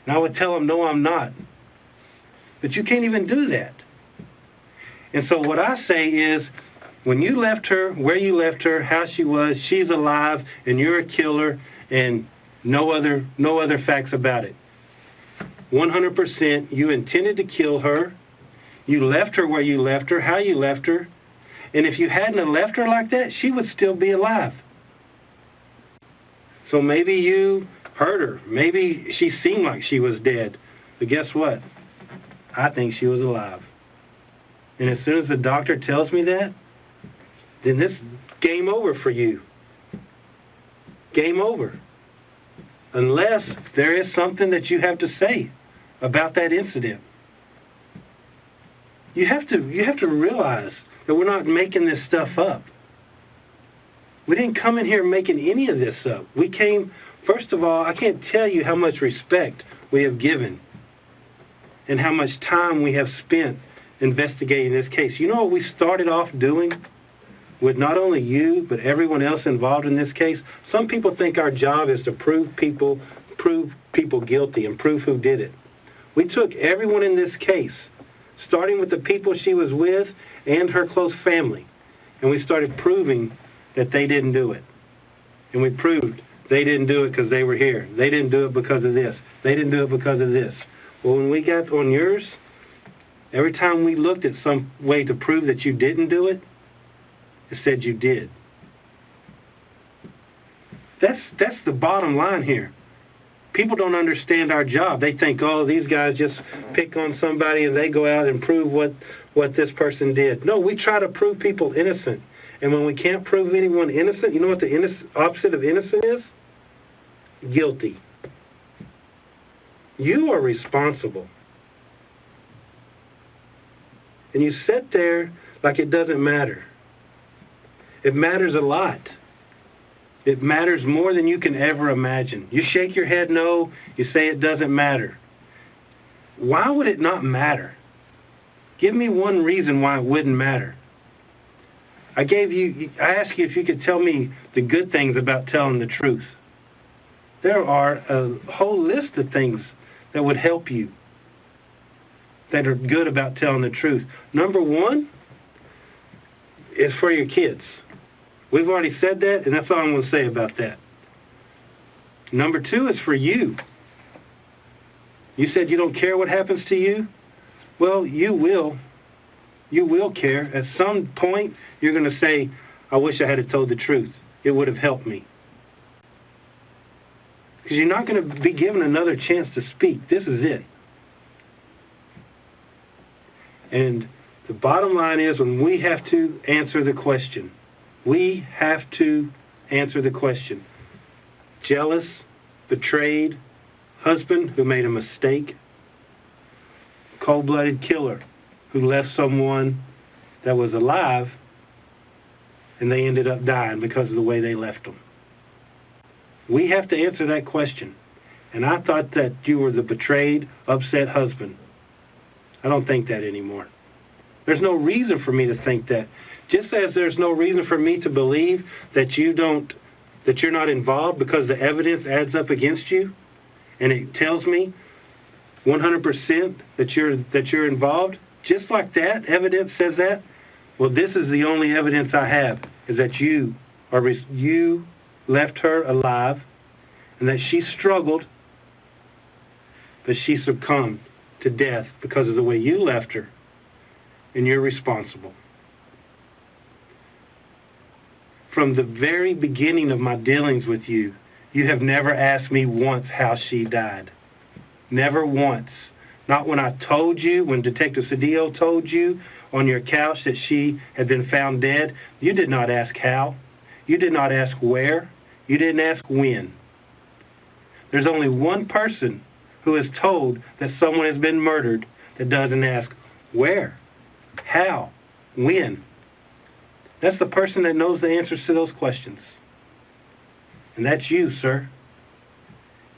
Speaker 1: and I would tell them, no, I'm not. But you can't even do that. And so what I say is, when you left her, where you left her, how she was, she's alive, and you're a killer, and no other facts about it. 100%, you intended to kill her. You left her where you left her, how you left her. And if you hadn't have left her like that, she would still be alive. So maybe you hurt her. Maybe she seemed like she was dead. But guess what? I think she was alive. And as soon as the doctor tells me that, then this game over for you. Game over. Unless there is something that you have to say about that incident. You have to realize that we're not making this stuff up. We didn't come in here making any of this up. We came, first of all, I can't tell you how much respect we have given and how much time we have spent investigating this case. You know what we started off doing with not only you, but everyone else involved in this case? Some people think our job is to prove people guilty and prove who did it. We took everyone in this case, starting with the people she was with and her close family, and we started proving that they didn't do it. And we proved they didn't do it because they were here. They didn't do it because of this. They didn't do it because of this. Well, when we got on yours, every time we looked at some way to prove that you didn't do it, it said you did. That's the bottom line here. People don't understand our job. They think, oh, these guys just pick on somebody and they go out and prove what this person did. No, we try to prove people innocent. And when we can't prove anyone innocent, you know what the opposite of innocent is? Guilty. You are responsible. And you sit there like it doesn't matter. It matters a lot. It matters more than you can ever imagine. You shake your head no, you say it doesn't matter. Why would it not matter? Give me one reason why it wouldn't matter. I asked you if you could tell me the good things about telling the truth. There are a whole list of things that would help you that are good about telling the truth. Number one is for your kids. We've already said that, and that's all I'm going to say about that. Number two is for you. You said you don't care what happens to you? Well, you will. You will care. At some point, you're going to say, I wish I had told the truth. It would have helped me. Because you're not going to be given another chance to speak. This is it. And the bottom line is, when we have to answer the question, we have to answer the question. Jealous, betrayed, husband who made a mistake, cold-blooded killer who left someone that was alive and they ended up dying because of the way they left them. We have to answer that question. And I thought that you were the betrayed, upset husband. I don't think that anymore. There's no reason for me to think that. Just as there's no reason for me to believe that you're not involved because the evidence adds up against you and it tells me 100% that you're involved. Just like that, evidence says that. Well, this is the only evidence I have, is that you left her alive and that she struggled, but she succumbed to death because of the way you left her, and you're responsible. From the very beginning of my dealings with you You have never asked me once how she died. Never once. Not when I told you, when Detective Cedillo told you on your couch that she had been found dead. You did not ask how. You did not ask where. You didn't ask when. There's only one person who is told that someone has been murdered that doesn't ask where, how, when. That's the person that knows the answers to those questions. And that's you, sir.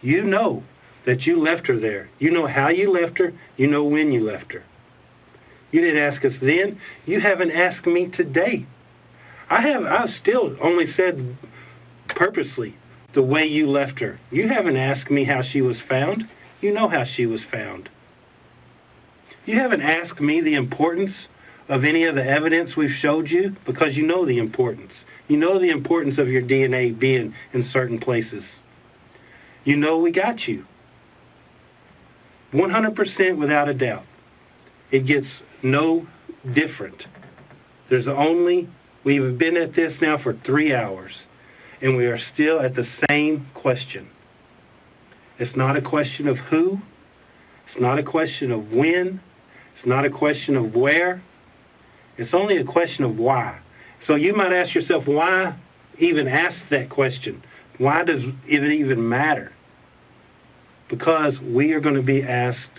Speaker 1: You know that you left her there. You know how you left her. You know when you left her. You didn't ask us then. You haven't asked me today. I've still only said purposely the way you left her. You haven't asked me how she was found. You know how she was found. You haven't asked me the importance of any of the evidence we've showed you because you know the importance. You know the importance of your DNA being in certain places. You know we got you. 100% without a doubt. It gets no different. We've been at this now for 3 hours, and we are still at the same question. It's not a question of who. It's not a question of when. It's not a question of where. It's only a question of why. So you might ask yourself, why even ask that question? Why does it even matter? Because we are going to be asked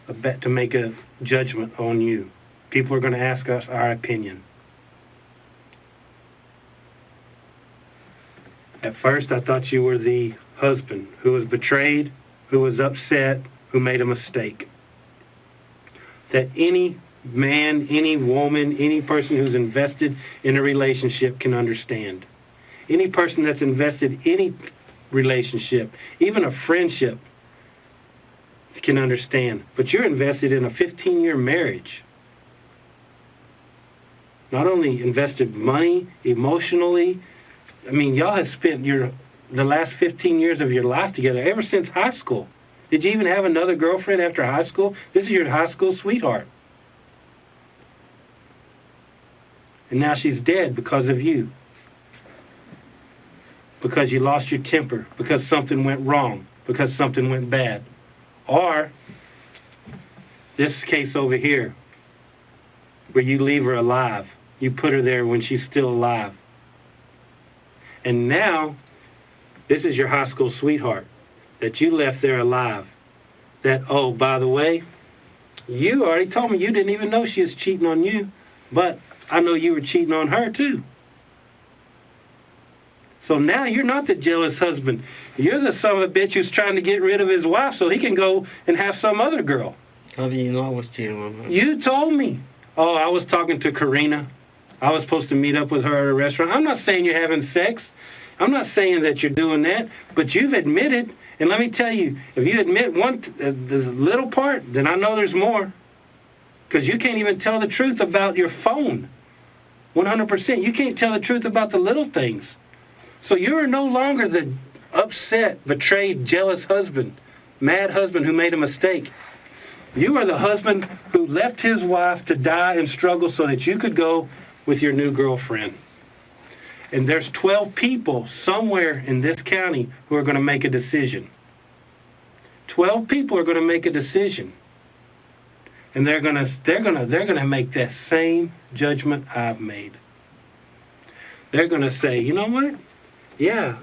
Speaker 1: to make a judgment on you. People are going to ask us our opinion. At first, I thought you were the husband who was betrayed, who was upset, who made a mistake. That any man, any woman, any person who's invested in a relationship can understand. Any person that's invested in any relationship, even a friendship, can understand. But you're invested in a 15-year marriage. Not only invested money, emotionally. I mean, y'all have spent the last 15 years of your life together ever since high school. Did you even have another girlfriend after high school? This is your high school sweetheart. And now she's dead because of you. Because you lost your temper. Because something went wrong. Because something went bad. Or this case over here, where you leave her alive. You put her there when she's still alive. And now, this is your high school sweetheart that you left there alive. That, oh, by the way, you already told me you didn't even know she was cheating on you, but I know you were cheating on her too. So now you're not the jealous husband. You're the son of a bitch who's trying to get rid of his wife so he can go and have some other girl.
Speaker 2: How do you know I was cheating on her?
Speaker 1: You told me. Oh, I was talking to Karina. I was supposed to meet up with her at a restaurant. I'm not saying you're having sex. I'm not saying that you're doing that, but you've admitted, and let me tell you, if you admit the little part, then I know there's more. Because you can't even tell the truth about your phone. 100%. You can't tell the truth about the little things. So you're no longer the upset, betrayed, jealous husband, mad husband who made a mistake. You are the husband who left his wife to die and struggle so that you could go with your new girlfriend. And there's 12 people somewhere in this county who are going to make a decision. 12 people are going to make a decision. And they're going to make that same judgment I've made. They're going to say, you know what? Yeah,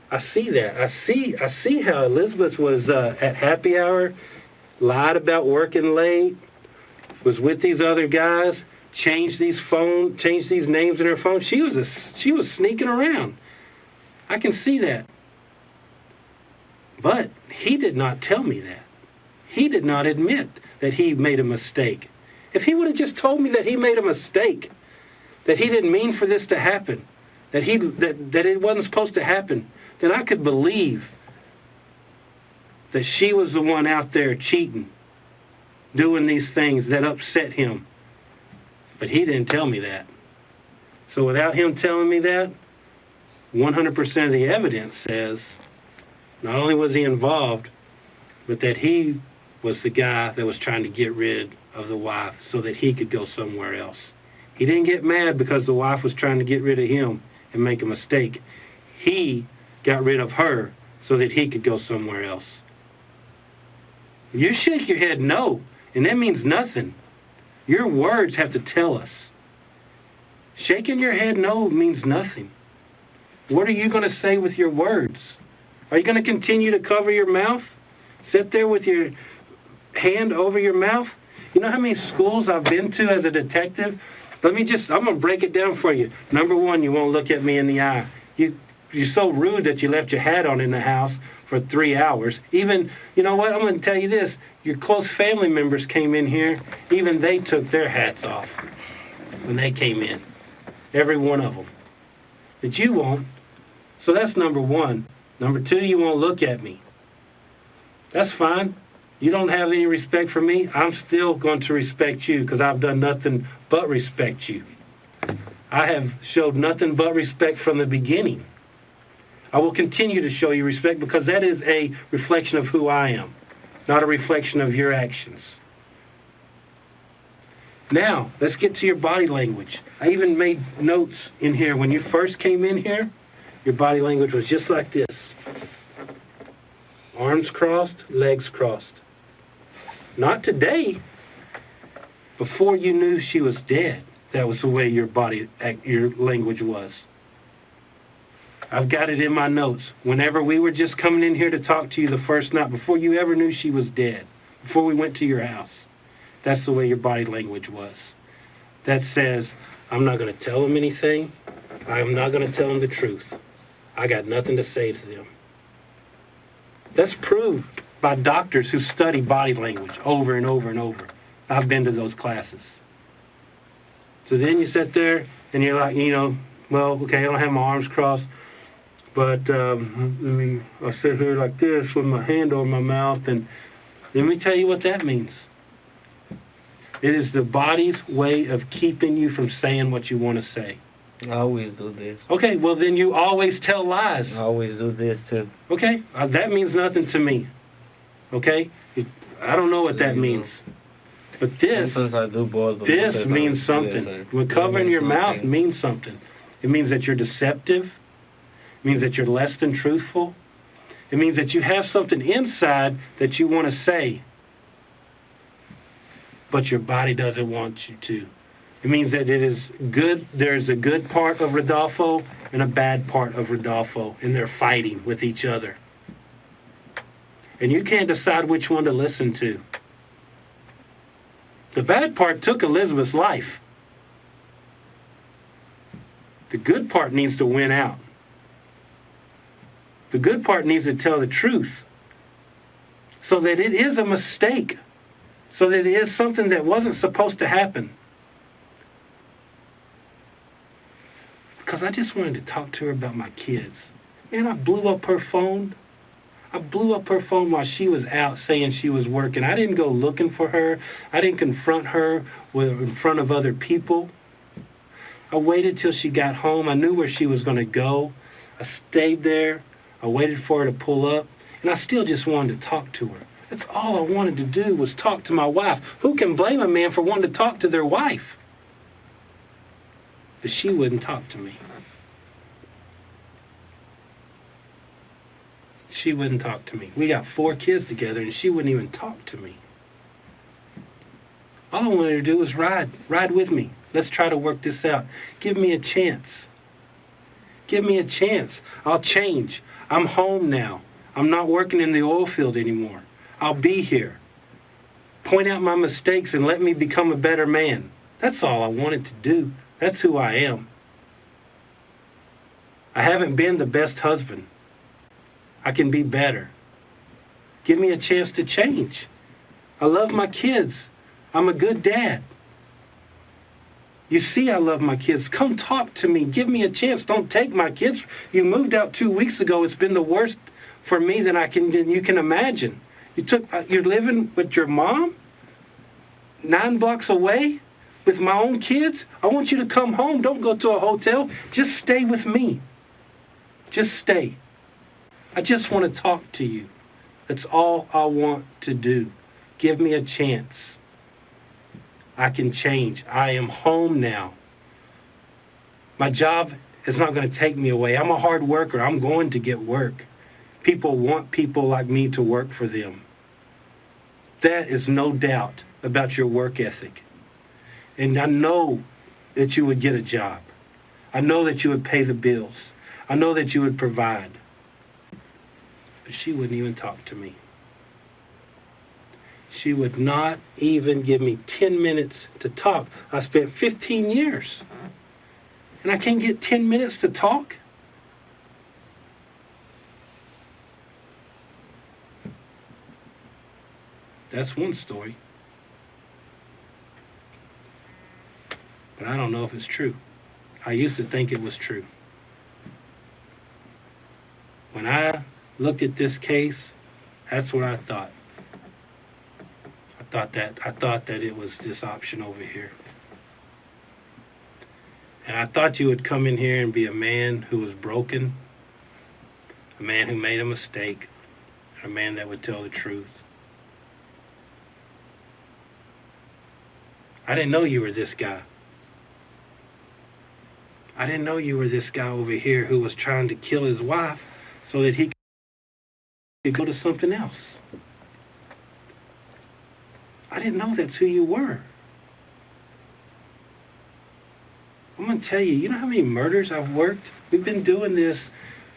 Speaker 1: I see that. I see how Elizabeth was at happy hour, lied about working late, was with these other guys, changed these names in her phone. She was sneaking around. I can see that. But he did not tell me that. He did not admit that he made a mistake. If he would have just told me that he made a mistake, that he didn't mean for this to happen, that it wasn't supposed to happen, then I could believe that she was the one out there cheating, doing these things that upset him. But he didn't tell me that. So without him telling me that, 100% of the evidence says not only was he involved, but that he was the guy that was trying to get rid of the wife so that he could go somewhere else. He didn't get mad because the wife was trying to get rid of him and make a mistake. He got rid of her so that he could go somewhere else. You shake your head no, and that means nothing. Your words have to tell us. Shaking your head no means nothing. What are you going to say with your words? Are you going to continue to cover your mouth? Sit there with your hand over your mouth? You know how many schools I've been to as a detective? I'm going to break it down for you. Number one, you won't look at me in the eye. You're so rude that you left your hat on in the house for 3 hours. Even, you know what, I'm going to tell you this. Your close family members came in here. Even they took their hats off when they came in. Every one of them. But you won't. So that's number one. Number two, you won't look at me. That's fine. You don't have any respect for me. I'm still going to respect you because I've done nothing but respect you. I have showed nothing but respect from the beginning. I will continue to show you respect because that is a reflection of who I am, not a reflection of your actions. Now, let's get to your body language. I even made notes in here. When you first came in here, your body language was just like this. Arms crossed, legs crossed. Not today. Before you knew she was dead, that was the way your language was. I've got it in my notes. Whenever we were just coming in here to talk to you the first night, before you ever knew she was dead, before we went to your house, that's the way your body language was. That says, I'm not going to tell them anything. I'm not going to tell them the truth. I got nothing to say to them. That's proved by doctors who study body language over and over and over. I've been to those classes. So then you sit there and you're like, well, okay, I don't have my arms crossed, but I sit here like this with my hand over my mouth, and let me tell you what that means. It is the body's way of keeping you from saying what you want to say.
Speaker 2: I always do this.
Speaker 1: Okay, well then you always tell lies.
Speaker 2: I always do this too.
Speaker 1: Okay, that means nothing to me. Okay? I don't know what that means. But this means something. When covering your mouth means something. It means that you're deceptive. It means that you're less than truthful. It means that you have something inside that you want to say, but your body doesn't want you to. It means that it is good. There's a good part of Rodolfo and a bad part of Rodolfo, and they're fighting with each other. And you can't decide which one to listen to. The bad part took Elizabeth's life. The good part needs to win out. The good part needs to tell the truth so that it is a mistake, so that it is something that wasn't supposed to happen. Because I just wanted to talk to her about my kids. Man, I blew up her phone. I blew up her phone while she was out saying she was working. I didn't go looking for her. I didn't confront her in front of other people. I waited till she got home. I knew where she was going to go. I stayed there. I waited for her to pull up. And I still just wanted to talk to her. That's all I wanted to do was talk to my wife. Who can blame a man for wanting to talk to their wife? But she wouldn't talk to me. She wouldn't talk to me. We got 4 kids together, and she wouldn't even talk to me. All I wanted her to do was ride with me. Let's try to work this out. Give me a chance. Give me a chance. I'll change. I'm home now. I'm not working in the oil field anymore. I'll be here. Point out my mistakes and let me become a better man. That's all I wanted to do. That's who I am. I haven't been the best husband. I can be better. Give me a chance to change. I love my kids. I'm a good dad. You see I love my kids. Come talk to me. Give me a chance. Don't take my kids. You moved out 2 weeks ago. It's been the worst for me than you can imagine. You're living with your mom 9 blocks away with my own kids. I want you to come home. Don't go to a hotel. Just stay with me. Just stay. I just want to talk to you. That's all I want to do. Give me a chance. I can change. I am home now. My job It's not going to take me away. I'm a hard worker. I'm going to get work. People want people like me to work for them. That is no doubt about your work ethic. And I know that you would get a job. I know that you would pay the bills. I know that you would provide. But she wouldn't even talk to me. She would not even give me 10 minutes to talk. I spent 15 years. And I can't get 10 minutes to talk? That's one story. But I don't know if it's true. I used to think it was true. When I looked at this case, that's what I thought. I thought that it was this option over here. And I thought you would come in here and be a man who was broken, a man who made a mistake, a man that would tell the truth. I didn't know you were this guy. I didn't know you were this guy over here who was trying to kill his wife so that he could go to something else. I didn't know that's who you were. I'm going to tell you, you know how many murders I've worked? We've been doing this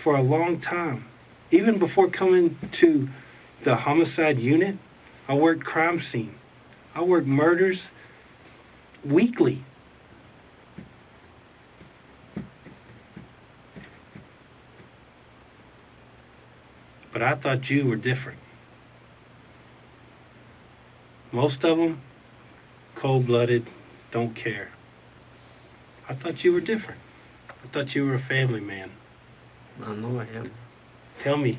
Speaker 1: for a long time. Even before coming to the homicide unit, I worked crime scene. I worked murders weekly. But I thought you were different. Most of them, cold-blooded, don't care. I thought you were different. I thought you were a family man.
Speaker 2: I know I am.
Speaker 1: Tell me,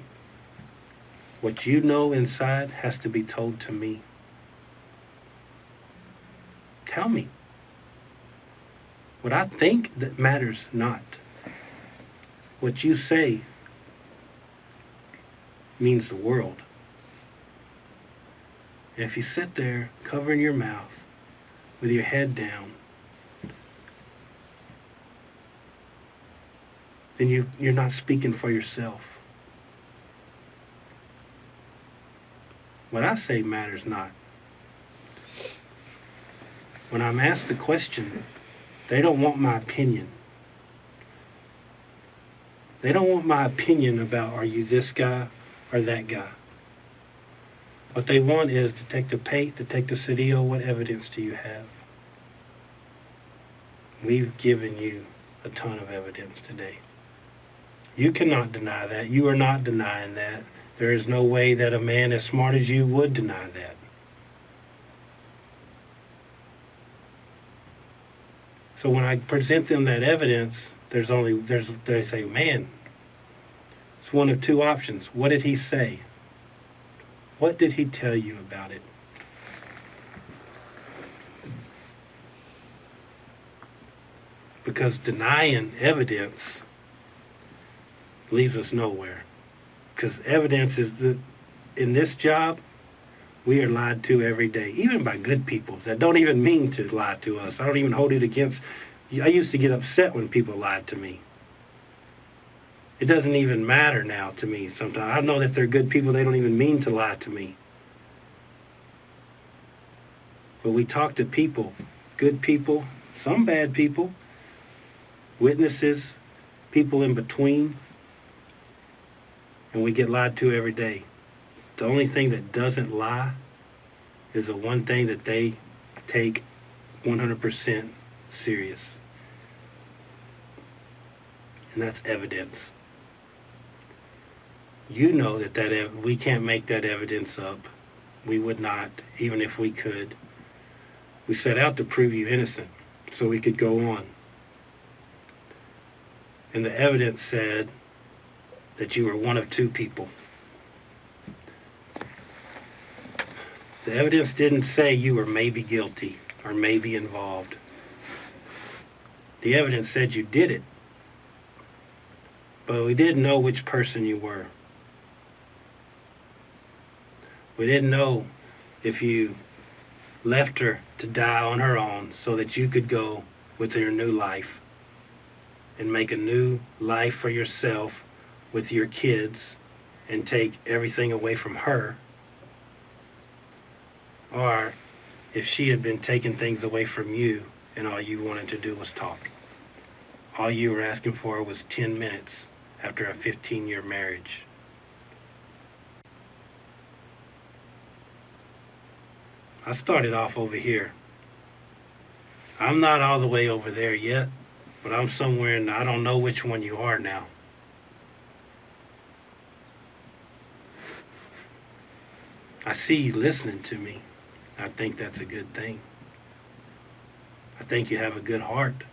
Speaker 1: what you know inside has to be told to me. Tell me. What I think that matters not. What you say means the world. And if you sit there covering your mouth with your head down, then you're not speaking for yourself. What I say matters not. When I'm asked the question, they don't want my opinion. They don't want my opinion about, are you this guy or that guy? What they want is Detective Pate, Detective Cedillo, what evidence do you have? We've given you a ton of evidence today. You cannot deny that. You are not denying that. There is no way that a man as smart as you would deny that. So when I present them that evidence, they say, man, it's one of two options. What did he say? What did he tell you about it? Because denying evidence leaves us nowhere. Because evidence is, in this job, we are lied to every day, even by good people that don't even mean to lie to us. I don't even hold it against. I used to get upset when people lied to me. It doesn't even matter now to me sometimes. I know that they're good people. They don't even mean to lie to me. But we talk to people, good people, some bad people, witnesses, people in between, and we get lied to every day. The only thing that doesn't lie is the one thing that they take 100% serious. And that's evidence. You know that we can't make that evidence up. We would not, even if we could. We set out to prove you innocent so we could go on. And the evidence said that you were one of two people. The evidence didn't say you were maybe guilty or maybe involved. The evidence said you did it. But we didn't know which person you were. We didn't know if you left her to die on her own so that you could go with your new life. and make a new life for yourself with your kids and take everything away from her, or if she had been taking things away from you and all you wanted to do was talk. All you were asking for was 10 minutes after a 15-year marriage. I started off over here. I'm not all the way over there yet, but I'm somewhere and I don't know which one you are now. I see you listening to me. I think that's a good thing. I think you have a good heart.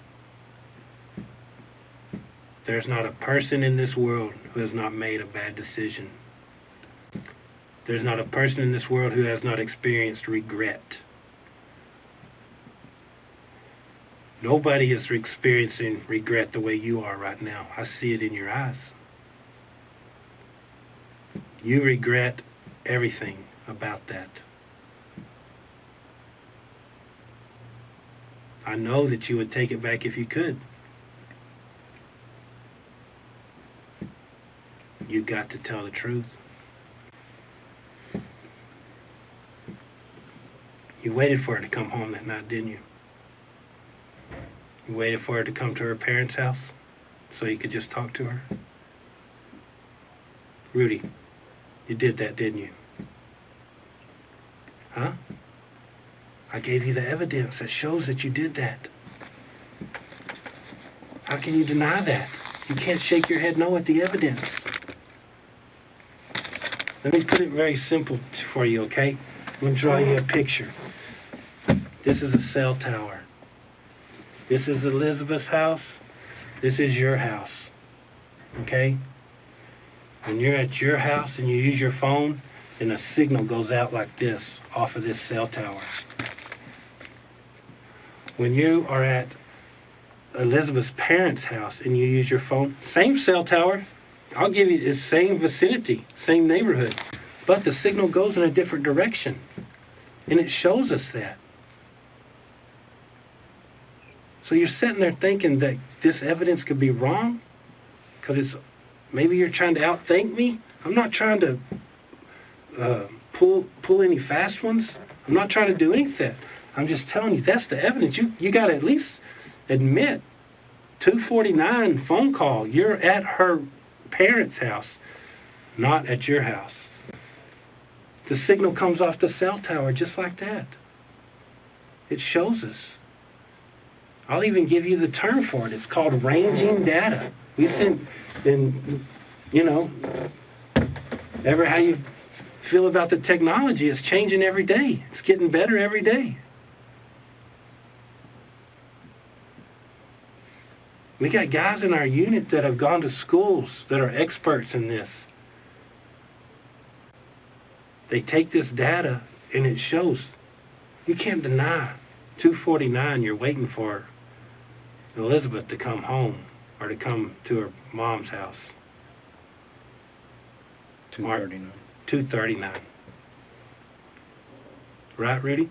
Speaker 1: There's not a person in this world who has not made a bad decision. There's not a person in this world who has not experienced regret. Nobody is experiencing regret the way you are right now. I see it in your eyes. You regret everything about that. I know that you would take it back if you could. You got to tell the truth. You waited for her to come home that night, didn't you? You waited for her to come to her parents' house so you could just talk to her? Rudy, you did that, didn't you? Huh? I gave you the evidence that shows that you did that. How can you deny that? You can't shake your head no at the evidence. Let me put it very simple for you, okay? I'm going to draw you a picture. This is a cell tower. This is Elizabeth's house. This is your house, okay? When you're at your house and you use your phone, then a signal goes out like this off of this cell tower. When you are at Elizabeth's parents' house and you use your phone, same cell tower, I'll give you the same vicinity, same neighborhood, but the signal goes in a different direction, and it shows us that. So you're sitting there thinking that this evidence could be wrong, because maybe you're trying to outthink me. I'm not trying to pull any fast ones. I'm not trying to do anything. I'm just telling you that's the evidence. You got to at least admit 249 phone call. You're at her parents' house, not at your house. The signal comes off the cell tower just like that. It shows us. I'll even give you the term for it. It's called ranging data. We think, and ever how you feel about the technology, it's changing every day. It's getting better every day. We got guys in our unit that have gone to schools that are experts in this. They take this data and it shows. You can't deny 249 you're waiting for Elizabeth to come home or to come to her mom's house.
Speaker 3: 239.
Speaker 1: 239. Right, Rudy?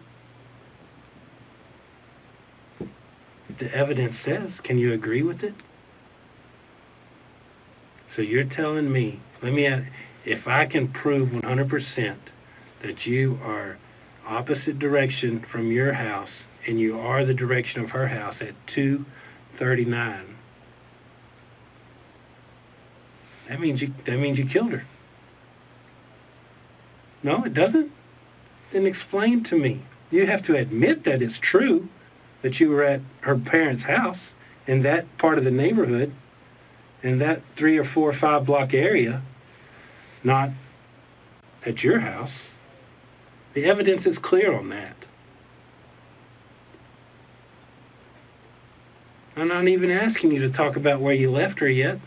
Speaker 1: The evidence says, can you agree with it? So you're telling me, let me ask, if I can prove 100% that you are opposite direction from your house and you are the direction of her house at 239, that means you killed her. No, it doesn't? Then explain to me. You have to admit that it's true that you were at her parents' house in that part of the neighborhood, in that 3 or 4 or 5 block area, not at your house. The evidence is clear on that. I'm not even asking you to talk about where you left her yet.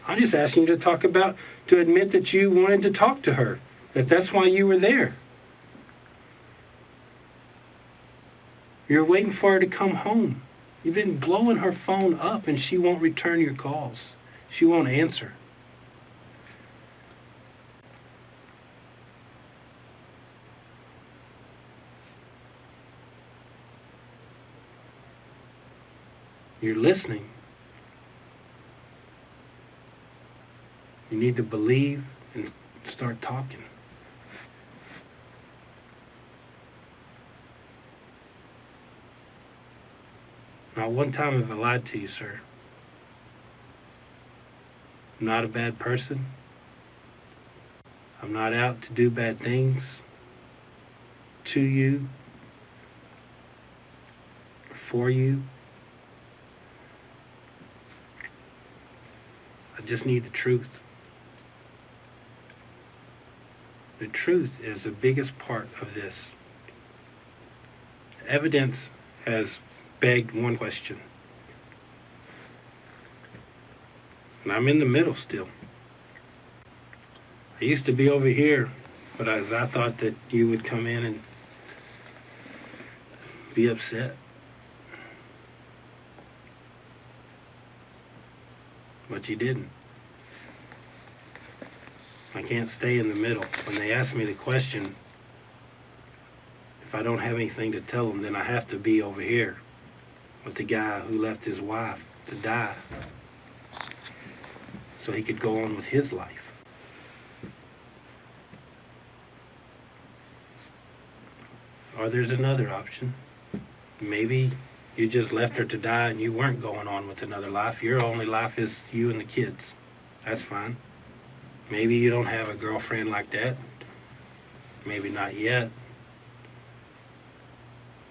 Speaker 1: I'm just asking you to admit that you wanted to talk to her, that that's why you were there. You're waiting for her to come home. You've been blowing her phone up and she won't return your calls. She won't answer. You're listening, You need to believe and start talking. Not one time have I lied to you, sir. I'm not a bad person. I'm not out to do bad things to you or for you. I just need the truth. The truth is the biggest part of this. Evidence has begged one question. And I'm in the middle still. I used to be over here, but I thought that you would come in and be upset. But you didn't. I can't stay in the middle. When they ask me the question, if I don't have anything to tell them, then I have to be over here with the guy who left his wife to die so he could go on with his life. Or there's another option. Maybe you just left her to die and you weren't going on with another life. Your only life is you and the kids. That's fine. Maybe you don't have a girlfriend like that. Maybe not yet.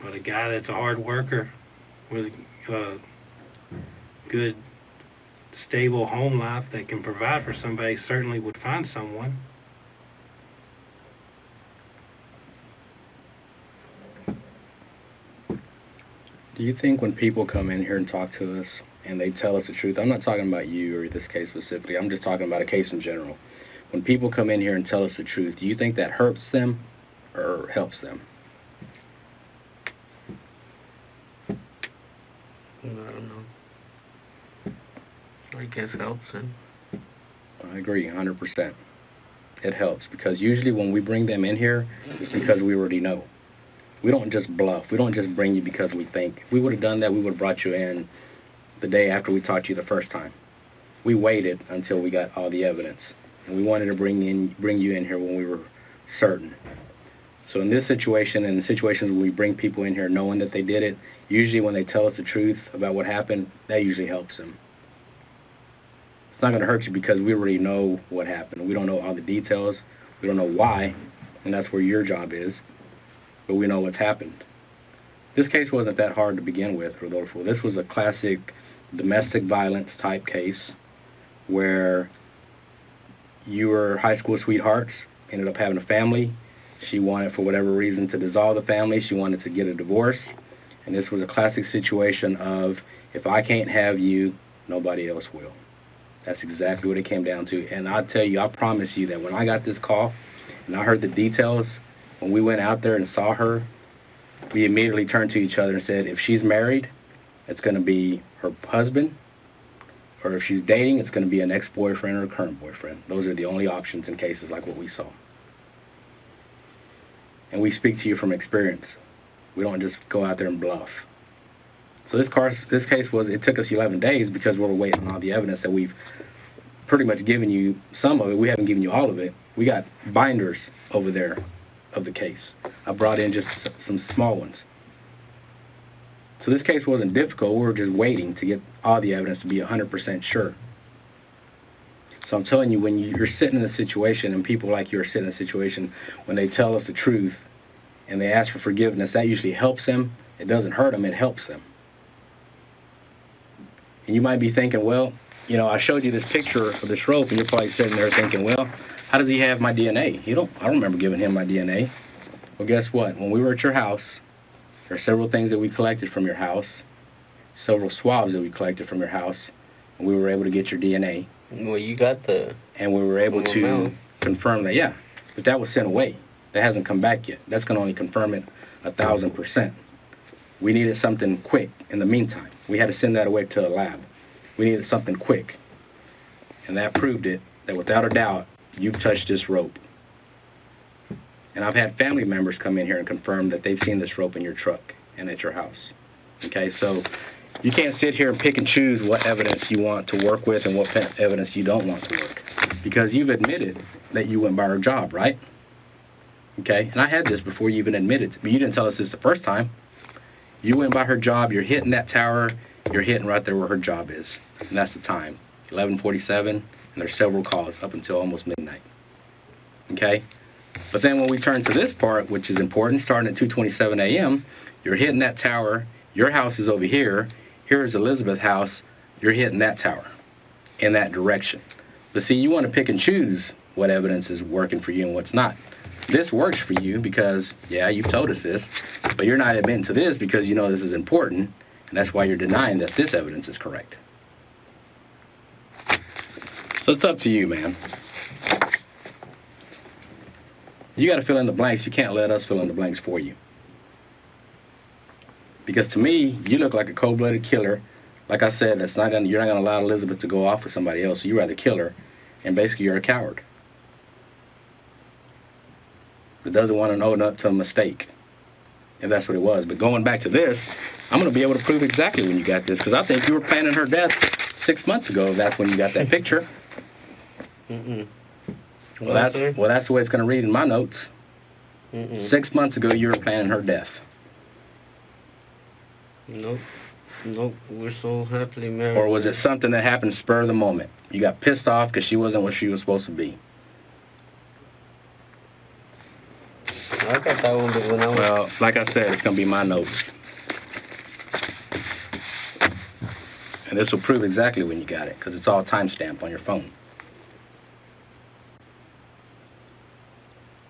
Speaker 1: But a guy that's a hard worker with a good, stable home life that can provide for somebody certainly would find someone.
Speaker 3: Do you think when people come in here and talk to us and they tell us the truth, I'm not talking about you or this case specifically, I'm just talking about a case in general. When people come in here and tell us the truth, do you think that hurts them or helps them?
Speaker 2: I don't know. I guess helps them.
Speaker 3: I agree 100%. It helps because usually when we bring them in here, it's because we already know. We don't just bluff. We don't just bring you because we think. If we would have done that, we would have brought you in the day after we taught you the first time. We waited until we got all the evidence. And we wanted to bring you in here when we were certain. So in this situation and the situations when we bring people in here knowing that they did it, usually when they tell us the truth about what happened, that usually helps them. It's not going to hurt you because we already know what happened. We don't know all the details. We don't know why, and that's where your job is. But we know what's happened. This case wasn't that hard to begin with, Rodolfo. This was a classic domestic violence type case where you were high school sweethearts, ended up having a family. She wanted, for whatever reason, to dissolve the family. She wanted to get a divorce. And this was a classic situation of, if I can't have you, nobody else will. That's exactly what it came down to. And I'll tell you, I promise you that when I got this call and I heard the details, when we went out there and saw her, we immediately turned to each other and said, if she's married, it's going to be her husband, or if she's dating, it's going to be an ex-boyfriend or a current boyfriend. Those are the only options in cases like what we saw. And we speak to you from experience. We don't just go out there and bluff. So this case was, it took us 11 days because we were waiting on all the evidence that we've pretty much given you some of it. We haven't given you all of it. We got binders over there of the case. I brought in just some small ones. So this case wasn't difficult. We were just waiting to get all the evidence to be 100% sure. So I'm telling you, when you're sitting in a situation and people like you are sitting in a situation, when they tell us the truth and they ask for forgiveness, that usually helps them. It doesn't hurt them, it helps them. And you might be thinking, well, you know, I showed you this picture of this rope, and you're probably sitting there thinking, well, how does he have my DNA? I don't remember giving him my DNA. Well, guess what? When we were at your house, there are several things that we collected from your house, several swabs that we collected from your house, and we were able to get your DNA.
Speaker 2: Well, you got the...
Speaker 3: And we were able to confirm that, yeah. But that was sent away. That hasn't come back yet. That's going to only confirm it 1,000%. We needed something quick in the meantime. We had to send that away to a lab. We needed something quick. And that proved it, that without a doubt, you've touched this rope. And I've had family members come in here and confirm that they've seen this rope in your truck and at your house. Okay, so you can't sit here and pick and choose what evidence you want to work with and what evidence you don't want to work. because you've admitted that you went by her job, right? Okay, and I had this before you even admitted, but you didn't tell us this the first time. You went by her job, you're hitting that tower, you're hitting right there where her job is, and that's the time, 11:47, and there's several calls up until almost midnight. Okay? But then when we turn to this part, which is important, starting at 2:27 a.m., you're hitting that tower, your house is over here, here's Elizabeth's house, you're hitting that tower in that direction. But see, you want to pick and choose what evidence is working for you and what's not. This works for you because, yeah, you've told us this, but you're not admitting to this because you know this is important, and that's why you're denying that this evidence is correct. So it's up to you, man. You got to fill in the blanks. You can't let us fill in the blanks for you. Because to me, you look like a cold-blooded killer. Like I said, you're not going to allow Elizabeth to go off with somebody else. So you rather kill her, and basically you're a coward that doesn't want to own up to a mistake, if that's what it was. But going back to this, I'm going to be able to prove exactly when you got this, because I think you were planning her death 6 months ago, if that's when you got that picture.
Speaker 2: Mm-mm.
Speaker 3: Well, that's the way it's going to read in my notes. 6 months ago, you were planning her death.
Speaker 2: Nope. We're so happily married.
Speaker 3: Or was it something that happened spur of the moment? You got pissed off because she wasn't what she was supposed to be.
Speaker 2: I got that one, but when I was...
Speaker 3: Well, like I said, it's going to be my notes. And this will prove exactly when you got it, because it's all timestamped on your phone.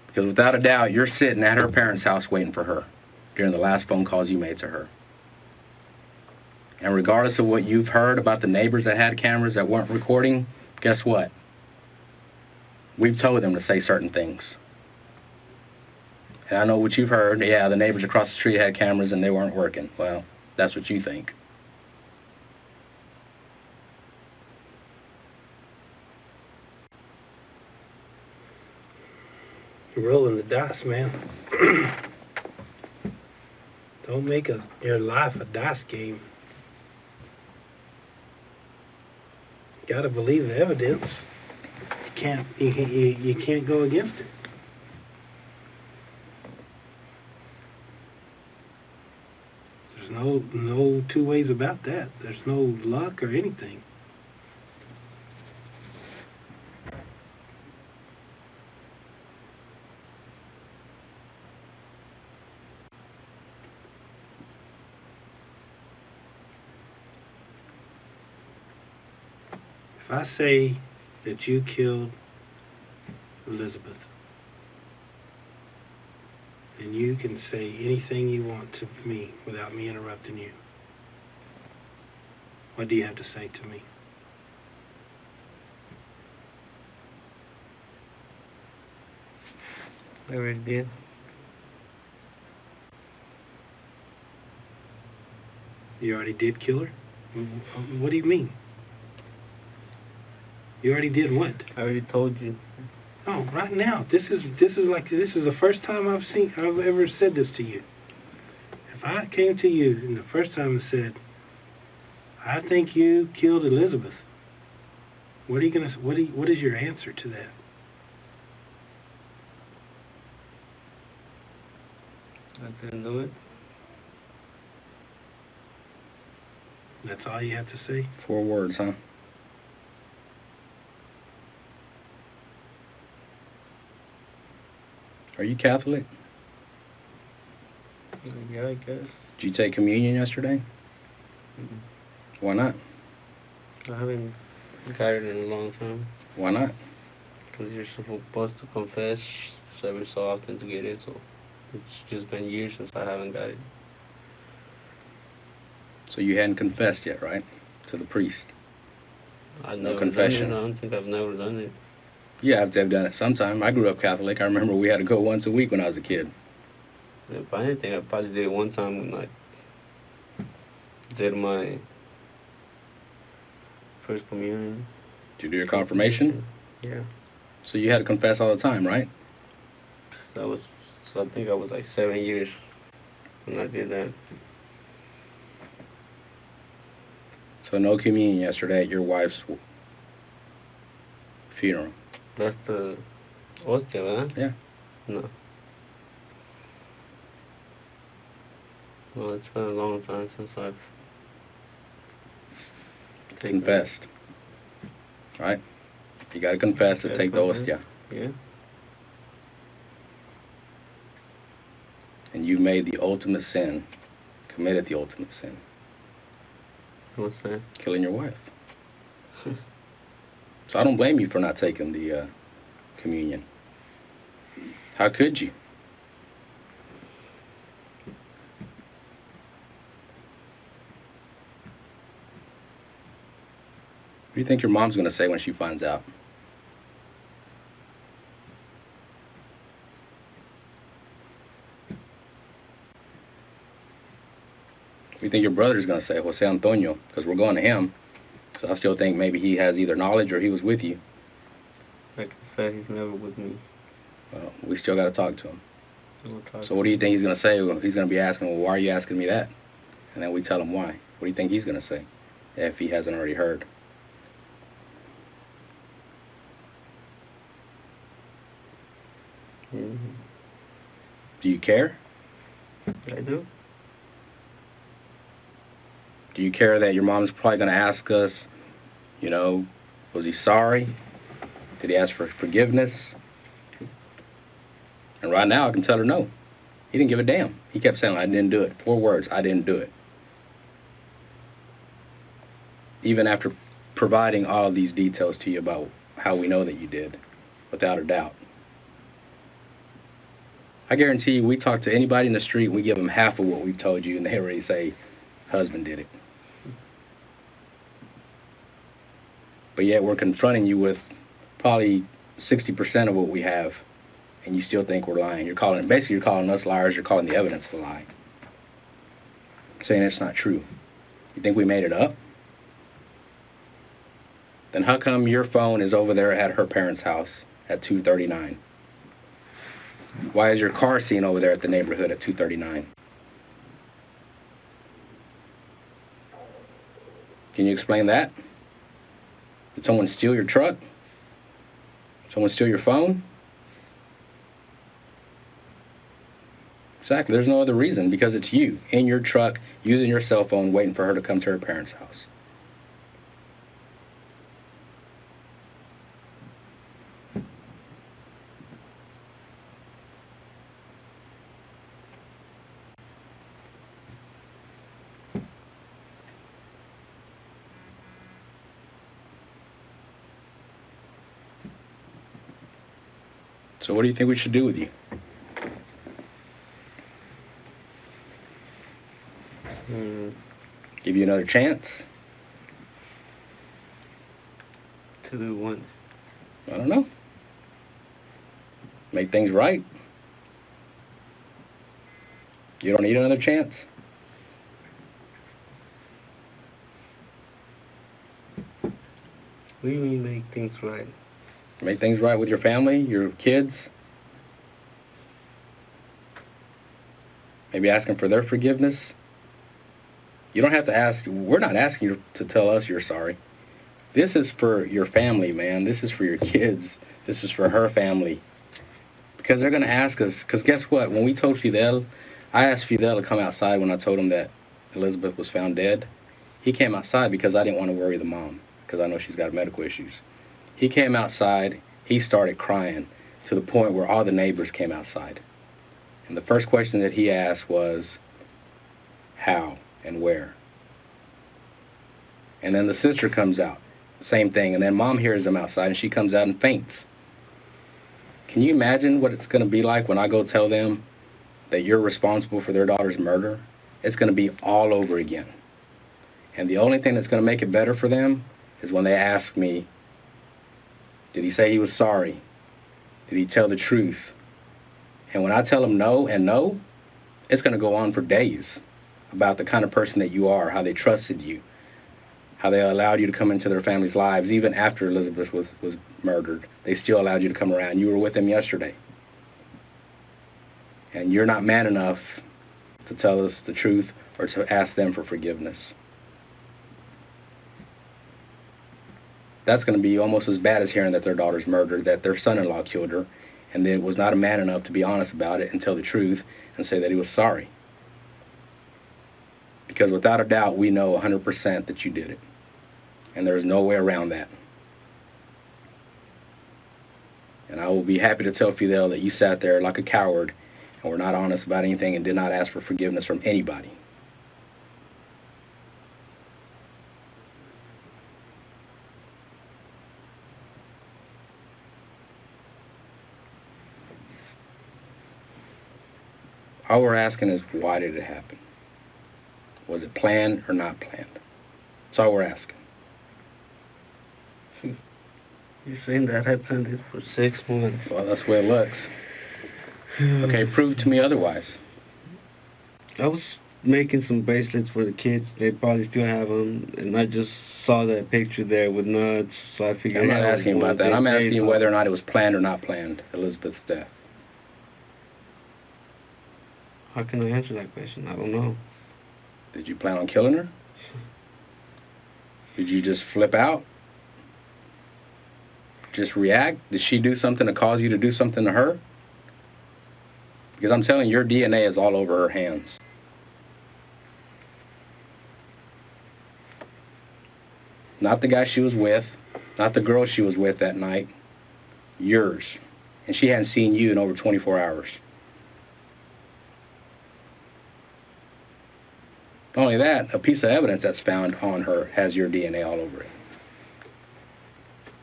Speaker 3: Because without a doubt, you're sitting at her parents' house waiting for her during the last phone calls you made to her. And regardless of what you've heard about the neighbors that had cameras that weren't recording, guess what? We've told them to say certain things. And I know what you've heard. Yeah, the neighbors across the street had cameras and they weren't working. Well, that's what you think.
Speaker 1: You're rolling the dice, man. Don't make your life a dice game. You gotta believe the evidence. You can't go against it. There's no two ways about that. There's no luck or anything. If I say that you killed Elizabeth, and you can say anything you want to me without me interrupting you, what do you have to say to me?
Speaker 2: I already did.
Speaker 1: You already did kill her? What do you mean? You already did what?
Speaker 2: I already told you.
Speaker 1: Oh, right now. This is the first time I've ever said this to you. If I came to you and the first time and said, I think you killed Elizabeth, what is your answer to that?
Speaker 2: I didn't do it.
Speaker 1: That's all you have to say?
Speaker 3: 4 words, huh? Are you Catholic?
Speaker 2: Yeah, I guess.
Speaker 3: Did you take communion yesterday?
Speaker 2: Mm-mm.
Speaker 3: Why not?
Speaker 2: I haven't got it in a long time.
Speaker 3: Why not?
Speaker 2: Because you're supposed to confess every so often to get it, so it's just been years since I haven't got it.
Speaker 3: So you hadn't confessed yet, right? To the priest?
Speaker 2: I've
Speaker 3: No
Speaker 2: never
Speaker 3: confession.
Speaker 2: done it. I don't think I've never done it.
Speaker 3: Yeah, I've done it sometime. I grew up Catholic. I remember we had to go once a week when I was a kid.
Speaker 2: If anything, I probably did it one time when I did my first communion.
Speaker 3: Did you do your confirmation?
Speaker 2: Yeah.
Speaker 3: So you had to confess all the time, right?
Speaker 2: So I think I was like 7 years when I did that.
Speaker 3: So no communion yesterday at your wife's funeral.
Speaker 2: That's the hostia, ¿verdad?
Speaker 3: Yeah.
Speaker 2: No. Well, it's been a long time since I've
Speaker 3: Confessed. Right? You gotta confess to take the hostia.
Speaker 2: Yeah.
Speaker 3: And you made the ultimate sin, committed the ultimate sin,
Speaker 2: What's that?
Speaker 3: killing your wife. So I don't blame you for not taking the communion. How could you? What do you think your mom's going to say when she finds out? What do you think your brother's going to say, Jose Antonio? Because we're going to him. So I still think maybe he has either knowledge or he was with you.
Speaker 2: Like I said, he's never with me.
Speaker 3: Well, we still got to talk to him.
Speaker 2: We'll talk
Speaker 3: So what do you think he's going to say? Well, he's going to be asking, well, why are you asking me that? And then we tell him why. What do you think he's going to say if he hasn't already heard?
Speaker 2: Mm-hmm.
Speaker 3: Do you care?
Speaker 2: I do.
Speaker 3: Do you care that your mom's probably going to ask us, you know, was he sorry? Did he ask for forgiveness? And right now I can tell her no. He didn't give a damn. He kept saying, I didn't do it. 4 words, I didn't do it. Even after providing all of these details to you about how we know that you did, without a doubt. I guarantee you, we talk to anybody in the street, we give them half of what we've told you, and they already say, husband did it. But yet we're confronting you with probably 60% of what we have, and you still think we're lying. You're calling us liars, you're calling the evidence a lie. Saying it's not true. You think we made it up? Then how come your phone is over there at her parents' house at 2:39? Why is your car seen over there at the neighborhood at 2:39? Can you explain that? Did someone steal your truck? Someone steal your phone? Exactly. There's no other reason, because it's you in your truck using your cell phone waiting for her to come to her parents' house. So what do you think we should do with you? Give you another chance?
Speaker 2: To do what?
Speaker 3: I don't know. Make things right. You don't need another chance?
Speaker 2: What do you mean make things right?
Speaker 3: Make things right with your family, your kids? Maybe asking for their forgiveness? You don't have to ask. We're not asking you to tell us you're sorry. This is for your family, man. This is for your kids. This is for her family. Because they're going to ask us, because guess what? When we told Fidel, I asked Fidel to come outside when I told him that Elizabeth was found dead. He came outside because I didn't want to worry the mom, because I know she's got medical issues. He came outside. He started crying to the point where all the neighbors came outside. And the first question that he asked was, how and where? And then the sister comes out, same thing. And then mom hears them outside, and she comes out and faints. Can you imagine what it's going to be like when I go tell them that you're responsible for their daughter's murder? It's going to be all over again. And the only thing that's going to make it better for them is when they ask me, did he say he was sorry? Did he tell the truth? And when I tell them no and no, it's going to go on for days about the kind of person that you are, how they trusted you, how they allowed you to come into their family's lives. Even after Elizabeth was murdered, they still allowed you to come around. You were with them yesterday. And you're not man enough to tell us the truth or to ask them for forgiveness. that's going to be almost as bad as hearing that their daughter's murdered, that their son-in-law killed her, and then was not a man enough to be honest about it and tell the truth and say that he was sorry. Because without a doubt, we know 100% that you did it. And there's no way around that. And I will be happy to tell Fidel that you sat there like a coward and were not honest about anything and did not ask for forgiveness from anybody. All we're asking is, why did it happen? Was it planned or not planned? That's all we're asking.
Speaker 2: You're saying that I planned it for 6 months.
Speaker 3: Well, that's the way it looks. Okay, prove to me otherwise.
Speaker 2: I was making some bracelets for the kids. They probably still have them, and I just saw that picture there with nuts, so I figured...
Speaker 3: I'm not asking about that. I'm asking you whether or not it was planned or not planned, Elizabeth's death.
Speaker 2: How can I answer that question? I don't know.
Speaker 3: Did you plan on killing her? Did you just flip out? Just react? Did she do something to cause you to do something to her? Because I'm telling you, your DNA is all over her hands. Not the guy she was with, not the girl she was with that night. Yours. And she hadn't seen you in over 24 hours. Not only that, a piece of evidence that's found on her has your DNA all over it.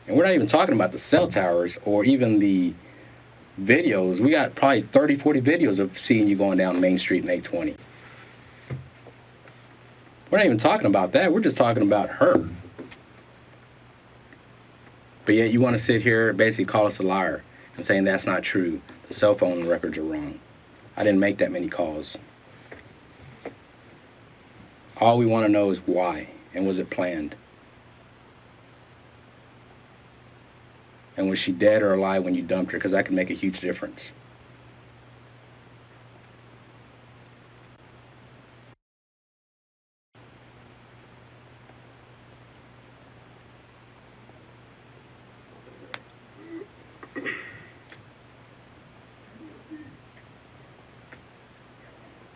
Speaker 3: And we're not even talking about the cell towers or even the videos. We got probably 30, 40 videos of seeing you going down Main Street in 820. We're not even talking about that. We're just talking about her. But yet you want to sit here and basically call us a liar and saying that's not true. The cell phone records are wrong. I didn't make that many calls. All we want to know is why, and was it planned? And was she dead or alive when you dumped her? Because that could make a huge difference.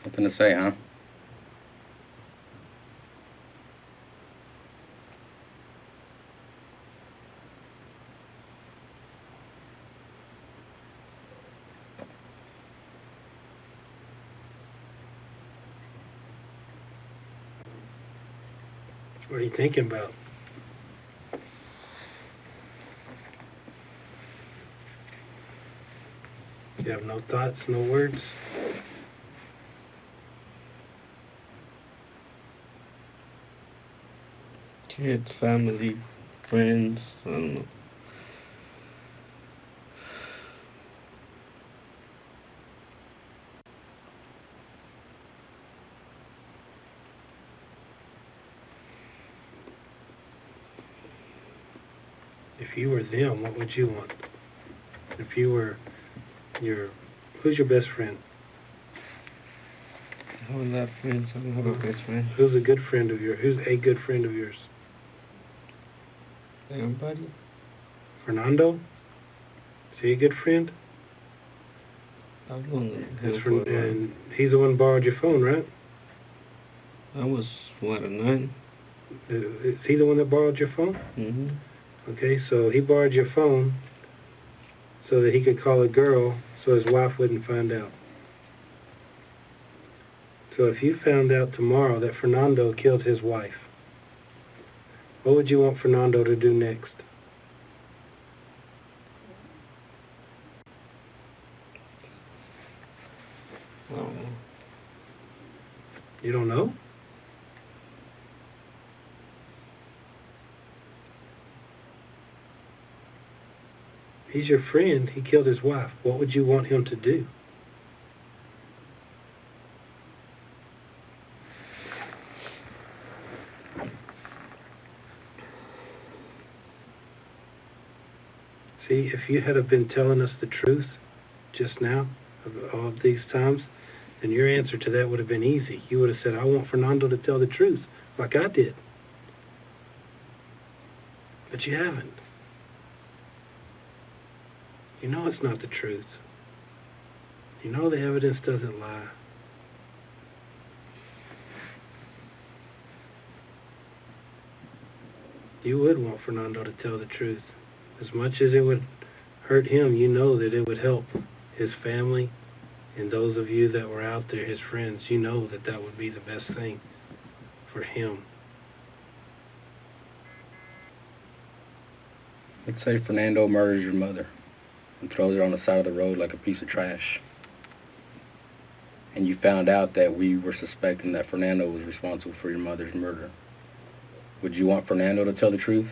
Speaker 3: Nothing to say, huh?
Speaker 1: What are you thinking about? You have no thoughts, no words?
Speaker 2: Kids, family, friends, I don't know.
Speaker 1: If you were them, what would you want? If you were who's your best friend?
Speaker 2: I have a lot of friends. I don't have a best friend.
Speaker 1: Who's a good friend of yours? Who's a good friend of yours?
Speaker 2: Everybody?
Speaker 1: Fernando? Is he a good friend?
Speaker 2: I've known
Speaker 1: That's
Speaker 2: him for a while.
Speaker 1: and he's the one who borrowed your phone, right?
Speaker 2: I was, what, a 9?
Speaker 1: Is he the one that borrowed your phone?
Speaker 2: Mm-hmm.
Speaker 1: Okay, so he borrowed your phone so that he could call a girl so his wife wouldn't find out. So if you found out tomorrow that Fernando killed his wife, what would you want Fernando to do next?
Speaker 2: I don't know.
Speaker 1: You don't know? He's your friend. He killed his wife. What would you want him to do? See, if you had have been telling us the truth just now, of all of these times, then your answer to that would have been easy. You would have said, I want Fernando to tell the truth, like I did. But you haven't. You know it's not the truth. You know the evidence doesn't lie. You would want Fernando to tell the truth. As much as it would hurt him, you know that it would help his family and those of you that were out there, his friends. You know that that would be the best thing for him.
Speaker 3: Let's say Fernando murders your mother and throws her on the side of the road like a piece of trash. And you found out that we were suspecting that Fernando was responsible for your mother's murder. Would you want Fernando to tell the truth?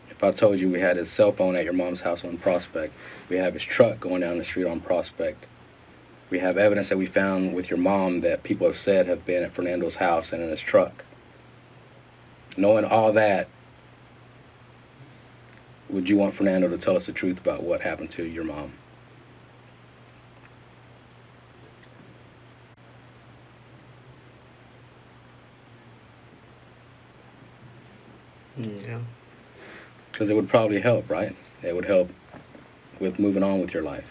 Speaker 3: If I told you we had his cell phone at your mom's house on Prospect, we have his truck going down the street on Prospect, we have evidence that we found with your mom that people have said have been at Fernando's house and in his truck. Knowing all that, would you want Fernando to tell us the truth about what happened to your mom?
Speaker 2: Yeah.
Speaker 3: Because it would probably help, right? It would help with moving on with your life.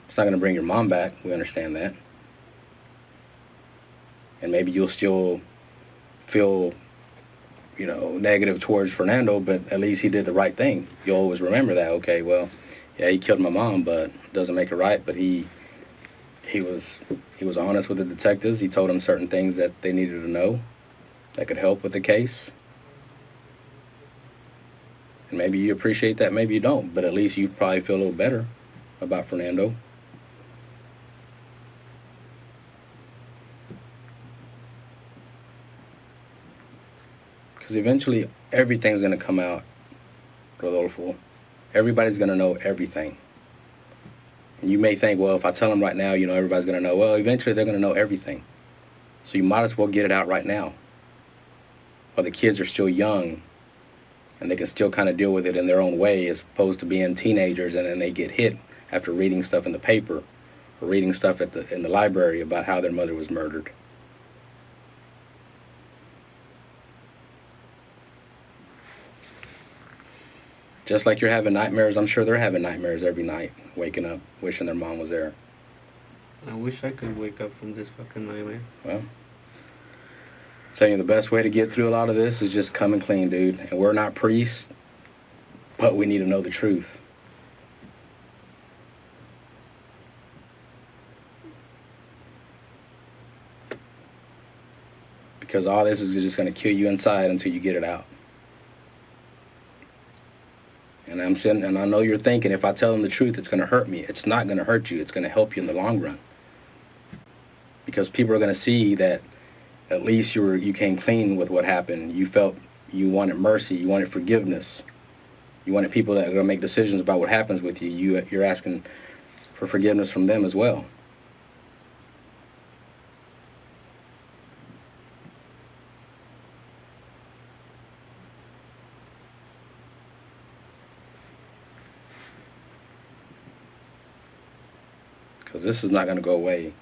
Speaker 3: It's not going to bring your mom back. We understand that. And maybe you'll still feel, negative towards Fernando, but at least he did the right thing. You'll always remember that. Okay, well, yeah, he killed my mom, but it doesn't make it right. But he was honest with the detectives. He told them certain things that they needed to know that could help with the case. And maybe you appreciate that, maybe you don't, but at least you probably feel a little better about Fernando. Because eventually everything's going to come out, Rodolfo. Everybody's going to know everything. And you may think, well, if I tell them right now, everybody's going to know. Well, eventually they're going to know everything. So you might as well get it out right now. While the kids are still young, and they can still kind of deal with it in their own way, as opposed to being teenagers and then they get hit after reading stuff in the paper or reading stuff in the library about how their mother was murdered. Just like you're having nightmares, I'm sure they're having nightmares every night, waking up, wishing their mom was there.
Speaker 2: I wish I could wake up from this fucking nightmare.
Speaker 3: Well, saying the best way to get through a lot of this is just coming clean, dude. And we're not priests, but we need to know the truth. Because all this is just going to kill you inside until you get it out. And I'm sitting, and I know you're thinking, if I tell them the truth, it's going to hurt me. It's not going to hurt you. It's going to help you in the long run. Because people are going to see that at least you came clean with what happened. You felt you wanted mercy. You wanted forgiveness. You wanted people that are going to make decisions about what happens with you. You're asking for forgiveness from them as well. Because this is not going to go away.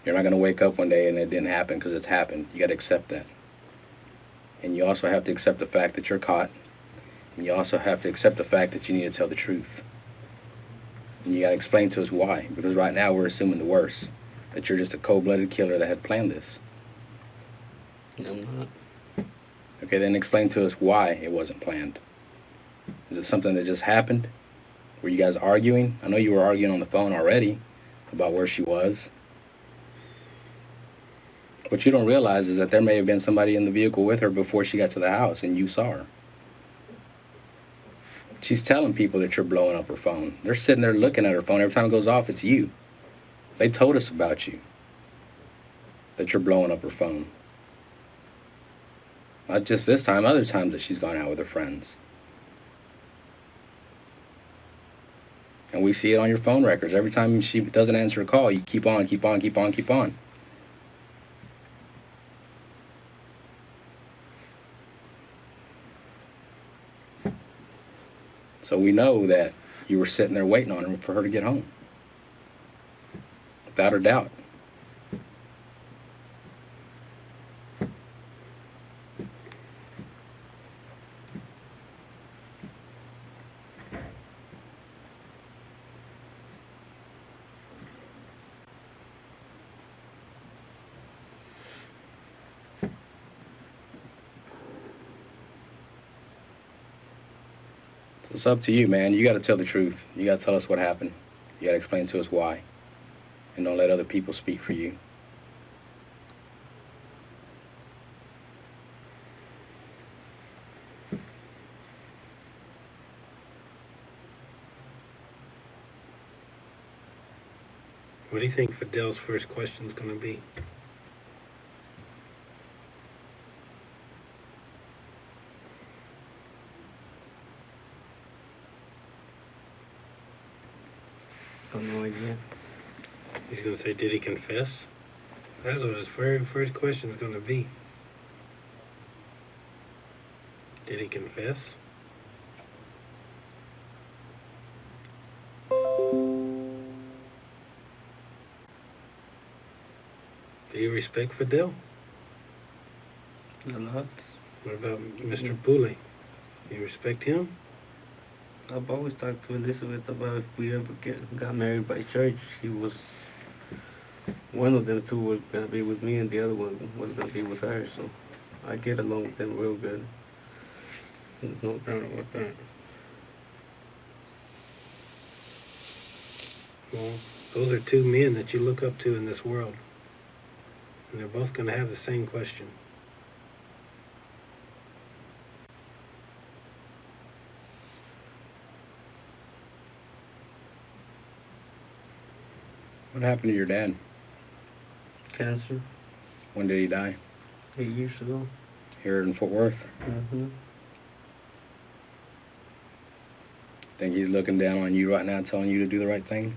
Speaker 3: You're not going to wake up one day and it didn't happen because it's happened. You got to accept that. And you also have to accept the fact that you're caught. And you also have to accept the fact that you need to tell the truth. And you got to explain to us why. Because right now we're assuming the worst. That you're just a cold-blooded killer that had planned this.
Speaker 2: No, I'm not.
Speaker 3: Okay, then explain to us why it wasn't planned. Is it something that just happened? Were you guys arguing? I know you were arguing on the phone already about where she was. What you don't realize is that there may have been somebody in the vehicle with her before she got to the house and you saw her. She's telling people that you're blowing up her phone. They're sitting there looking at her phone. Every time it goes off, it's you. They told us about you, that you're blowing up her phone. Not just this time, other times that she's gone out with her friends. And we see it on your phone records. Every time she doesn't answer a call, you keep on, keep on, keep on, keep on. So we know that you were sitting there waiting on her for her to get home. Without a doubt. It's up to you, man. You got to tell the truth. You got to tell us what happened. You got to explain to us why. And don't let other people speak for you.
Speaker 1: What do you think Fidel's first question is going to be?
Speaker 2: No idea.
Speaker 1: He's going to say, did he confess? That's what his very first question is going to be. Did he confess? Do you respect Fidel?
Speaker 2: A lot.
Speaker 1: What about Mr. Pooley? Do you respect him?
Speaker 2: I've always talked to Elizabeth about if we ever got married by church. She was, one of them two was going to be with me and the other one was going to be with her, so I get along with them real good. There's no doubt about that.
Speaker 1: Well, those are two men that you look up to in this world. And they're both going to have the same question.
Speaker 3: What happened to your dad?
Speaker 2: Cancer,
Speaker 3: When did he die?
Speaker 2: 8 years ago.
Speaker 3: Here in Fort Worth?
Speaker 2: Mm-hmm.
Speaker 3: Think he's looking down on you right now, telling you to do the right thing?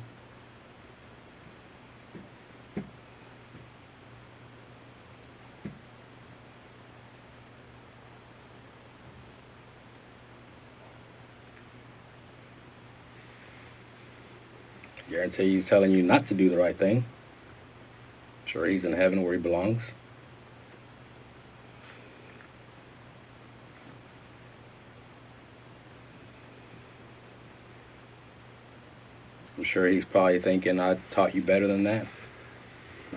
Speaker 3: Guarantee he's telling you not to do the right thing. Sure, he's in heaven where he belongs. I'm sure he's probably thinking, I taught you better than that.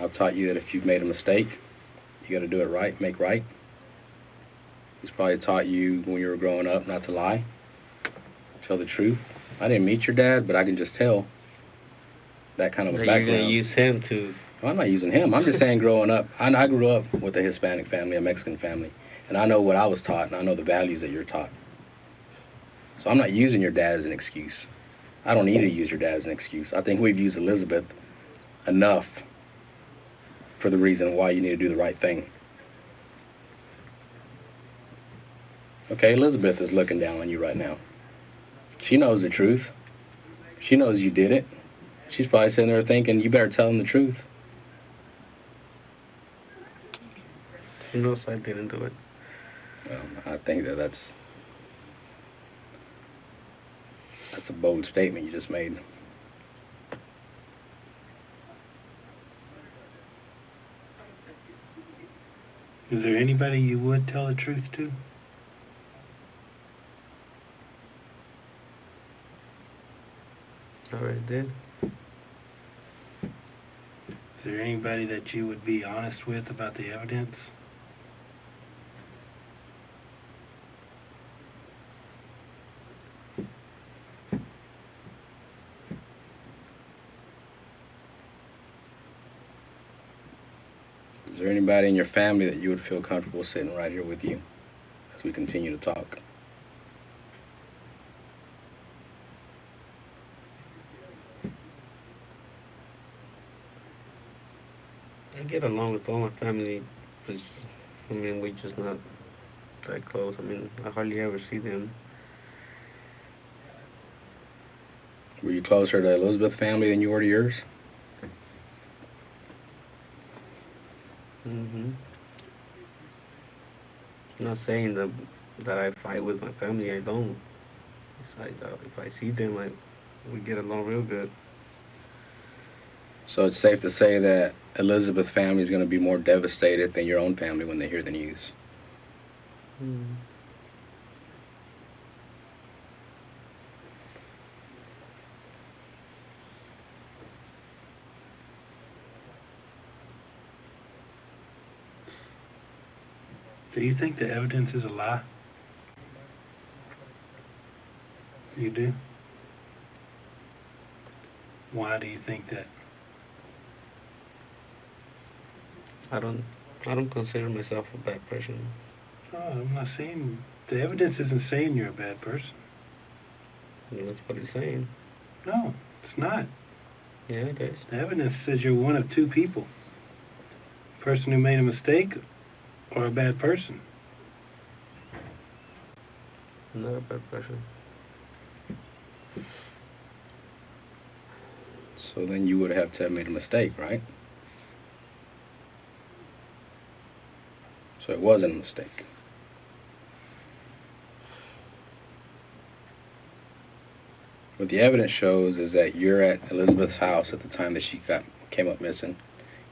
Speaker 3: I've taught you that if you've made a mistake, you got to do it right, make right. He's probably taught you when you were growing up not to lie, tell the truth. I didn't meet your dad, but I can just tell that kind of a background.
Speaker 2: You're going to use him to...
Speaker 3: Well, I'm not using him. I'm just saying growing up, I grew up with a Hispanic family, a Mexican family, and I know what I was taught, and I know the values that you're taught. So I'm not using your dad as an excuse. I don't need to use your dad as an excuse. I think we've used Elizabeth enough for the reason why you need to do the right thing. Okay, Elizabeth is looking down on you right now. She knows the truth. She knows you did it. She's probably sitting there thinking, you better tell him the truth.
Speaker 2: She knows I didn't do it.
Speaker 3: Well, I think that's a bold statement you just made.
Speaker 1: Is there anybody you would tell the truth to?
Speaker 2: I already did.
Speaker 1: Is there anybody that you would be honest with about the evidence?
Speaker 3: Is there anybody in your family that you would feel comfortable sitting right here with you as we continue to talk?
Speaker 2: I get along with all my family, but, I mean, we're just not that close. I mean, I hardly ever see them.
Speaker 3: Were you closer to Elizabeth's family than you were to yours?
Speaker 2: Mm-hmm. I'm not saying that I fight with my family. I don't. If I see them, we get along real good.
Speaker 3: So it's safe to say that Elizabeth's family is going to be more devastated than your own family when they hear the news.
Speaker 2: Mm.
Speaker 1: Do you think the evidence is a lie? You do? Why do you think that?
Speaker 2: I don't consider myself a bad person.
Speaker 1: No, I'm not saying... The evidence isn't saying you're a bad person.
Speaker 2: Well, that's what it's saying.
Speaker 1: No, it's not.
Speaker 2: Yeah, it is.
Speaker 1: The evidence says you're one of two people. A person who made a mistake or a bad person.
Speaker 2: I'm not a bad person.
Speaker 3: So then you would have to have made a mistake, right? So it wasn't a mistake. What the evidence shows is that you're at Elizabeth's house at the time that she came up missing.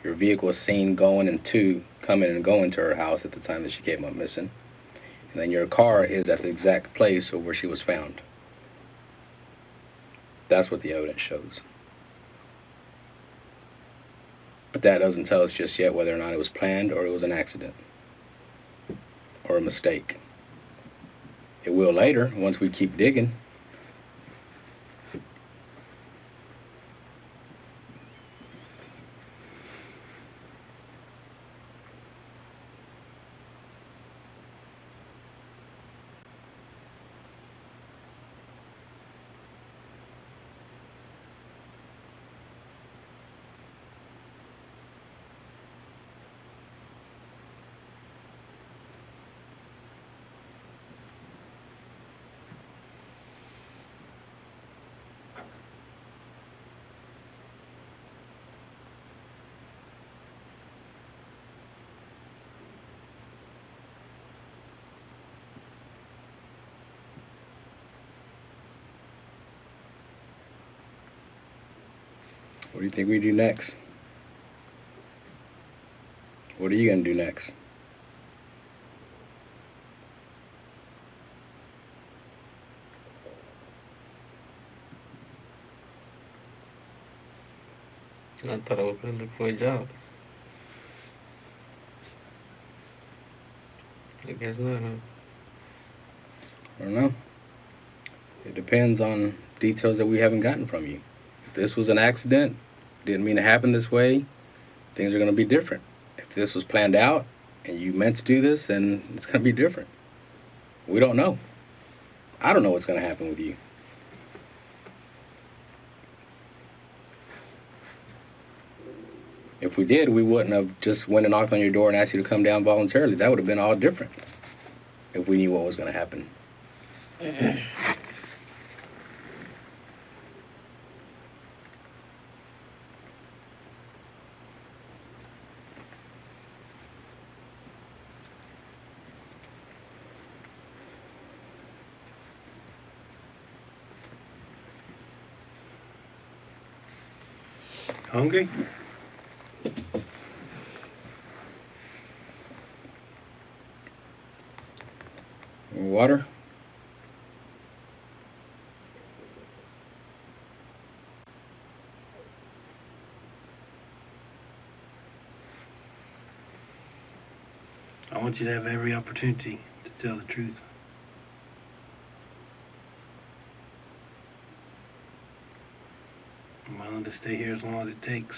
Speaker 3: Your vehicle was seen coming and going to her house at the time that she came up missing. And then your car is at the exact place of where she was found. That's what the evidence shows. But that doesn't tell us just yet whether or not it was planned or it was an accident or a mistake. It will later, once we keep digging. What do you think we do next? What are you going to do next?
Speaker 2: I thought I was going to look for a job. I guess not, huh?
Speaker 3: I don't know. It depends on details that we haven't gotten from you. If this was an accident, didn't mean to happen this way, things are going to be different. If this was planned out and you meant to do this, then it's going to be different. We don't know. I don't know what's going to happen with you. If we did, we wouldn't have just went and knocked on your door and asked you to come down voluntarily. That would have been all different if we knew what was going to happen.
Speaker 1: Hungry?
Speaker 3: Water?
Speaker 1: I want you to have every opportunity to tell the truth. I'm willing to stay here as long as it takes.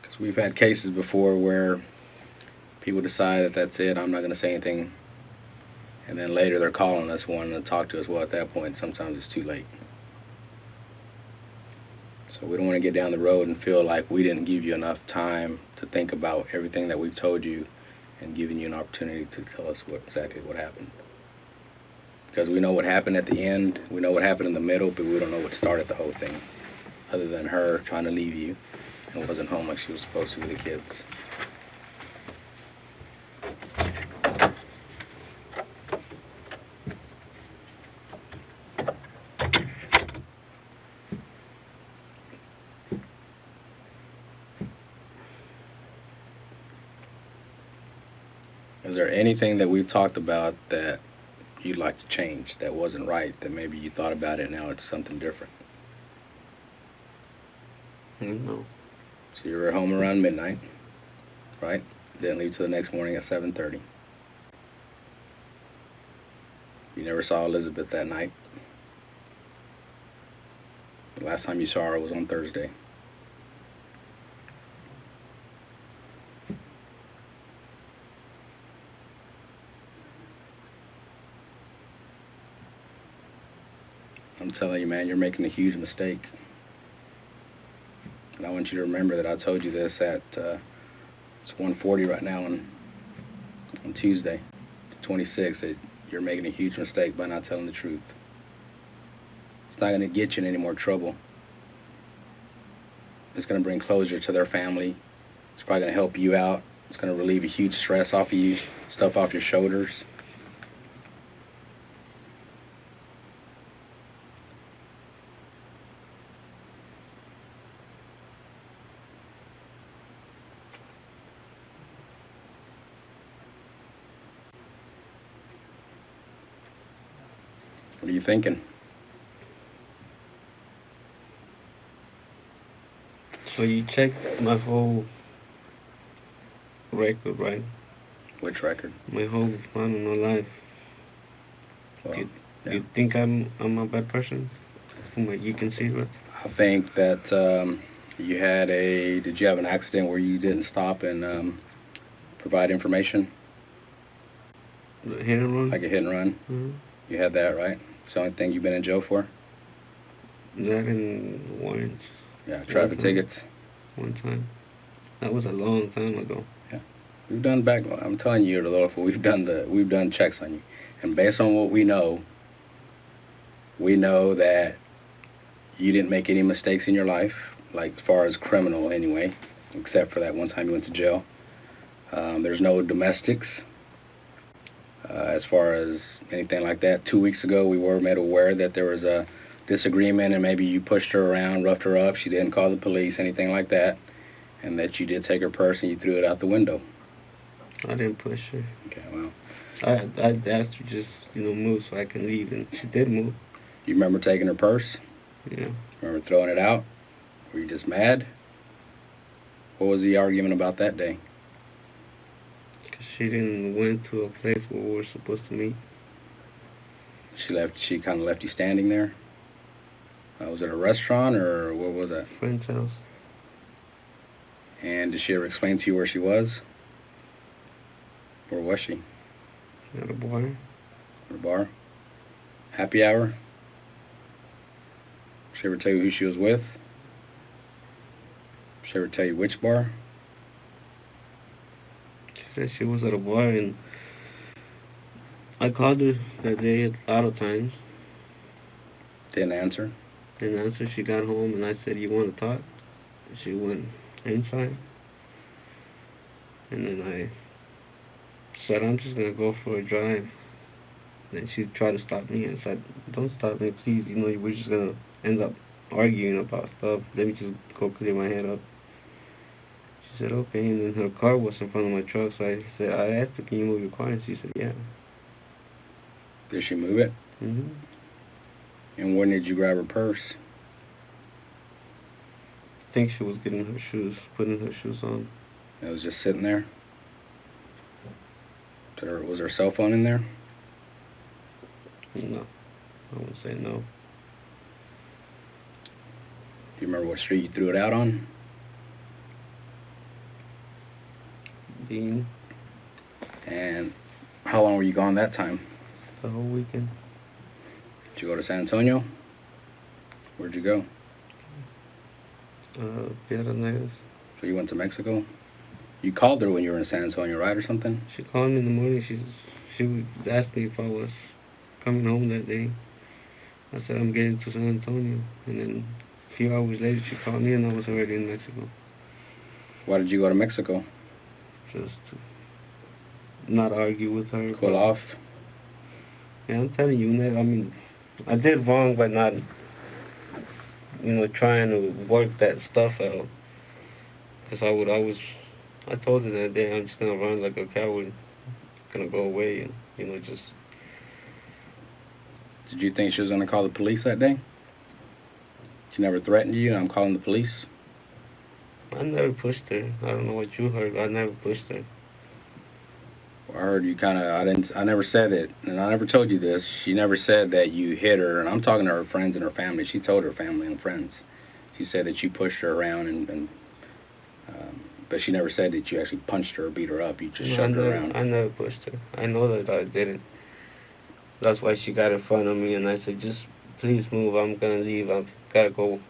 Speaker 3: Because we've had cases before where people decide that that's it, I'm not going to say anything, and then later they're calling us wanting to talk to us. Well, at that point, sometimes it's too late. So we don't want to get down the road and feel like we didn't give you enough time to think about everything that we've told you and giving you an opportunity to tell us exactly what happened. Because we know what happened at the end, we know what happened in the middle, but we don't know what started the whole thing, other than her trying to leave you and wasn't home like she was supposed to with the kids. Is there anything that we've talked about that you'd like to change, that wasn't right, that maybe you thought about it, now it's something different?
Speaker 2: No.
Speaker 3: So you were home around midnight, right? Didn't leave till the next morning at 7:30. You never saw Elizabeth that night. The last time you saw her was on Thursday. I'm telling you, man, you're making a huge mistake. And I want you to remember that I told you this at, it's 1:40 right now on Tuesday, the 26th, that you're making a huge mistake by not telling the truth. It's not going to get you in any more trouble. It's going to bring closure to their family. It's probably going to help you out. It's going to relieve a huge stress off of you, stuff off your shoulders. What are you thinking?
Speaker 2: So you checked my whole record, right?
Speaker 3: Which record?
Speaker 2: My whole, I don't know, life.
Speaker 3: Well,
Speaker 2: You think I'm a bad person? From what you can see, right?
Speaker 3: I think that did you have an accident where you didn't stop and provide information?
Speaker 2: The hit and run?
Speaker 3: Like a hit and run?
Speaker 2: Mm-hmm.
Speaker 3: You had that, right? It's the only thing you've been in jail for?
Speaker 2: That and warrants.
Speaker 3: Yeah, traffic tickets.
Speaker 2: One time. That was a long time ago.
Speaker 3: Yeah. We've done I'm telling you, you're the lower, we've done checks on you. And based on what we know that you didn't make any mistakes in your life, like as far as criminal anyway, except for that one time you went to jail. There's no domestics. As far as anything like that, 2 weeks ago we were made aware that there was a disagreement and maybe you pushed her around, roughed her up, she didn't call the police, anything like that, and that you did take her purse and you threw it out the window.
Speaker 2: I didn't push her.
Speaker 3: Okay, well.
Speaker 2: I asked her just, move so I can leave, and she did move.
Speaker 3: You remember taking her purse?
Speaker 2: Yeah.
Speaker 3: Remember throwing it out? Were you just mad? What was the argument about that day?
Speaker 2: Because she didn't went to a place where we were supposed to meet.
Speaker 3: She kind of left you standing there? Was it a restaurant or what was that?
Speaker 2: Friend's house.
Speaker 3: And did she ever explain to you where she was? Where was she?
Speaker 2: At a bar.
Speaker 3: At a bar? Happy hour? Did she ever tell you who she was with? Did she ever tell you which bar?
Speaker 2: She said she was at a bar, and I called her that day a lot of times.
Speaker 3: Didn't answer?
Speaker 2: Didn't answer. She got home, and I said, "You want to talk?" She went inside. And then I said, "I'm just going to go for a drive." Then she tried to stop me and said, "Don't stop me, please. We're just going to end up arguing about stuff. Let me just go clear my head up." She said, "Okay." And then her car was in front of my truck, so I asked her, "Can you move your car?" And she said, "Yeah."
Speaker 3: Did she move it?
Speaker 2: Mm-hmm.
Speaker 3: And when did you grab her purse?
Speaker 2: I think she was getting her shoes, putting her shoes on.
Speaker 3: It was just sitting there? Was her cell phone in there?
Speaker 2: No. I wouldn't say no.
Speaker 3: Do you remember what street you threw it out on?
Speaker 2: Dean.
Speaker 3: And how long were you gone that time?
Speaker 2: The whole weekend.
Speaker 3: Did you go to San Antonio? Where'd you go?
Speaker 2: Piedras Negras.
Speaker 3: So you went to Mexico? You called her when you were in San Antonio, right, or something?
Speaker 2: She called me in the morning. She asked me if I was coming home that day. I said, "I'm getting to San Antonio." And then a few hours later, she called me, and I was already in Mexico.
Speaker 3: Why did you go to Mexico?
Speaker 2: Just to not argue with her.
Speaker 3: Cool off?
Speaker 2: Yeah, I'm telling you, Ned, I did wrong by not, trying to work that stuff out. Because I told her that day, I'm just going to run like a coward, going to go away and, just...
Speaker 3: Did you think she was going to call the police that day? She never threatened you, and I'm calling the police?
Speaker 2: I never pushed her. I don't know what you heard, but I never pushed her.
Speaker 3: I heard you I never said it, and I never told you this. She never said that you hit her, and I'm talking to her friends and her family. She told her family and friends. She said that you pushed her around, but she never said that you actually punched her or beat her up. You just shoved her around.
Speaker 2: I never pushed her. I know that I didn't. That's why she got in front of me, and I said, just please move. I'm going to leave. I've got to go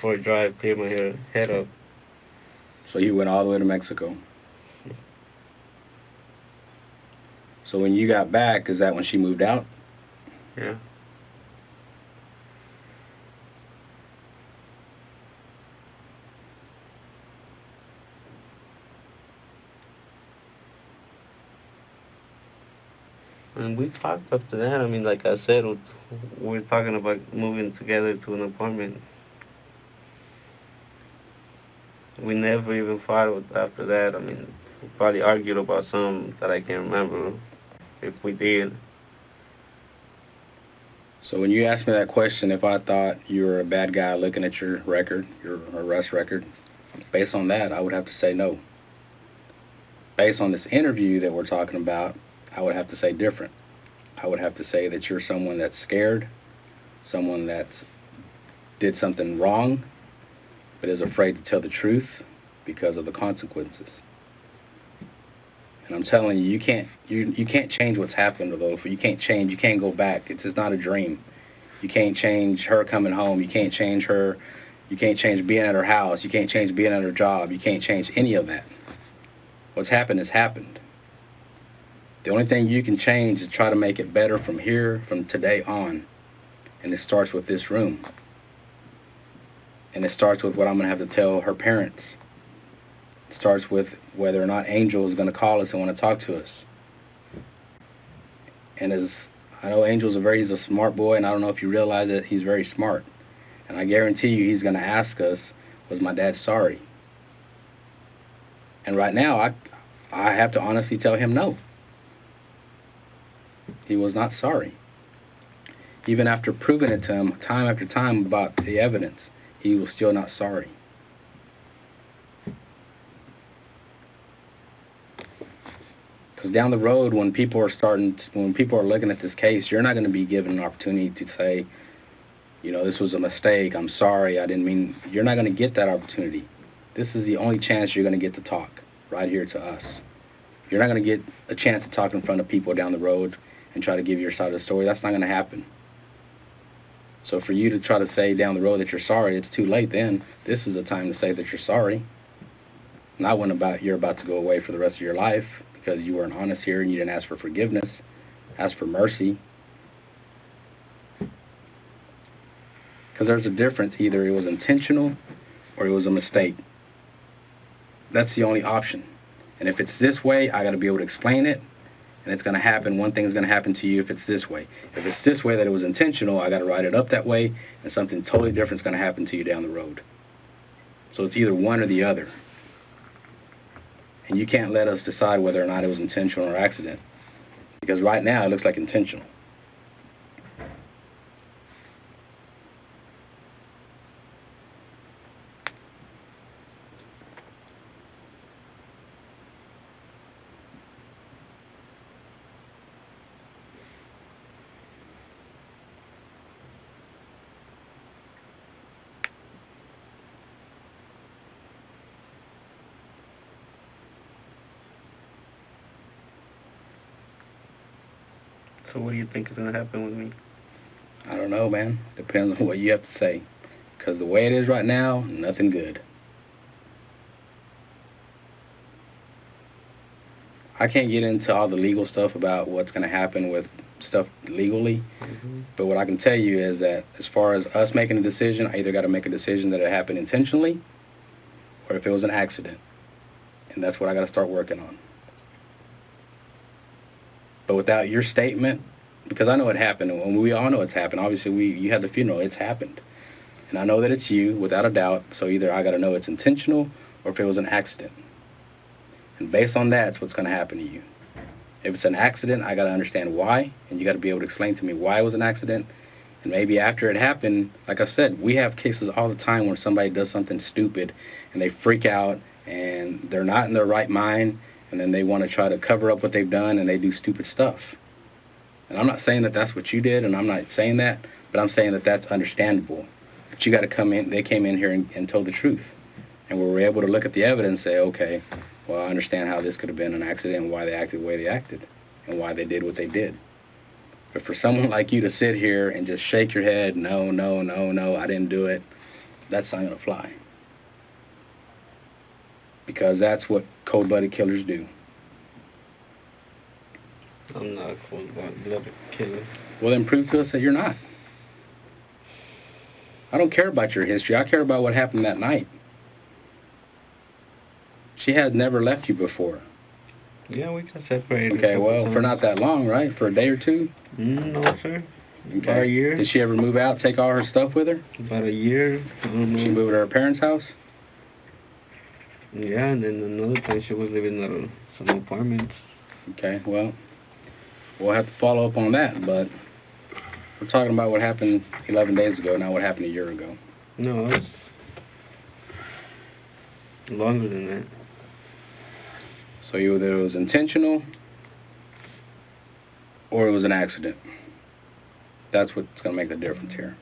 Speaker 2: for a drive, clear my head up.
Speaker 3: So you went all the way to Mexico. So when you got back, is that when she moved out?
Speaker 2: Yeah. And we talked up to that. I mean, like I said, we were talking about moving together to an apartment. We never even fought after that. I mean, we probably argued about something that I can't remember, if we did.
Speaker 3: So when you asked me that question, if I thought you were a bad guy looking at your record, your arrest record, based on that, I would have to say no. Based on this interview that we're talking about, I would have to say different. I would have to say that you're someone that's scared, someone that did something wrong, but is afraid to tell the truth because of the consequences. And I'm telling you, you can't change what's happened, Rodolfo. You can't go back. It's just not a dream. You can't change her coming home. You can't change her. You can't change being at her house. You can't change being at her job. You can't change any of that. What's happened has happened. The only thing you can change is try to make it better from here, from today on. And it starts with this room. And it starts with what I'm going to have to tell her parents. It starts with whether or not Angel is going to call us and want to talk to us. And as I know Angel's he's a smart boy, and I don't know if you realize that he's very smart. And I guarantee you he's going to ask us, was my dad sorry? And right now, I have to honestly tell him no. He was not sorry. Even after proving it to him time after time about the evidence, he was still not sorry. Because down the road, when people are looking at this case, you're not going to be given an opportunity to say, you know, this was a mistake, I'm sorry, I didn't mean. You're not going to get that opportunity. This is the only chance you're going to get to talk, right here to us. You're not going to get a chance to talk in front of people down the road and try to give your side of the story. That's not going to happen. So for you to try to say down the road that you're sorry, it's too late then. This is the time to say that you're sorry. Not when you're about to go away for the rest of your life because you weren't honest here and you didn't ask for forgiveness, ask for mercy. Because there's a difference. Either it was intentional or it was a mistake. That's the only option. And if it's this way, I got to be able to explain it. And it's going to happen. One thing is going to happen to you if it's this way. If it's this way that it was intentional, I got to write it up that way, and something totally different is going to happen to you down the road. So it's either one or the other. And you can't let us decide whether or not it was intentional or accident. Because right now it looks like intentional.
Speaker 2: So what do you think is going to happen with me?
Speaker 3: I don't know, man. Depends on what you have to say. Because the way it is right now, nothing good. I can't get into all the legal stuff about what's going to happen with stuff legally.
Speaker 2: Mm-hmm.
Speaker 3: But what I can tell you is that as far as us making a decision, I either got to make a decision that it happened intentionally or if it was an accident. And that's what I got to start working on. But without your statement, because I know it happened, and we all know it's happened. Obviously, you had the funeral. It's happened. And I know that it's you, without a doubt. So either I got to know it's intentional or if it was an accident. And based on that, it's what's going to happen to you. If it's an accident, I got to understand why, and you got to be able to explain to me why it was an accident. And maybe after it happened, like I said, we have cases all the time where somebody does something stupid, and they freak out, and they're not in their right mind, and then they want to try to cover up what they've done, and they do stupid stuff. And I'm not saying that that's what you did, and I'm not saying that, but I'm saying that that's understandable. But you got to come in. They came in here and told the truth, and we were able to look at the evidence and say, okay, well, I understand how this could have been an accident and why they acted the way they acted and why they did what they did. But for someone like you to sit here and just shake your head, no, no, no, no, I didn't do it, that's not going to fly. Because that's what cold-blooded killers do.
Speaker 2: I'm not a cold-blooded killer.
Speaker 3: Well, then prove to us that you're not. I don't care about your history. I care about what happened that night. She had never left you before.
Speaker 2: Yeah, we got separated.
Speaker 3: Okay, well, for not that long, right? For a day or two?
Speaker 2: No, sir.
Speaker 3: Okay.
Speaker 2: About a year.
Speaker 3: Did she ever move out, take all her stuff with her?
Speaker 2: About a year. I don't know.
Speaker 3: She moved to her parents' house?
Speaker 2: Yeah, and then another place she was living in some apartments.
Speaker 3: Okay, well, we'll have to follow up on that, but we're talking about what happened 11 days ago, not what happened a year ago.
Speaker 2: No, it's longer than that.
Speaker 3: So either it was intentional or it was an accident. That's what's going to make the difference here.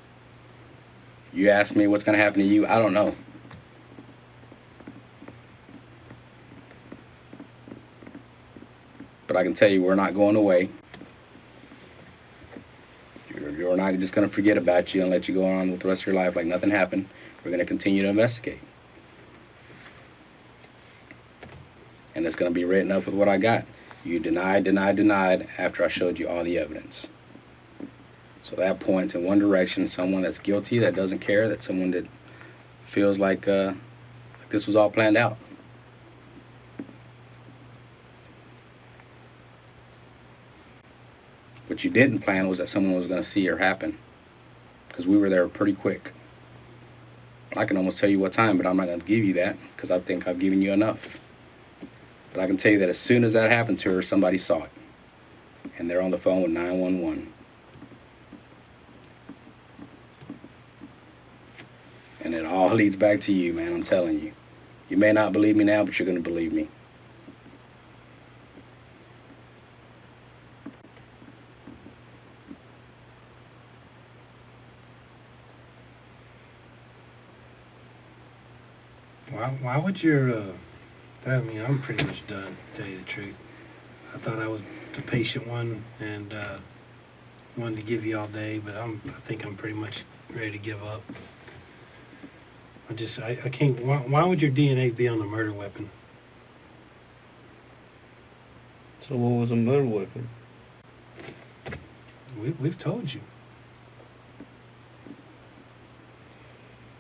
Speaker 3: You ask me what's going to happen to you, I don't know. But I can tell you we're not going away. You're not just going to forget about you and let you go on with the rest of your life like nothing happened. We're going to continue to investigate. And it's going to be written up with what I got. You denied after I showed you all the evidence. So that points in one direction, someone that's guilty, that doesn't care, that someone that feels like this was all planned out. What you didn't plan was that someone was going to see her happen, because we were there pretty quick. I can almost tell you what time, but I'm not going to give you that because I think I've given you enough. But I can tell you that as soon as that happened to her, somebody saw it, and they're on the phone with 911. And it all leads back to you, man, I'm telling you. You may not believe me now, but you're going to believe me.
Speaker 1: Why would your, I mean, I'm pretty much done, to tell you the truth. I thought I was the patient one and wanted to give you all day, but I think I'm pretty much ready to give up. I can't, why would your DNA be on a murder weapon?
Speaker 2: So what was a murder weapon?
Speaker 1: We've told you.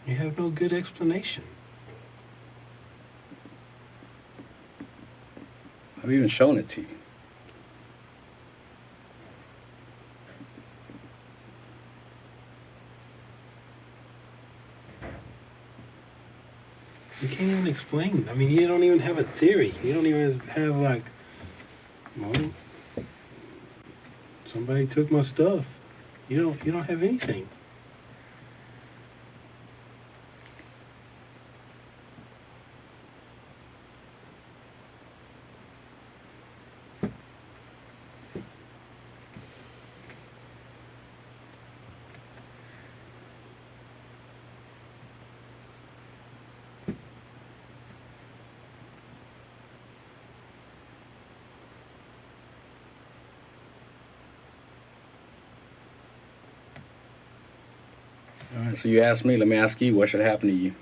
Speaker 1: You have no good explanation.
Speaker 3: I've even shown it to you.
Speaker 1: You can't even explain. I mean, you don't even have a theory. You don't even have, like, well, somebody took my stuff. You don't have anything.
Speaker 3: All right, so you asked me, let me ask you, what should happen to you?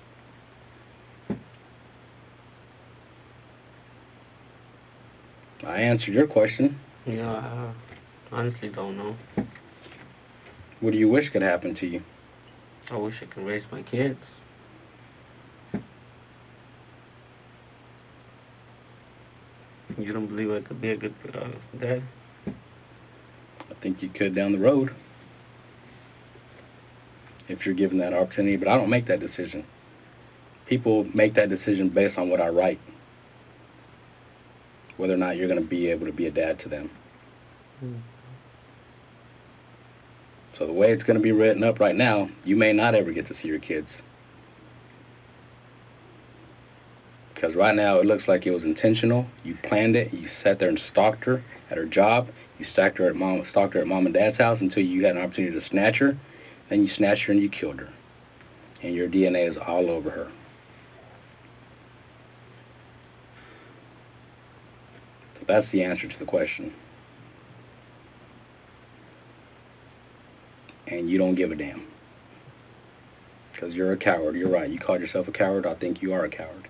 Speaker 3: I answered your question.
Speaker 2: Yeah, I honestly don't know.
Speaker 3: What do you wish could happen to you?
Speaker 2: I wish I could raise my kids. You don't believe I could be a good dad?
Speaker 3: I think you could down the road, if you're given that opportunity, but I don't make that decision. People make that decision based on what I write, whether or not you're going to be able to be a dad to them. So the way it's going to be written up right now, you may not ever get to see your kids. Because right now it looks like it was intentional. You planned it. You sat there and stalked her at her job. You stalked her at mom and dad's house until you had an opportunity to snatch her. Then you snatched her and you killed her. And your DNA is all over her. So that's the answer to the question. And you don't give a damn. Because you're a coward. You're right. You called yourself a coward. I think you are a coward.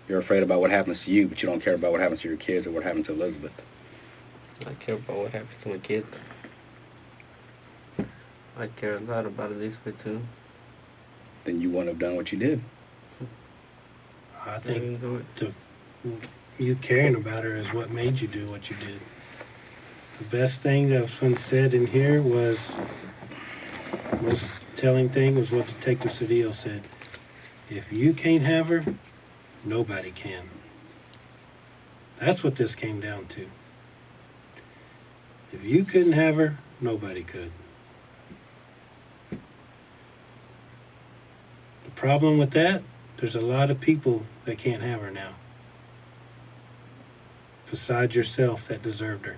Speaker 3: You're afraid about what happens to you, but you don't care about what happens to your kids or what happens to Elizabeth.
Speaker 2: I care about what happens to my kids. I care a lot about Elizabeth, too.
Speaker 3: Then you wouldn't have done what you did.
Speaker 1: I think you caring about her is what made you do what you did. The best thing that was said in here was telling thing was what Detective Cedillo said. If you can't have her, nobody can. That's what this came down to. If you couldn't have her, nobody could. The problem with that, there's a lot of people that can't have her now. Besides yourself that deserved her.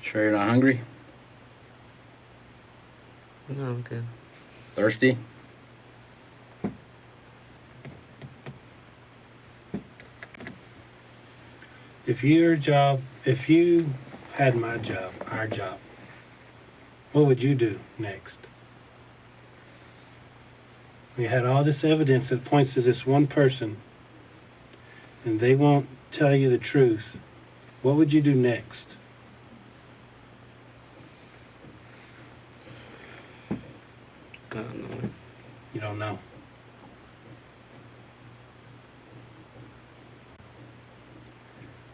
Speaker 3: Sure you're not hungry?
Speaker 2: No, I'm good.
Speaker 3: Thirsty?
Speaker 1: If you had my job, our job, what would you do next? We had all this evidence that points to this one person, and they won't tell you the truth. What would you do next?
Speaker 2: I don't know.
Speaker 1: You don't know.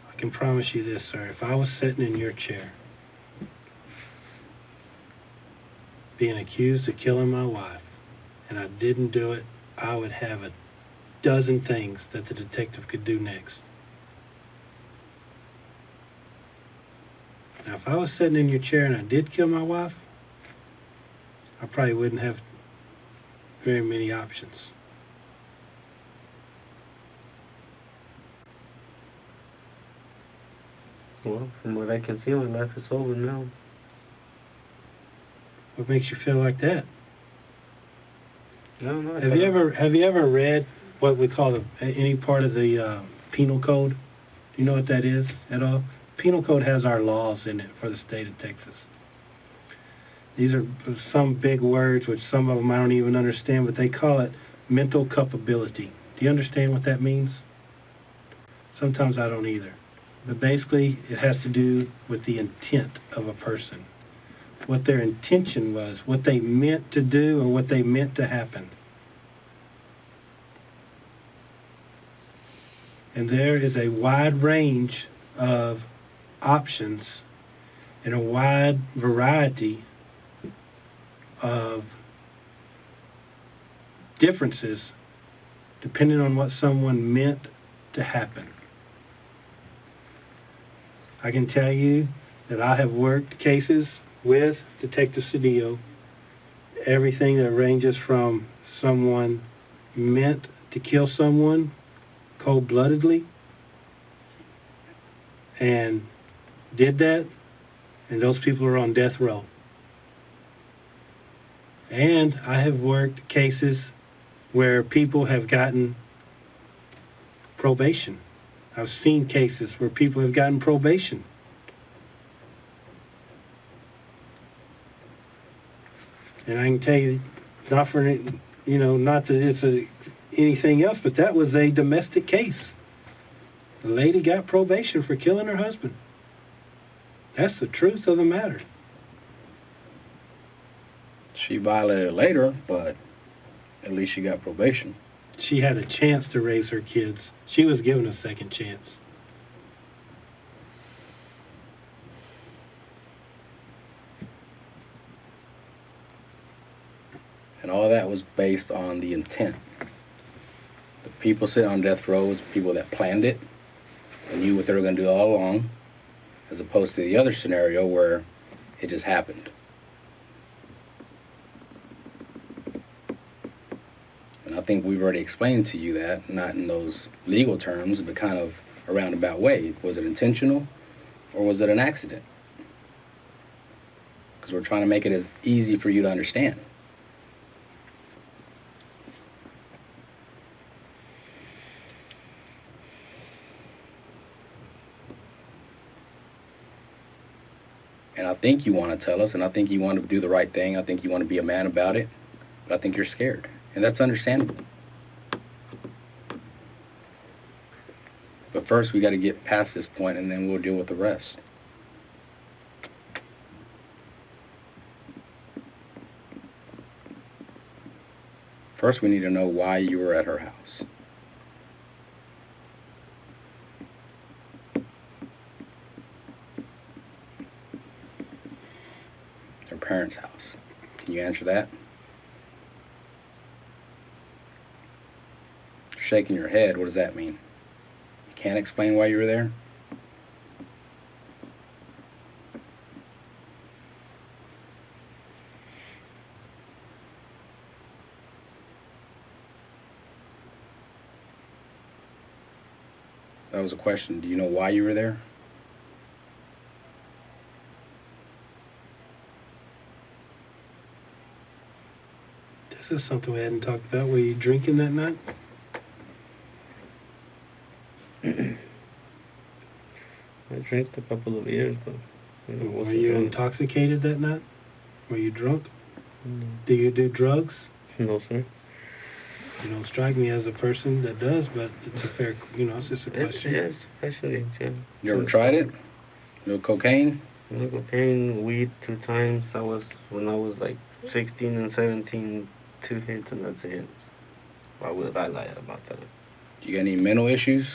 Speaker 1: I can promise you this, sir. If I was sitting in your chair, being accused of killing my wife, and I didn't do it, I would have a dozen things that the detective could do next. Now, if I was sitting in your chair and I did kill my wife, I probably wouldn't have very many options.
Speaker 2: Well, from what I can see, my life is over now.
Speaker 1: What makes you feel like that?
Speaker 2: I don't know.
Speaker 1: Have you ever read what we call any part of the penal code? Do you know what that is at all? Penal code has our laws in it for the state of Texas. These are some big words, which some of them I don't even understand, but they call it mental culpability. Do you understand what that means? Sometimes I don't either. But basically, it has to do with the intent of a person. What their intention was, what they meant to do, or what they meant to happen. And there is a wide range of options and a wide variety of differences depending on what someone meant to happen. I can tell you that I have worked cases with Detective Cedillo, everything that ranges from someone meant to kill someone cold-bloodedly and did that, and those people are on death row. And I have worked cases where people have gotten probation. I've seen cases where people have gotten probation. And I can tell you, not that it's anything else, but that was a domestic case. The lady got probation for killing her husband. That's the truth of the matter.
Speaker 3: She violated it later, but at least she got probation.
Speaker 1: She had a chance to raise her kids. She was given a second chance.
Speaker 3: And all that was based on the intent. The people sitting on death row was people that planned it and knew what they were going to do all along, as opposed to the other scenario where it just happened. And I think we've already explained to you that, not in those legal terms, but kind of a roundabout way. Was it intentional or was it an accident? Because we're trying to make it as easy for you to understand. And I think you want to tell us, and I think you want to do the right thing. I think you want to be a man about it, but I think you're scared, and that's understandable. But first, we got to get past this point, and then we'll deal with the rest. First, we need to know why you were at her house. Her parents' house. Can you answer that? Shaking your head, what does that mean? You can't explain why you were there? That was a question. Do you know why you were there?
Speaker 1: This is something we hadn't talked about. Were you drinking that night?
Speaker 2: I drank a couple of beers, but
Speaker 1: Were you intoxicated that night? Were you drunk?
Speaker 2: No.
Speaker 1: Do you do drugs?
Speaker 2: No, sir.
Speaker 1: You don't strike me as a person that does, but it's a fair, it's just a question.
Speaker 2: Yes, especially, yeah.
Speaker 3: You ever tried it? No cocaine?
Speaker 2: No cocaine, weed 2 times. When I was like 16 and 17, 2 hits, and that's it. Why would I lie about that?
Speaker 3: Do you got any mental issues?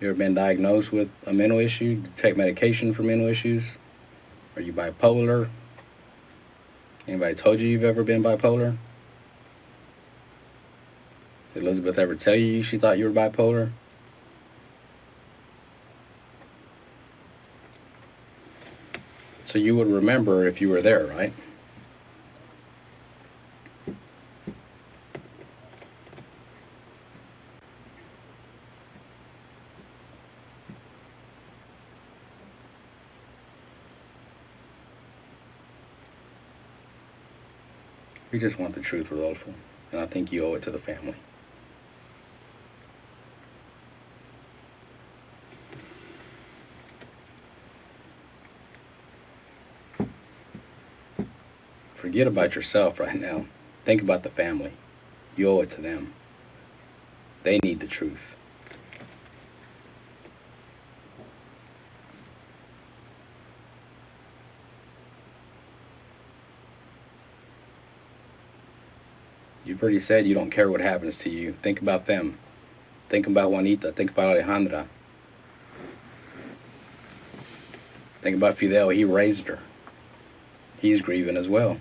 Speaker 3: You ever been diagnosed with a mental issue? Do you take medication for mental issues? Are you bipolar? Anybody told you you've ever been bipolar? Did Elizabeth ever tell you she thought you were bipolar? So you would remember if you were there, right? We just want the truth, Rodolfo, and I think you owe it to the family. Forget about yourself right now. Think about the family. You owe it to them. They need the truth. You've already said you don't care what happens to you. Think about them. Think about Wanita. Think about Alejandra. Think about Fidel. He raised her. He's grieving as well.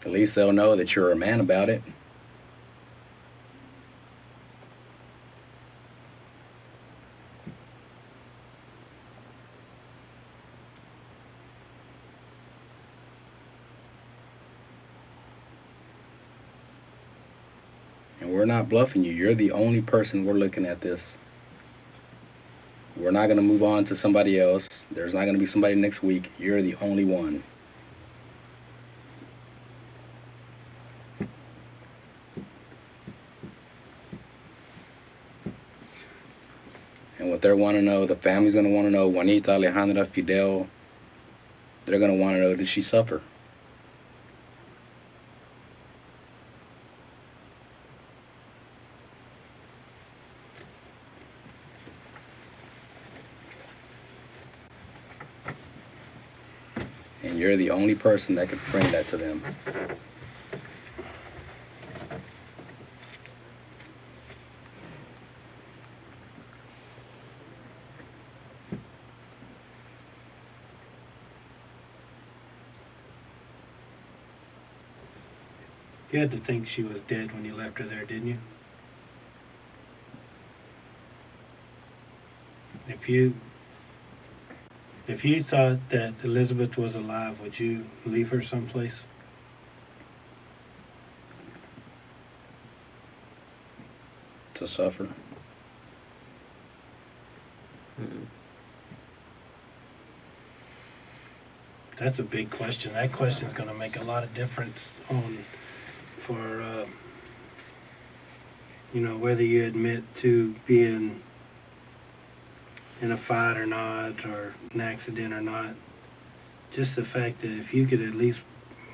Speaker 3: At least they'll know that you're a man about it. And we're not bluffing you. You're the only person we're looking at this. We're not going to move on to somebody else. There's not going to be somebody next week. You're the only one. And what they want to know, the family's going to want to know, Wanita, Alejandra, Fidel, they're going to want to know, did she suffer? And you're the only person that could bring that to them.
Speaker 1: You had to think she was dead when you left her there, didn't you? If you thought that Elizabeth was alive, would you leave her someplace?
Speaker 3: To suffer.
Speaker 1: That's a big question. That question's going to make a lot of difference for whether you admit to being in a fight or not, or an accident or not. Just the fact that if you could at least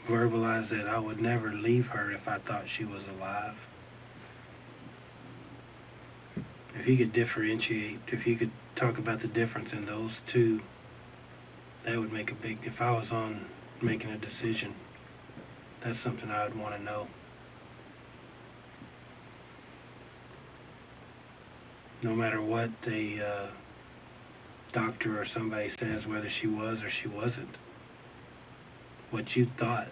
Speaker 1: verbalize that I would never leave her if I thought she was alive. If you could differentiate, if you could talk about the difference in those two, that would make a big, if I was on making a decision, that's something I would want to know. No matter what a doctor or somebody says, whether she was or she wasn't, what you thought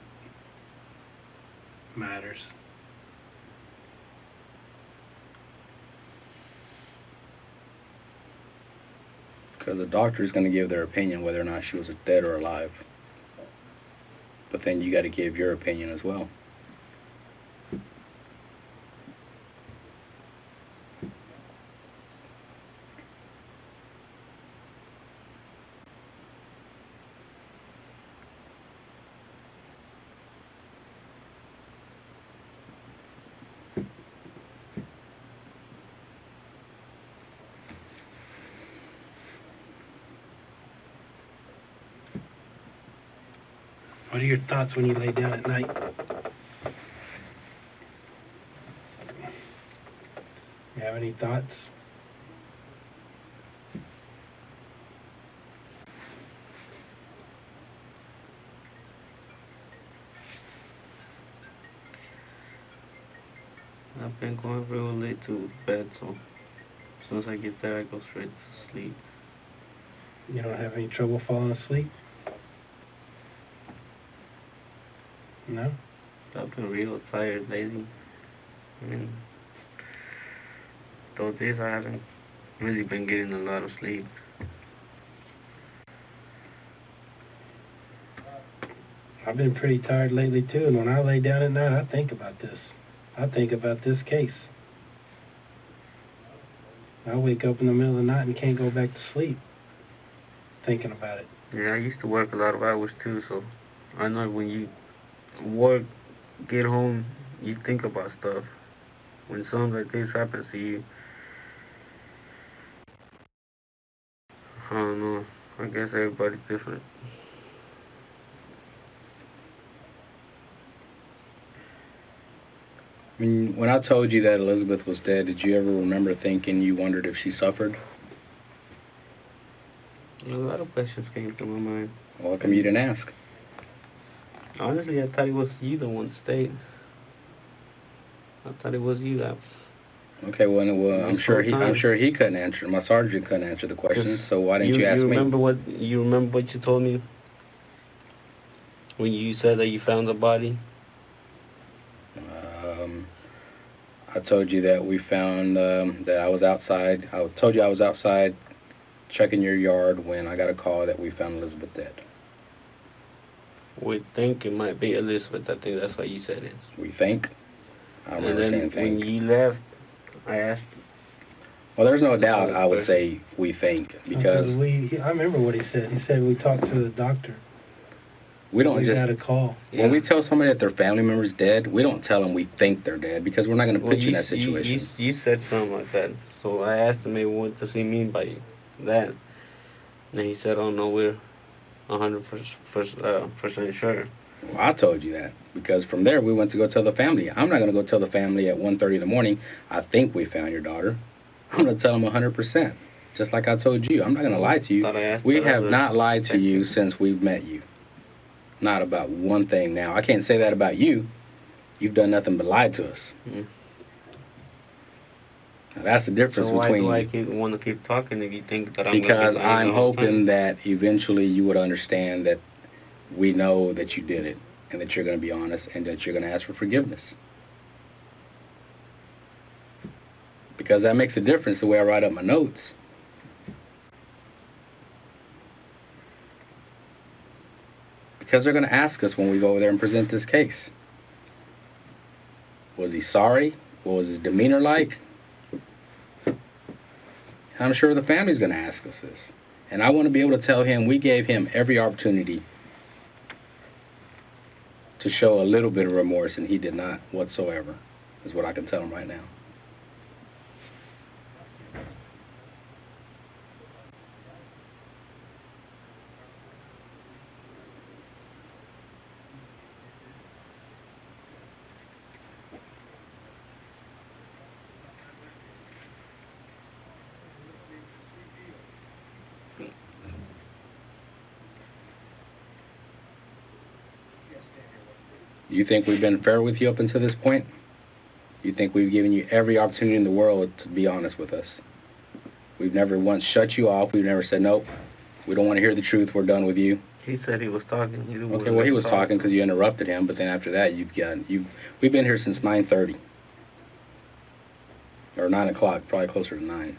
Speaker 1: matters.
Speaker 3: Because the doctor's going to give their opinion whether or not she was dead or alive. But then you got to give your opinion as well.
Speaker 1: What are your thoughts when you lay down at night? You have any thoughts?
Speaker 2: I've been going real late to bed, so as soon as I get there, I go straight to sleep.
Speaker 1: You don't have any trouble falling asleep? No?
Speaker 2: I've been real tired lately. I mean, those days I haven't really been getting a lot of sleep.
Speaker 1: I've been pretty tired lately too, and when I lay down at night, I think about this. I think about this case. I wake up in the middle of the night and can't go back to sleep thinking about it.
Speaker 2: Yeah, I used to work a lot of hours too, so I know when you work, get home, you think about stuff. When something like this happens to you, I don't know, I guess everybody's different.
Speaker 3: When I told you that Elizabeth was dead, did you ever remember thinking you wondered if she suffered?
Speaker 2: A lot of questions came to my mind.
Speaker 3: Well, how come you didn't ask?
Speaker 2: Honestly, I thought it was you the one that stayed. I thought it was you that...
Speaker 3: Okay, well, I'm sure he couldn't answer. My sergeant couldn't answer the questions, so why didn't you ask me?
Speaker 2: You remember what you told me when you said that you found the body?
Speaker 3: I told you that we found that I was outside. I told you I was outside checking your yard when I got a call that we found Elizabeth dead.
Speaker 2: We think it might be Elizabeth. I think that's what you said it.
Speaker 3: We think? I don't
Speaker 2: And then when you left, I asked.
Speaker 3: Well, there's no doubt I would say we think, because
Speaker 1: I remember what he said. He said we talked to the doctor.
Speaker 3: we don't
Speaker 1: We
Speaker 3: just...
Speaker 1: got a call.
Speaker 3: When we tell somebody that their family member's dead, we don't tell them we think they're dead, because we're not going to put you in that situation.
Speaker 2: You said something like that. So I asked him maybe what does he mean by that. And he said, oh no, we're 100% sure.
Speaker 3: Well, I told you that, because from there we went to go tell the family. I'm not going to go tell the family at 1:30 in the morning, I think we found your daughter. I'm going to tell them 100%, just like I told you. I'm not going to lie to you. We have not lied to you since we've met you. not about one thing now. I can't say that about you. You've done nothing but lie to us.
Speaker 2: Mm.
Speaker 3: Now, that's the difference
Speaker 2: So why
Speaker 3: between
Speaker 2: do I want to keep talking if you think that I'm
Speaker 3: because
Speaker 2: gonna keep lying
Speaker 3: I'm
Speaker 2: the whole
Speaker 3: hoping
Speaker 2: time?
Speaker 3: that eventually you would understand that we know that you did it and that you're going to be honest and that you're going to ask for forgiveness. Because that makes a difference the way I write up my notes. Because they're going to ask us when we go over there and present this case. Was he sorry? What was his demeanor like? I'm sure the family's going to ask us this. And I want to be able to tell him we gave him every opportunity to show a little bit of remorse, and he did not whatsoever, is what I can tell him right now. Do you think we've been fair with you up until this point? You think we've given you every opportunity in the world to be honest with us? We've never once shut you off. We've never said, nope, we don't want to hear the truth. We're done with you.
Speaker 2: He said he was talking.
Speaker 3: Okay, well, he was talking because you interrupted him, but then after that, we've been here since 9:30. Or 9 o'clock, probably closer to 9.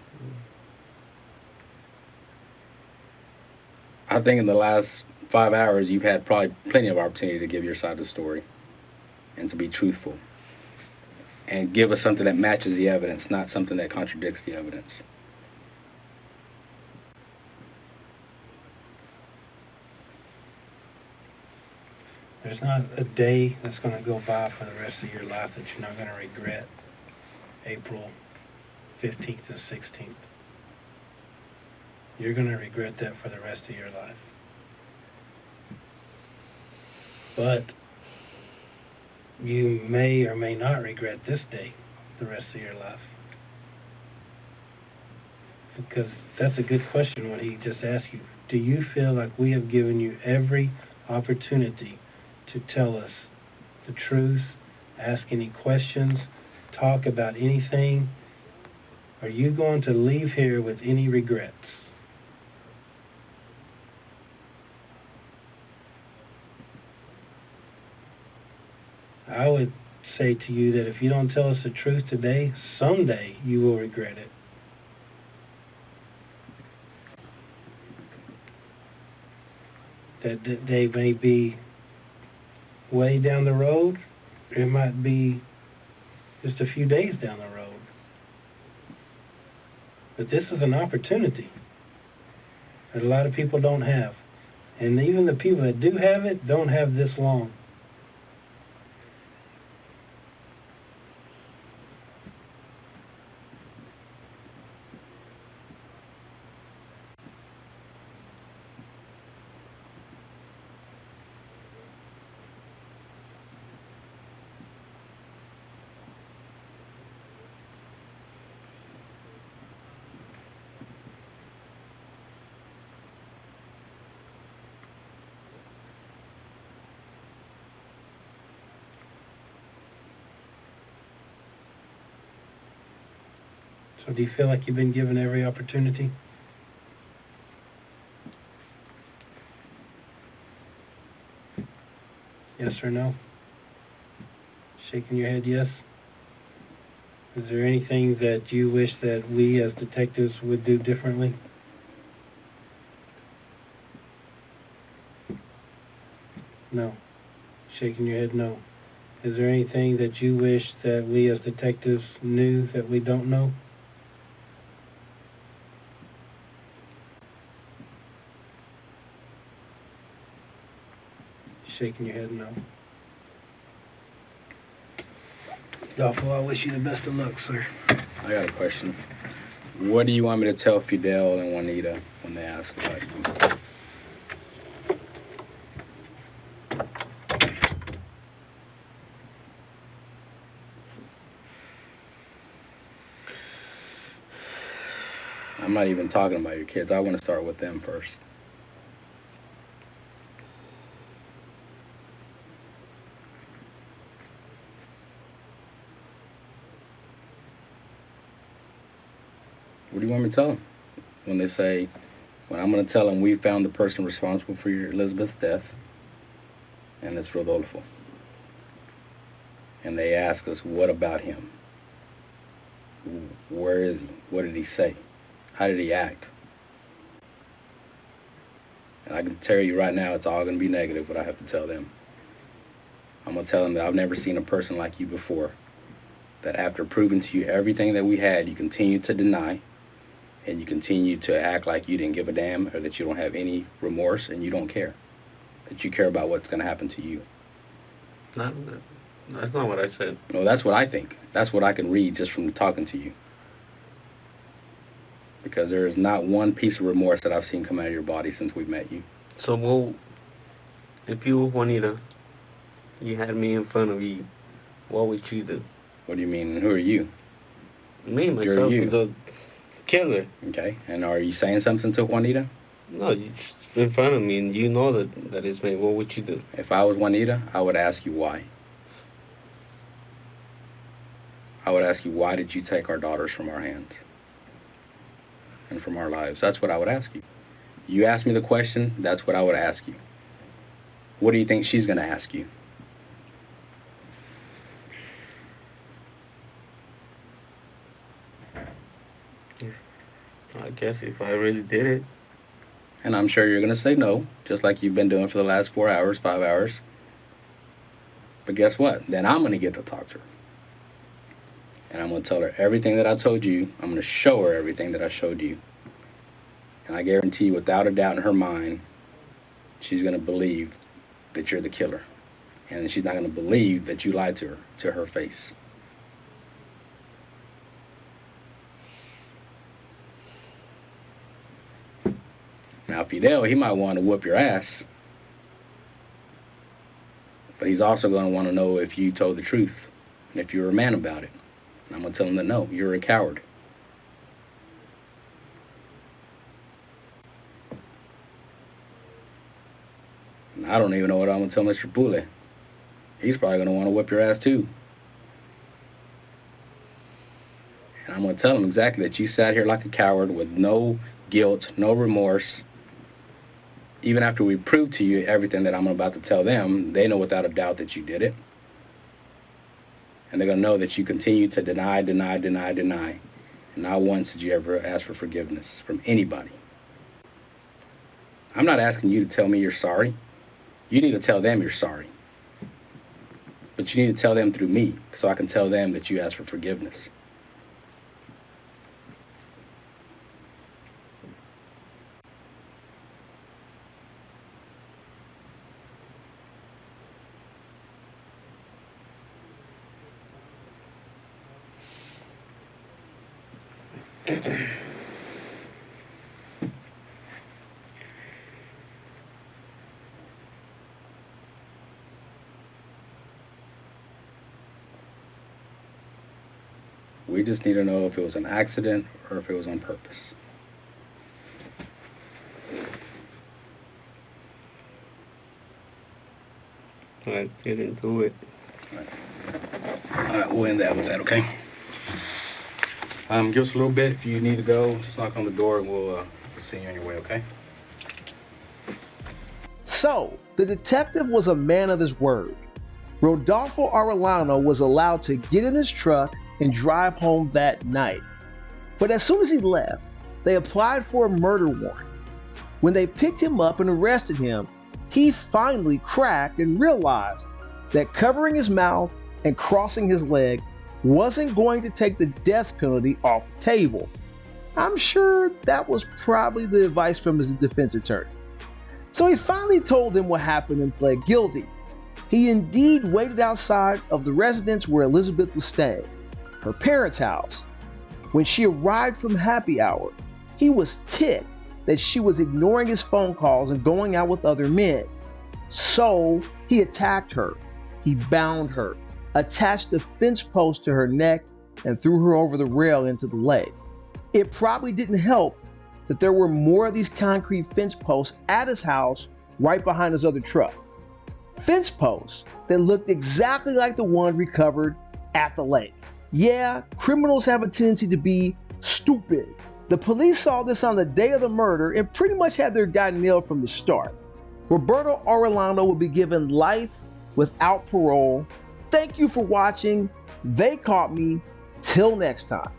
Speaker 3: I think in the last 5 hours, you've had probably plenty of opportunity to give your side of the story and to be truthful and give us something that matches the evidence, not something that contradicts the evidence.
Speaker 1: There's not a day that's going to go by for the rest of your life that you're not going to regret April 15th and 16th. You're going to regret that for the rest of your life. But you may or may not regret this day the rest of your life. Because that's a good question when he just asked you, do you feel like we have given you every opportunity to tell us the truth, ask any questions, talk about anything? Are you going to leave here with any regrets? I would say to you that if you don't tell us the truth today, someday you will regret it. That day may be way down the road, or it might be just a few days down the road. But this is an opportunity that a lot of people don't have. And even the people that do have it don't have this long. So do you feel like you've been given every opportunity? Yes or no? Shaking your head yes? Is there anything that you wish that we as detectives would do differently? No. Shaking your head no. Is there anything that you wish that we as detectives knew that we don't know? Shaking your head no. Dolphin, I wish you the best of luck, sir.
Speaker 3: I got a question. What do you want me to tell Fidel and Wanita when they ask about you? I'm not even talking about your kids. I want to start with them first. What do you want me to tell them? When they say, when I'm going to tell them we found the person responsible for your Elizabeth's death, and it's Rodolfo. And they ask us, what about him? Where is he? What did he say? How did he act? And I can tell you right now, it's all going to be negative, what I have to tell them. I'm going to tell them that I've never seen a person like you before. That after proving to you everything that we had, you continue to deny, and you continue to act like you didn't give a damn, or that you don't have any remorse, and you don't care. That you care about what's going to happen to you.
Speaker 2: That's not what I said.
Speaker 3: No, that's what I think. That's what I can read just from talking to you. Because there is not one piece of remorse that I've seen come out of your body since we've met you.
Speaker 2: So, well, if you were Juanita, you had me in front of you, what would you do?
Speaker 3: What do you mean, and who are you?
Speaker 2: Me, myself,
Speaker 3: You're you.
Speaker 2: the killer.
Speaker 3: Okay, and are you saying something to Juanita?
Speaker 2: No, you just in front of me, and you know that it's me. What would you do?
Speaker 3: If I was Juanita, I would ask you why. I would ask you, why did you take our daughters from our hands? And from our lives? That's what I would ask you. You ask me the question, that's what I would ask you. What do you think she's going to ask you?
Speaker 2: I guess if I really did it.
Speaker 3: And I'm sure you're going to say no, just like you've been doing for the last 4 hours, 5 hours. But guess what? Then I'm going to get to talk to her. And I'm going to tell her everything that I told you. I'm going to show her everything that I showed you. And I guarantee you, without a doubt in her mind, she's going to believe that you're the killer. And she's not going to believe that you lied to her face. Now, Fidel, he might want to whoop your ass. But he's also going to want to know if you told the truth. And if you were a man about it. And I'm going to tell him that no, you're a coward. And I don't even know what I'm going to tell Mr. Pule. He's probably going to want to whip your ass too. And I'm going to tell him exactly that you sat here like a coward with no guilt, no remorse. Even after we proved to you everything that I'm about to tell them, they know without a doubt that you did it. And they're going to know that you continue to deny. And not once did you ever ask for forgiveness from anybody. I'm not asking you to tell me you're sorry. You need to tell them you're sorry. But you need to tell them through me, so I can tell them that you asked for forgiveness. We just need to know if it was an accident or if it was on purpose.
Speaker 2: I didn't do it.
Speaker 3: All right, we'll end that with that, okay? Give us a little bit. If you need to go, just knock on the door and we'll see you on your way, okay?
Speaker 4: So, the detective was a man of his word. Rodolfo Arellano was allowed to get in his truck and drive home that night. But as soon as he left, they applied for a murder warrant. When they picked him up and arrested him, he finally cracked and realized that covering his mouth and crossing his leg wasn't going to take the death penalty off the table. I'm sure that was probably the advice from his defense attorney. So he finally told them what happened and pled guilty. He indeed waited outside of the residence where Elizabeth was staying, her parents' house. When she arrived from happy hour, he was ticked that she was ignoring his phone calls and going out with other men. So he attacked her. He bound her, attached a fence post to her neck, and threw her over the rail into the lake. It probably didn't help that there were more of these concrete fence posts at his house right behind his other truck. Fence posts that looked exactly like the one recovered at the lake. Yeah, criminals have a tendency to be stupid, The police saw this on the day of the murder and pretty much had their guy nailed from the start. Roberto Arellano will be given life without parole. Thank you for watching. They Caught Me. Till next time.